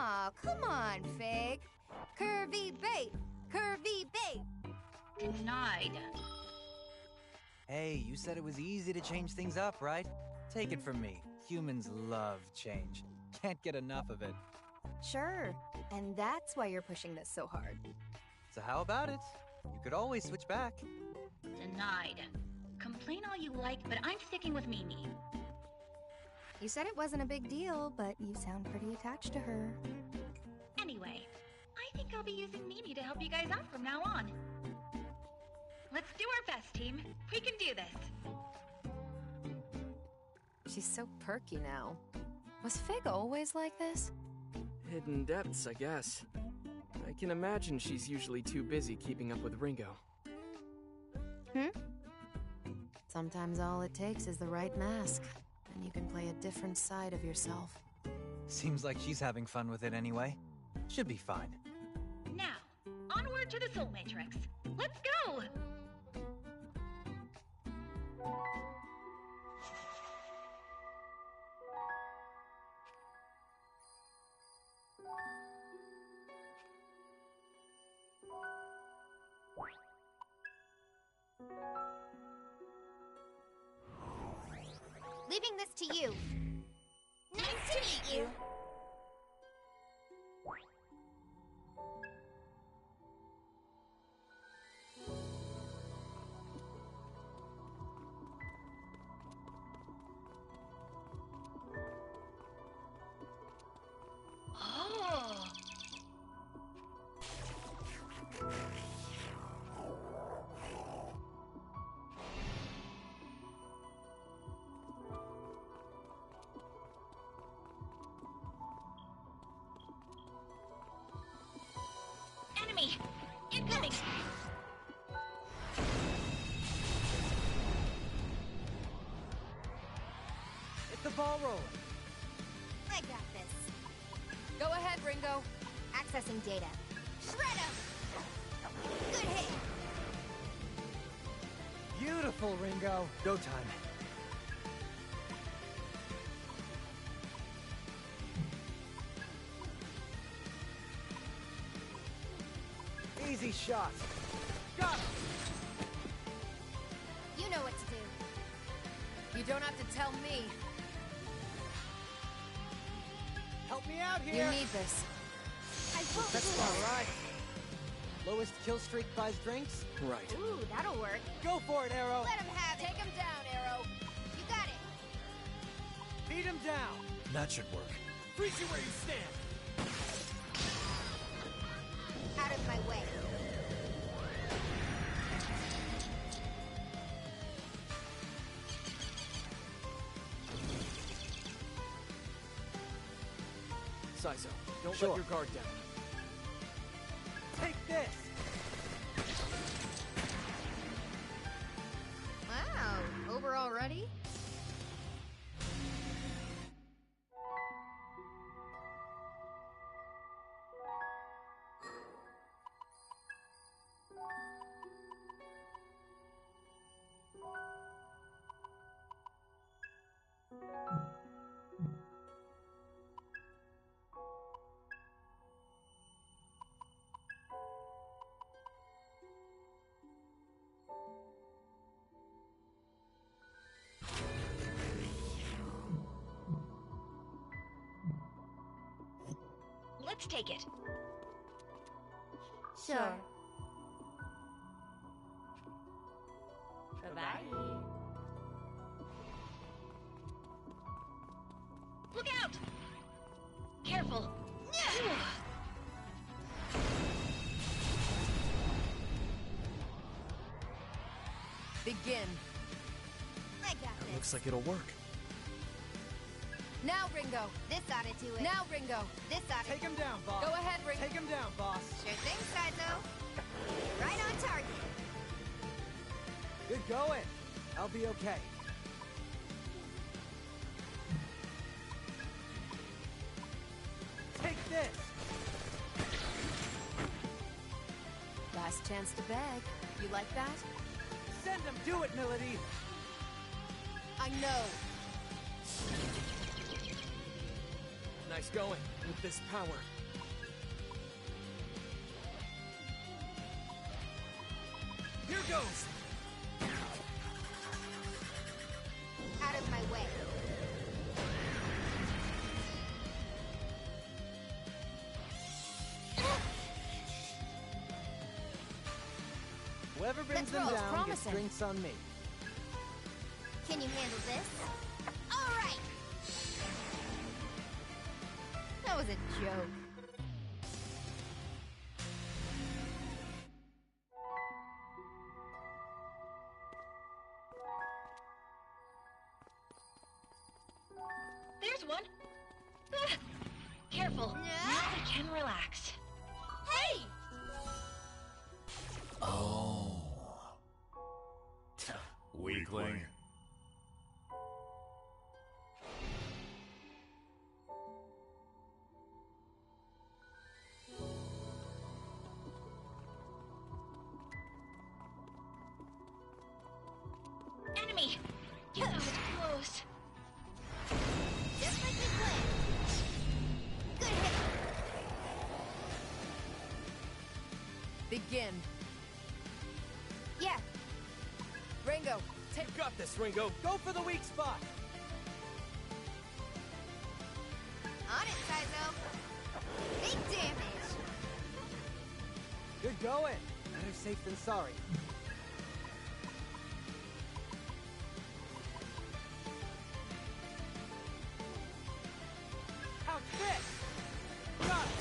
Aw, come on, Fig. Curvy bait! Curvy bait! Denied. Hey, you said it was easy to change things up, right? Take it from me. Humans love change. Can't get enough of it. Sure, and that's why you're pushing this so hard. So how about it? You could always switch back. Denied. Complain all you like, but I'm sticking with Mimi. You said it wasn't a big deal, but you sound pretty attached to her. Anyway, I think I'll be using Mimi to help you guys out from now on. Let's do our best, team. We can do this. She's so perky now. Was Fig always like this? Hidden depths, I guess. I can imagine she's usually too busy keeping up with Ringo. Sometimes all it takes is the right mask, and you can play a different side of yourself. Seems like she's having fun with it anyway. Should be fine. Now, onward to the Soul Matrix. Let's go! Leaving this to you. Nice to meet you. Oh! Enemy! Incoming! Get the ball rolling. I got this. Go ahead, Ringo. Accessing data. Shred 'em! Good hit! Beautiful, Ringo. Go time. Easy shot. Got it. You know what to do. You don't have to tell me. Help me out You here. need this. I won't That's do all it. right. Lowest kill streak buys drinks? Right. Ooh, that'll work. Go for it, Arrow. Let him have it. Take him down, Arrow. You got it. Beat him down. That should work. Freeze you where you stand! Out of my way. Saizo, don't Sure. let your guard down. Take this. Wow, over already? Let's take it. Sure. Bye-bye. Look out! Careful. Begin. I got this. Looks like it'll work. Now, Ringo. This ought to do it. Now, Ringo. This ought to. Take him down, boss. Go ahead, Ringo. Take him down, boss. Sure thing, Saizo. Right on target. Good going. I'll be okay. Take this. Last chance to beg. You like that? Send him. Do it, Melody. I know. Nice going. With this power, goes! Out of my way. Whoever brings them down gets drinks on me. Can you handle this? All right. That was a joke. There's one. Ah, careful. Now we can relax. Hey! Oh. Weakling. Enemy! You know it's close. Just like we planned. Good hit. Begin. Yeah. Ringo, You got this, Ringo. Go for the weak spot. On it, Saizo. Big damage. Good going. Better safe than sorry. How's this? Got it.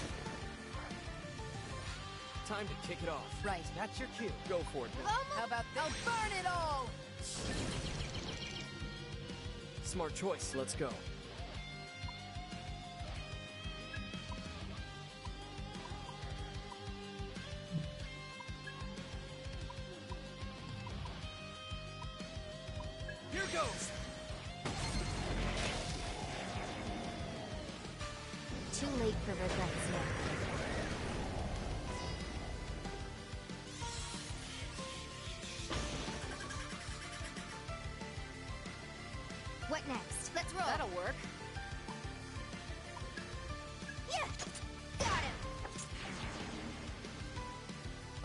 Time to kick it off. right. That's your cue. Go for it. How about this? I'll burn it all! Smart choice. Let's go. Here goes! Too late for regrets now. What next? Let's roll. That'll work. Yeah! Got him!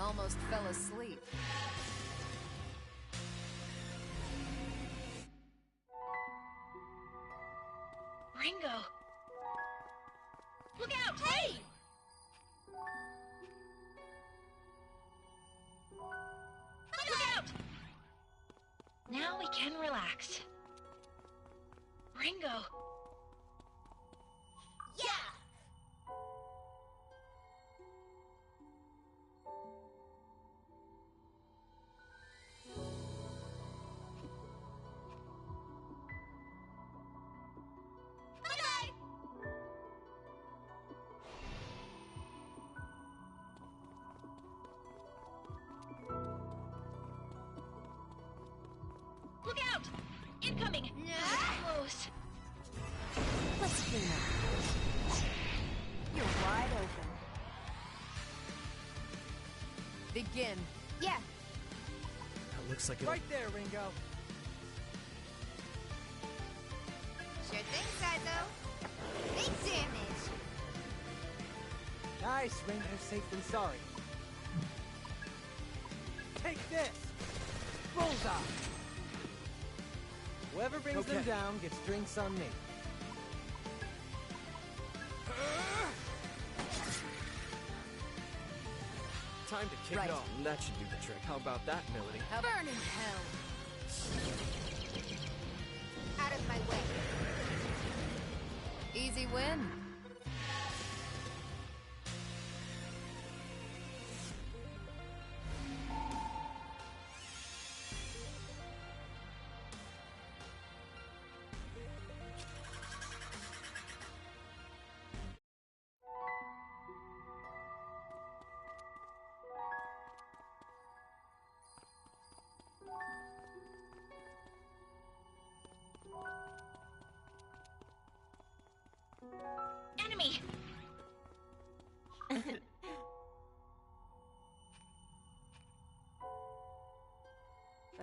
Almost fell asleep. Ringo! Look out! Hey! Look out! Now we can relax. Ringo! Yeah! Bye-bye! Look out! Incoming! Close! Let's clean up. You're wide open. Begin. Yeah. That looks like it. Right there, Ringo. Sure thing, Saizo. Big damage. Nice, Ringo. Better safe than sorry. Take this. Bullseye. Whoever brings them down gets drinks on me. Time to kick it off. That should do the trick. How about that, Melody? Burn in hell. Out of my way. Easy win. Enemy!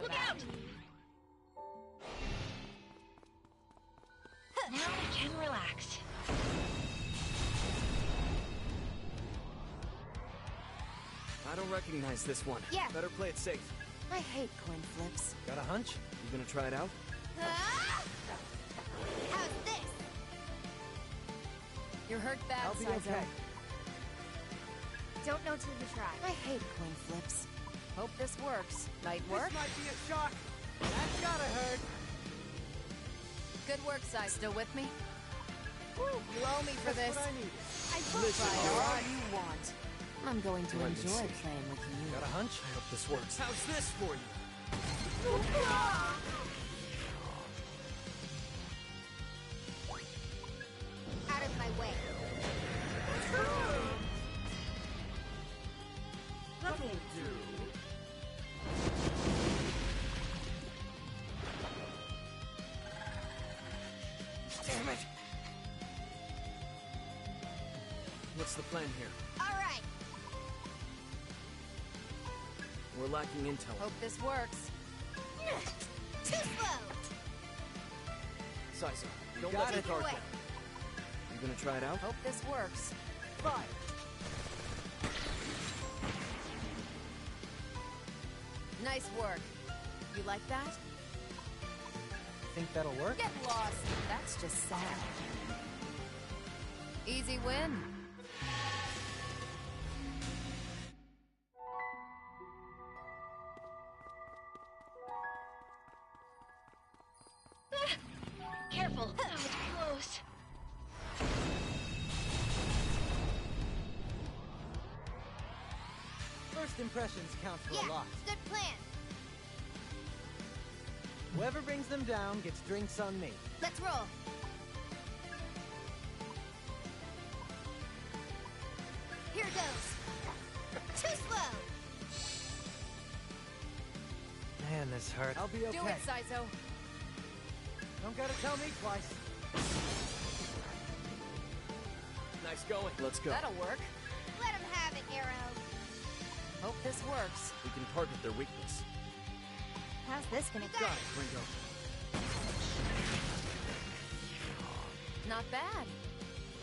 Look out! Now we can relax. I don't recognize this one. Yeah. Better play it safe. I hate coin flips. Got a hunch? You gonna try it out? Ah! How's this? You're hurt bad, I'll be Saizo. okay. Don't know till you try. I hate coin flips. Hope this works. Might work? This might be a shock. That's gotta hurt. Good work, Sai. Still with me? Woo, you owe me for That's this. what I needed. I will try all you want. I'm going to enjoy playing with you. Got a hunch? I hope this works. How's this for you? Out of my way. That won't do. Damn it! What's the plan here? All right. We're lacking intel. Hope this works. Too slow. Saizo, don't Got let it. the guard Away. down. You gonna try it out? Hope this works. Fire. Nice work. You like that? Think that'll work? Get lost. That's just sad. Easy win. Careful, that was close. First impressions count for Yeah, a lot. good plan. Whoever brings them down gets drinks on me. Let's roll. Here goes. Too slow. Man, this hurt. I'll be okay. Do it, Saizo. Don't gotta tell me twice. Nice going. Let's go. That'll work. Let him have it, Arrow. Hope this works. We can target their weakness. How's this gonna go? Got it, Ringo. Not bad.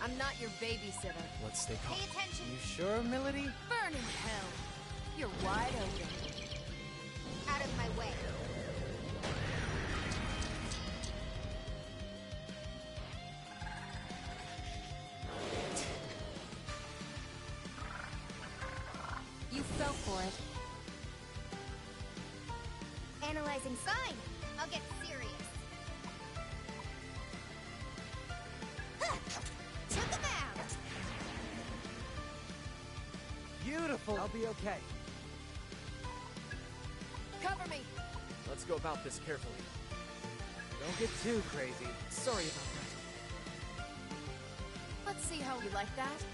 I'm not your babysitter. Let's stay calm. Pay attention. You sure, Milady? Burn in hell. You're wide open. Out of my way. You fell for it. Analyzing sign. I'll get serious. Huh. Took him out. Beautiful. I'll be okay. Cover me. Let's go about this carefully. Don't get too crazy. Sorry about that. Let's see how you like that.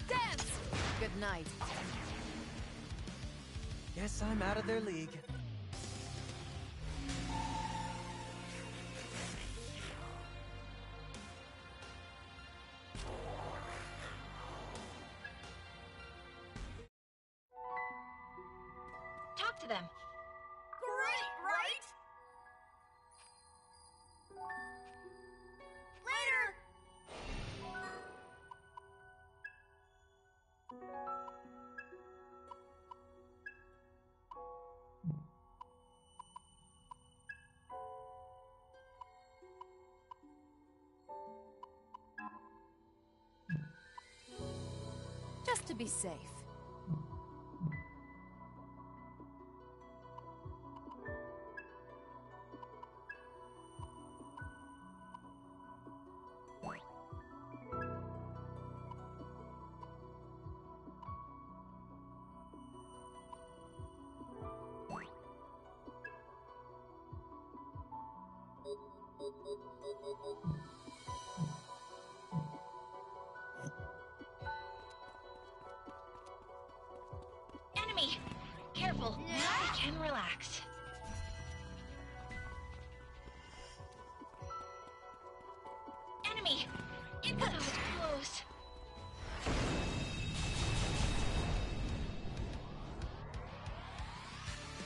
Dance! Good night. Guess I'm out of their league. Talk to them. Great, right? Later! Just to be safe. Enemy! Careful, now we can relax. Enemy! That was close.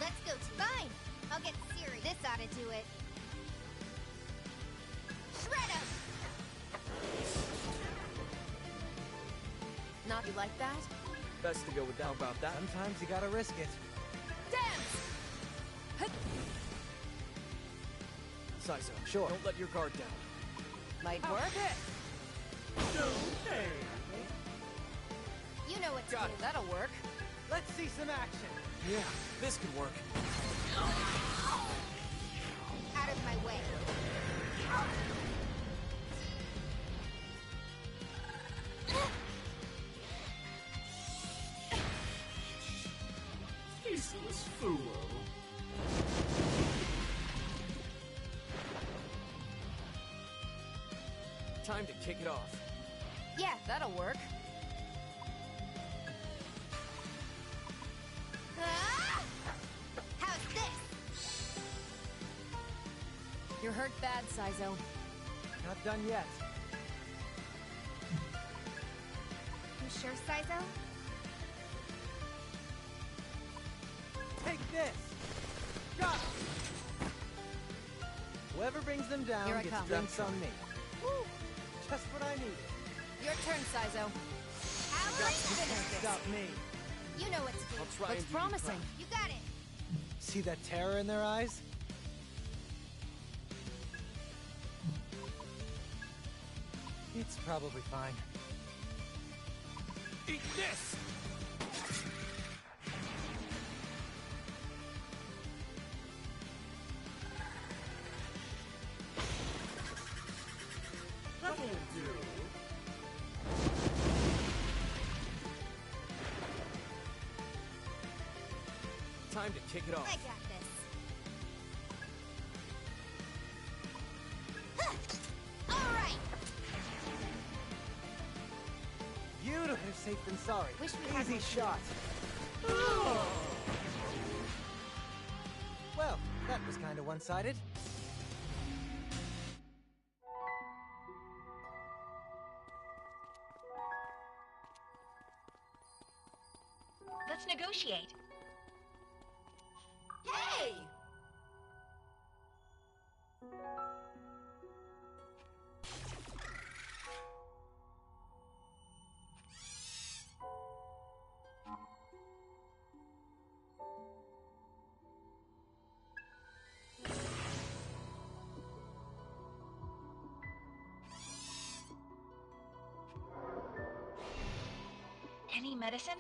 Let's go to fine. I'll get serious. This ought to do it. Shred him! Not you like that? Best to go with that. How about that? Sometimes you gotta risk it. Dance! Saizo, sure. Don't let your guard down. Might work. You know what to do. That'll work. Let's see some action. Yeah, this could work. Out of my way. Faceless fool. Time to kick it off. Yeah, that'll work. How's this? You're hurt bad, Saizo. Not done yet. You sure, Saizo? Take this! Got it! Whoever brings them down Here I gets come. drinks on me. Woo! Just what I needed. Your turn, Saizo. How will I finish this? Stop me. You know what to do. I'll try Looks and do promising. You got it. See that terror in their eyes? It's probably fine. Eat this! That'll do. Time to kick it off. I got this. All right. Beautiful. Better safe than sorry. Wish we had Easy more shot. Well, that was kind of one-sided. Let's negotiate. Hey! Any medicine?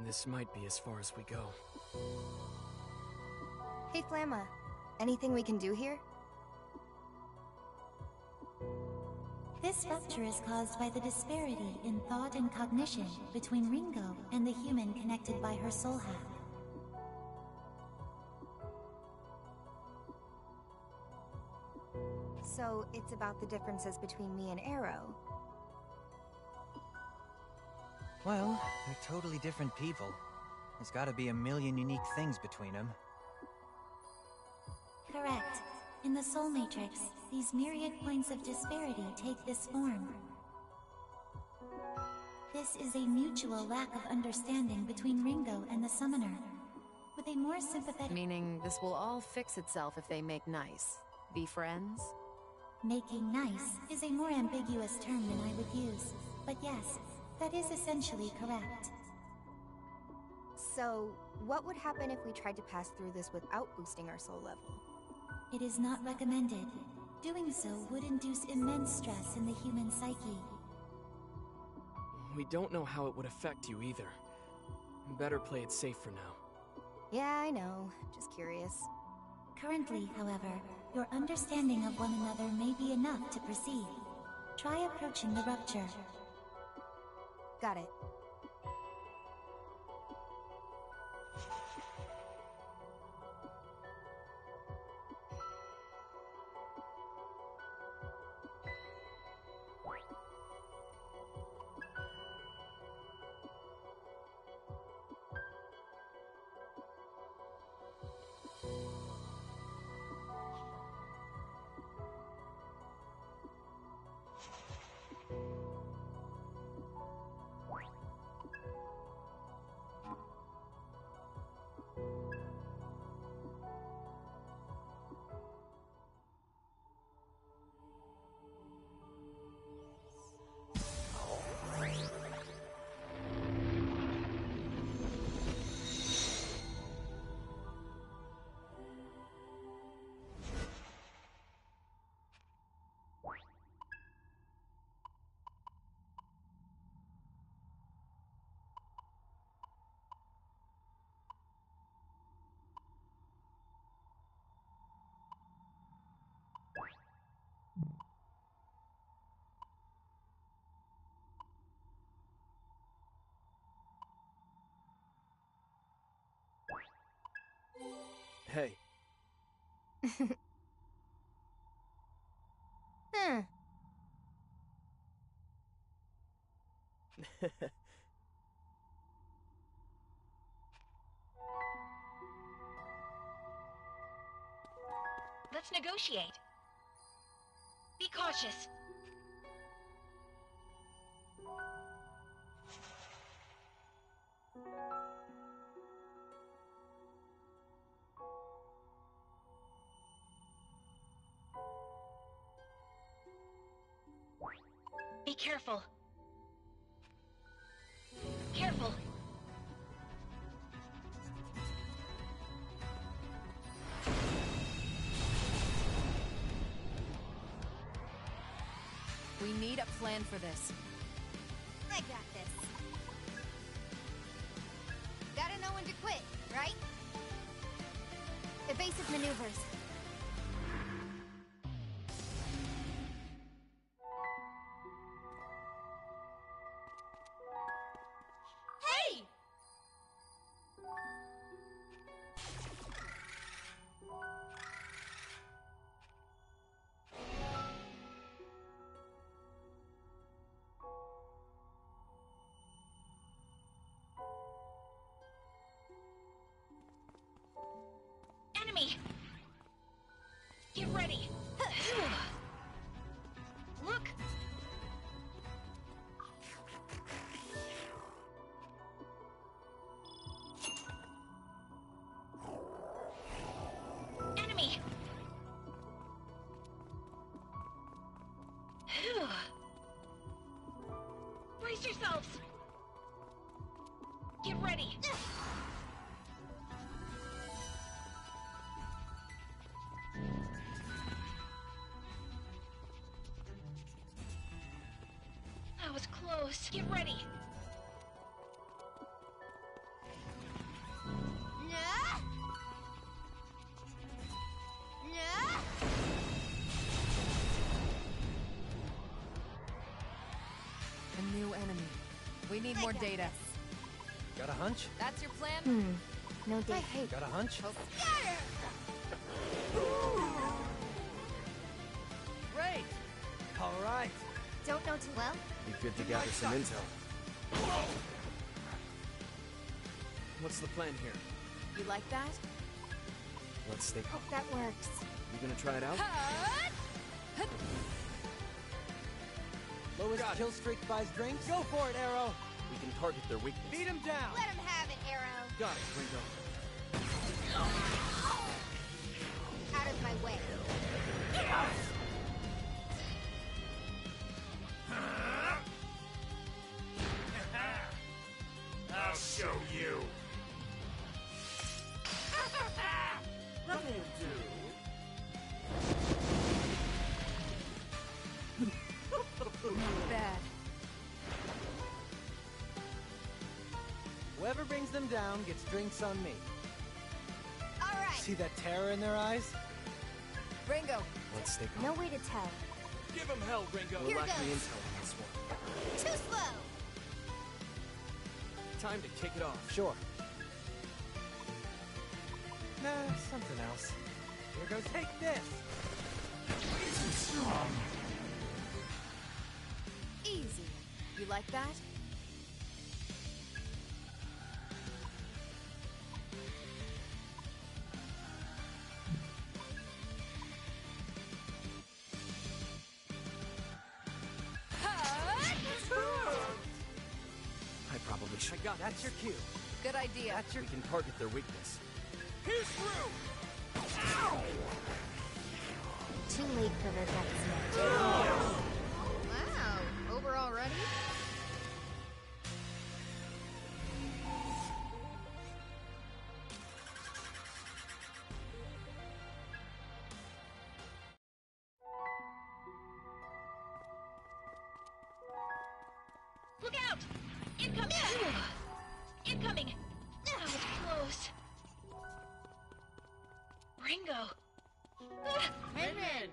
This might be as far as we go. Hey, Flamma. Anything we can do here? This rupture is caused by the disparity in thought and cognition between Ringo and the human connected by her soul hack. So, it's about the differences between me and Arrow. Well, they're totally different people. There's gotta be a million unique things between them. Correct. In the Soul Matrix, these myriad points of disparity take this form. This is a mutual lack of understanding between Ringo and the Summoner. With a more sympathetic— Meaning this will all fix itself if they make nice. Be friends? Making nice is a more ambiguous term than I would use. But yes, that is essentially correct. So, what would happen if we tried to pass through this without boosting our soul level? It is not recommended. Doing so would induce immense stress in the human psyche. We don't know how it would affect you either. Better play it safe for now. Yeah, I know. Just curious. Currently, however, your understanding of one another may be enough to proceed. Try approaching the rupture. Got it. Hey. Hmm. Let's negotiate. Be cautious. Be careful. Careful. We need a plan for this. I got this. Gotta know when to quit, right? Evasive maneuvers. Hey! Enemy! Get ready! Look! Enemy! Brace yourselves! Get ready! That was close. Get ready! Nah. Nah. A new enemy. We need more data. Got a hunch? That's your plan? No data. Got a hunch? Great! All right. Don't know too well. Be good to gather some intel. What's the plan here? You like that? Let's stay calm. Hope that works. You gonna try it out? Lowest kill streak buys drinks? Go for it, Arrow! We can target their weakness. Beat him down! Let him have it, Arrow. Got it, Ringo. Out of my way. I'll show you. Bad. Whoever brings them down gets drinks on me. All right. See that terror in their eyes? Ringo. Let's stay calm. No way to tell. Give him hell, Ringo. Here We're lacking goes. intel on this one. Too slow. Time to kick it off. Sure. Nah, something else. Here goes, take this! Easy. You like that? I probably should. I got That's your cue. Good idea. That's your... We can target their weakness. Here's through! Too late for their deaths. Wow, over already? Look out! Incoming! Incoming! That was close. Ringo! Min-Min!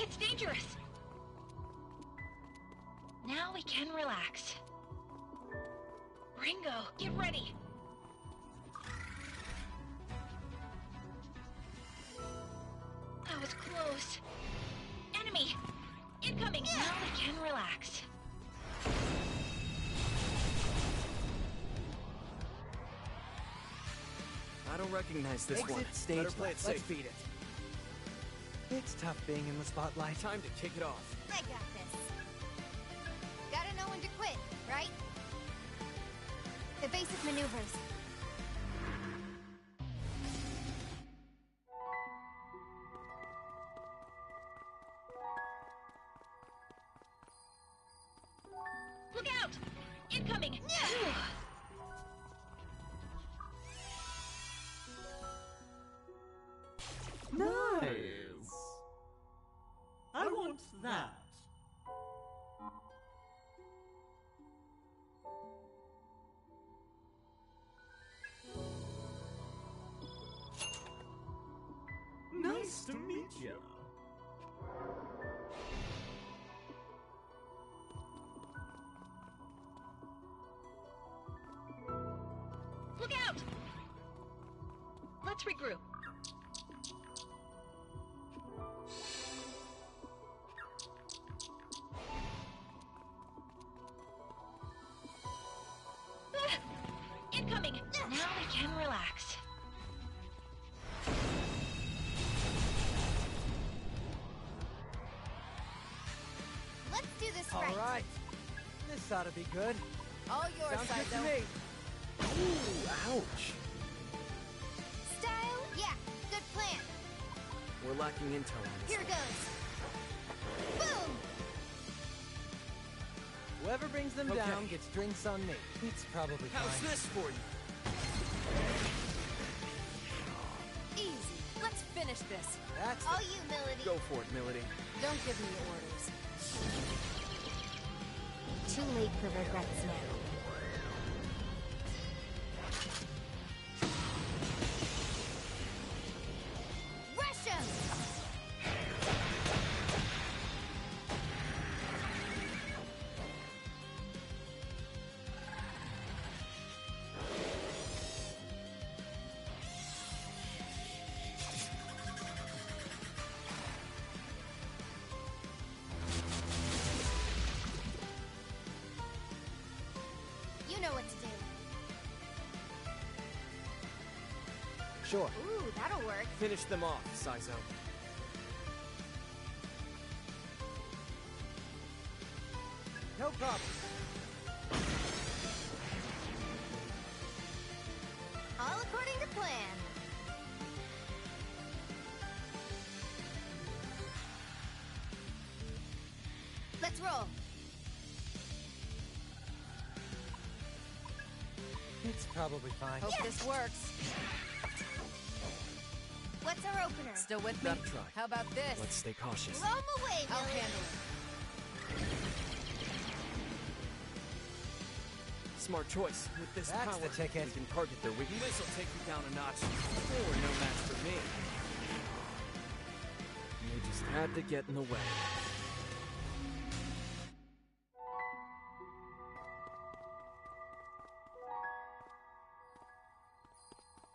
It's dangerous! Now we can relax. Ringo, get ready! That was close. Enemy! Incoming! Yeah. Now we can relax. I don't recognize this Exit one. stage Better play it left. safe. Let's beat it. It's tough being in the spotlight. Time to kick it off. I got this. Gotta know when to quit, right? Evasive maneuvers. Look out! Incoming! Nice! I want that. Nice to meet you. Look out! Let's regroup. Incoming! Now we can relax. Let's do this All right. right. This ought to be good. All yours, Sounds good to Psycho. me. Ooh, ouch. Style? Yeah, good plan. We're lacking intel on this. Here goes. Boom! Whoever brings them Okay. down gets drinks on me. It's probably How's fine. this for you? Easy. Let's finish this. That's All you, Melody. Go for it, Milady. Don't give me orders. Too late for regrets now. Rush 'em! You know what to do. Sure. Ooh, that'll work. Finish them off, Saizo. No problem. All according to plan. Let's roll. It's probably fine. Hope this works. What's our opener? Still with me? Left try. How about this? Let's stay cautious. Blow 'em away, I'll Millie. handle it. Smart choice. With this That's power, the ticket. we can target their weakness. This'll take you down a notch. Or no match for me. You just had to get in the way.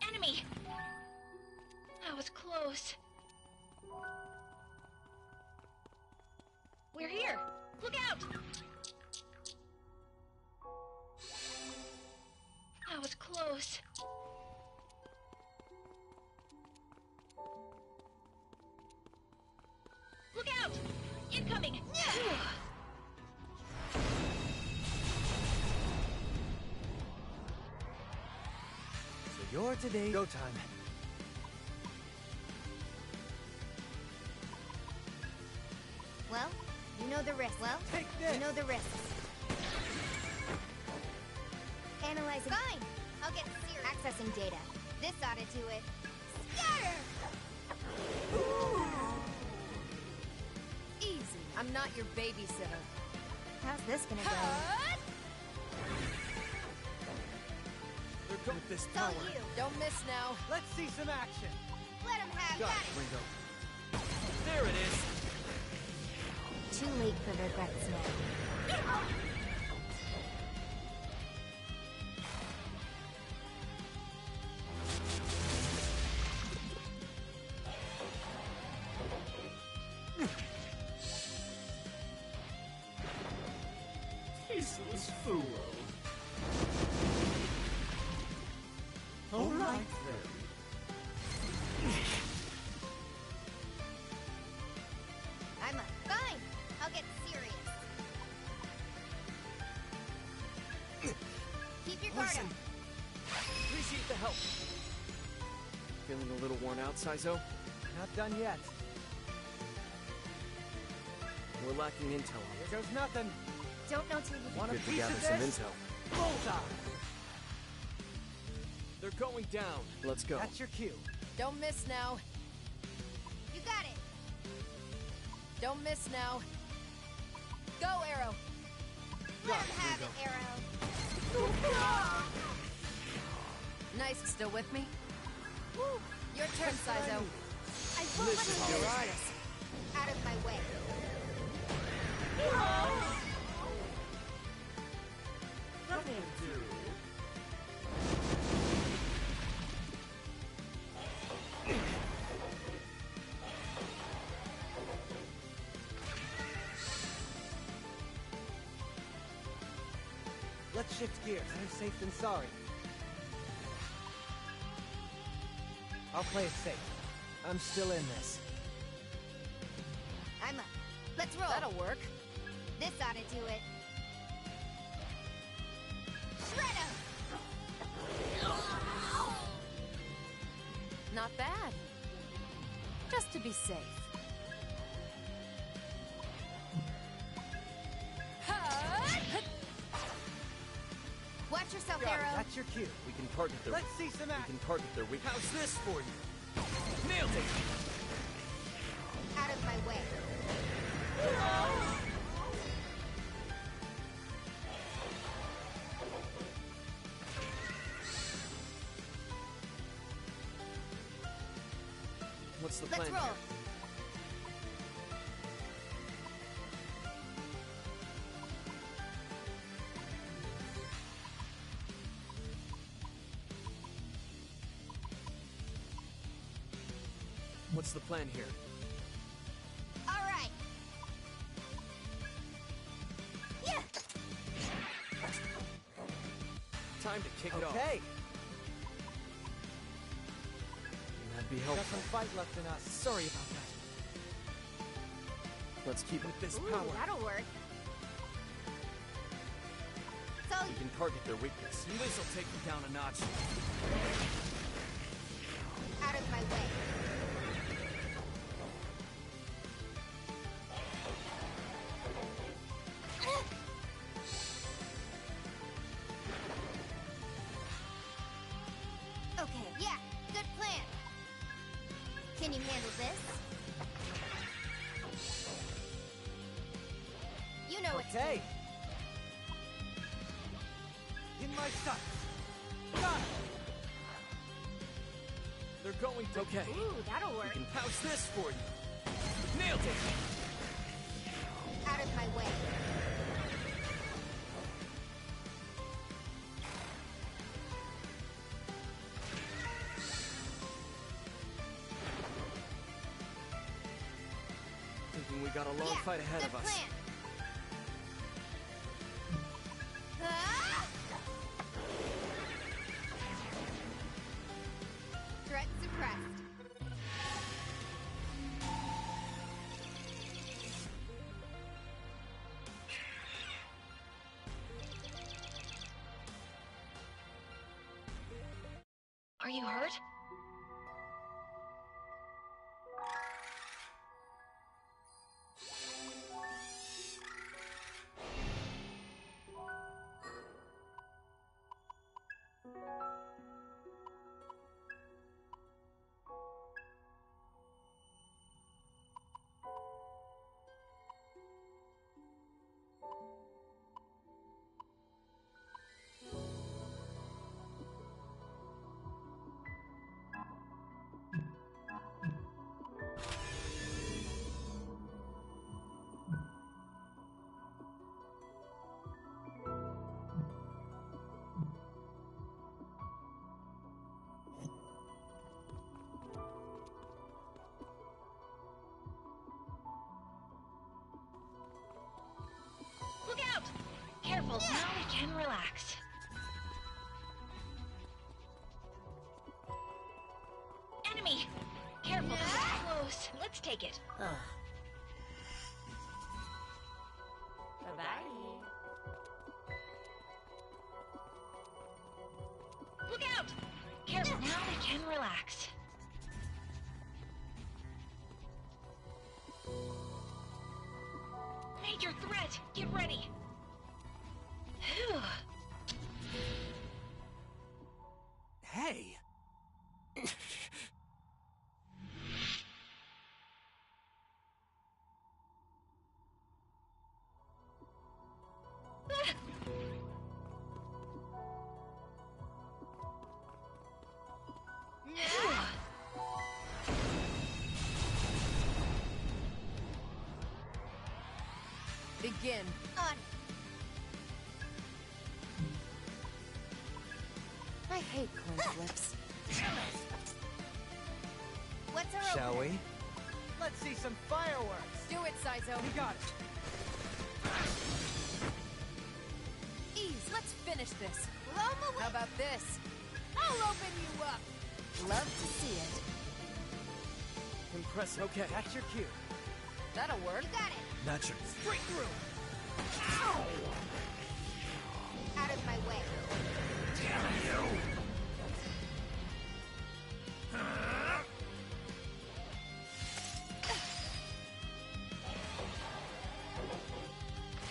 Enemy! That was close. We're here! Look out! That was close. Look out! Incoming! So you're today. Go time. Well, you know the risks. Well, Take this. you know the risks. Analyzing. Fine. I'll get serious. Accessing data. This ought to do it. Scatter! Easy. I'm not your babysitter. How's this gonna go? They're going with this It's all power. you. Don't miss now. Let's see some action. Let him have Got that. it, Ringo. There it is. Too late for regrets now. Tasteless fool. All right then. I'm fine. I'll get serious. Keep your guard Listen. up. Appreciate the help. Feeling a little worn out, Saizo? Not done yet. We're lacking intel on it. Here goes nothing. Don't know till you Want a Good to piece gather of some this? intel. Bullseye. They're going down. Let's go. That's your cue. Don't miss now. You got it. Don't miss now. Go, Arrow. Let him have it, Arrow. Nice. Still with me? Woo. Your turn, Saizo. I won't let Listen, you you're finish right. this. Out of my way. That won't do. Let's shift gears. Better safe than sorry. I'll play it safe. I'm still in this. I'm up. Let's roll. That'll work. This ought to do it. Shred him! Not bad. Just to be safe. Watch yourself, Got it. Arrow. That's your cue. We can target their Let's see some we action. can target their weakness. How's this for you? Nailed it! Out of my way. What's the Let's plan roll. here? What's the plan here? All right. Yeah. Time to kick it off. Okay. That'd be Got helpful. some fight left in us. Sorry about that. Let's keep with this Ooh, power. that'll work. So, We can target their weakness. This'll take you down a notch. out of my way. Okay, yeah, good plan. Can you handle this? You know what to do. Okay. In my sights. Got it. They're going to... Okay. Ooh, that'll work. We can How's this for you? Nailed it! Out of my way. Thinking we got a long Yeah, fight ahead good of us. plan. Ah! Threat suppressed. Are you hurt? relax. Enemy! Careful, this is close. Let's take it. Bye-bye. Look out! Careful, now we can relax. Major threat! Get ready! Phew. Hey! Begin. On. I hate coin flips. What's our Shall opener? we? Let's see some fireworks. Do it, Saizo. We got it. Ease, let's finish this. Blow 'em away. How about this? I'll open you up. Love to see it. Impressive. Okay, that's your cue. That'll work. You got it. Gotcha. Straight through. Out of my way.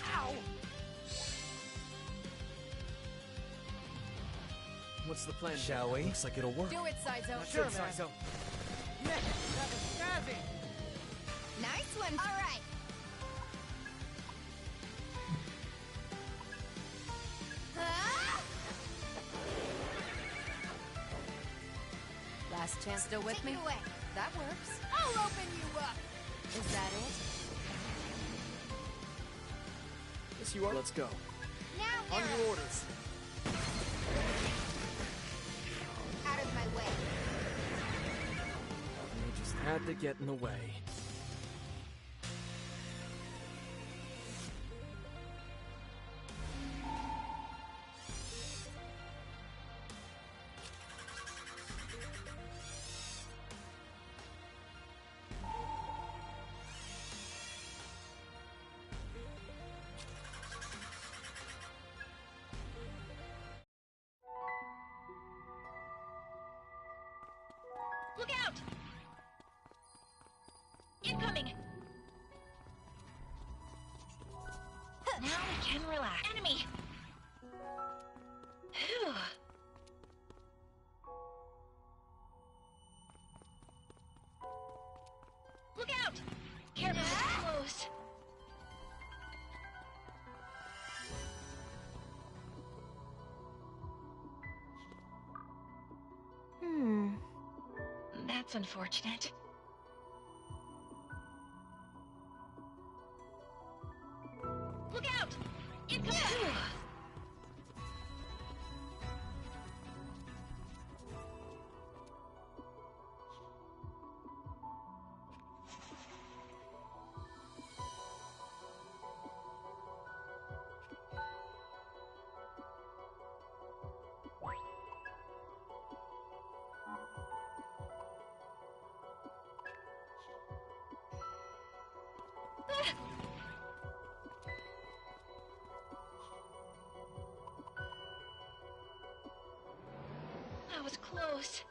Ow! What's the plan? Shall we? Looks like it'll work. Do it, Saizo. Sure, man. Saizo. Yeah, that was snazzy. Nice one. All right. Ah! Last chance still with Take me? it away. That works. I'll open you up. Is that it? Yes, you are. Let's go. Now, On arrow. your orders. Out of my way. You just had to get in the way. Look out! Incoming! Now we can relax. Enemy! Phew. Look out! Careful, it's close. That's unfortunate. Look out! Incoming! That was close.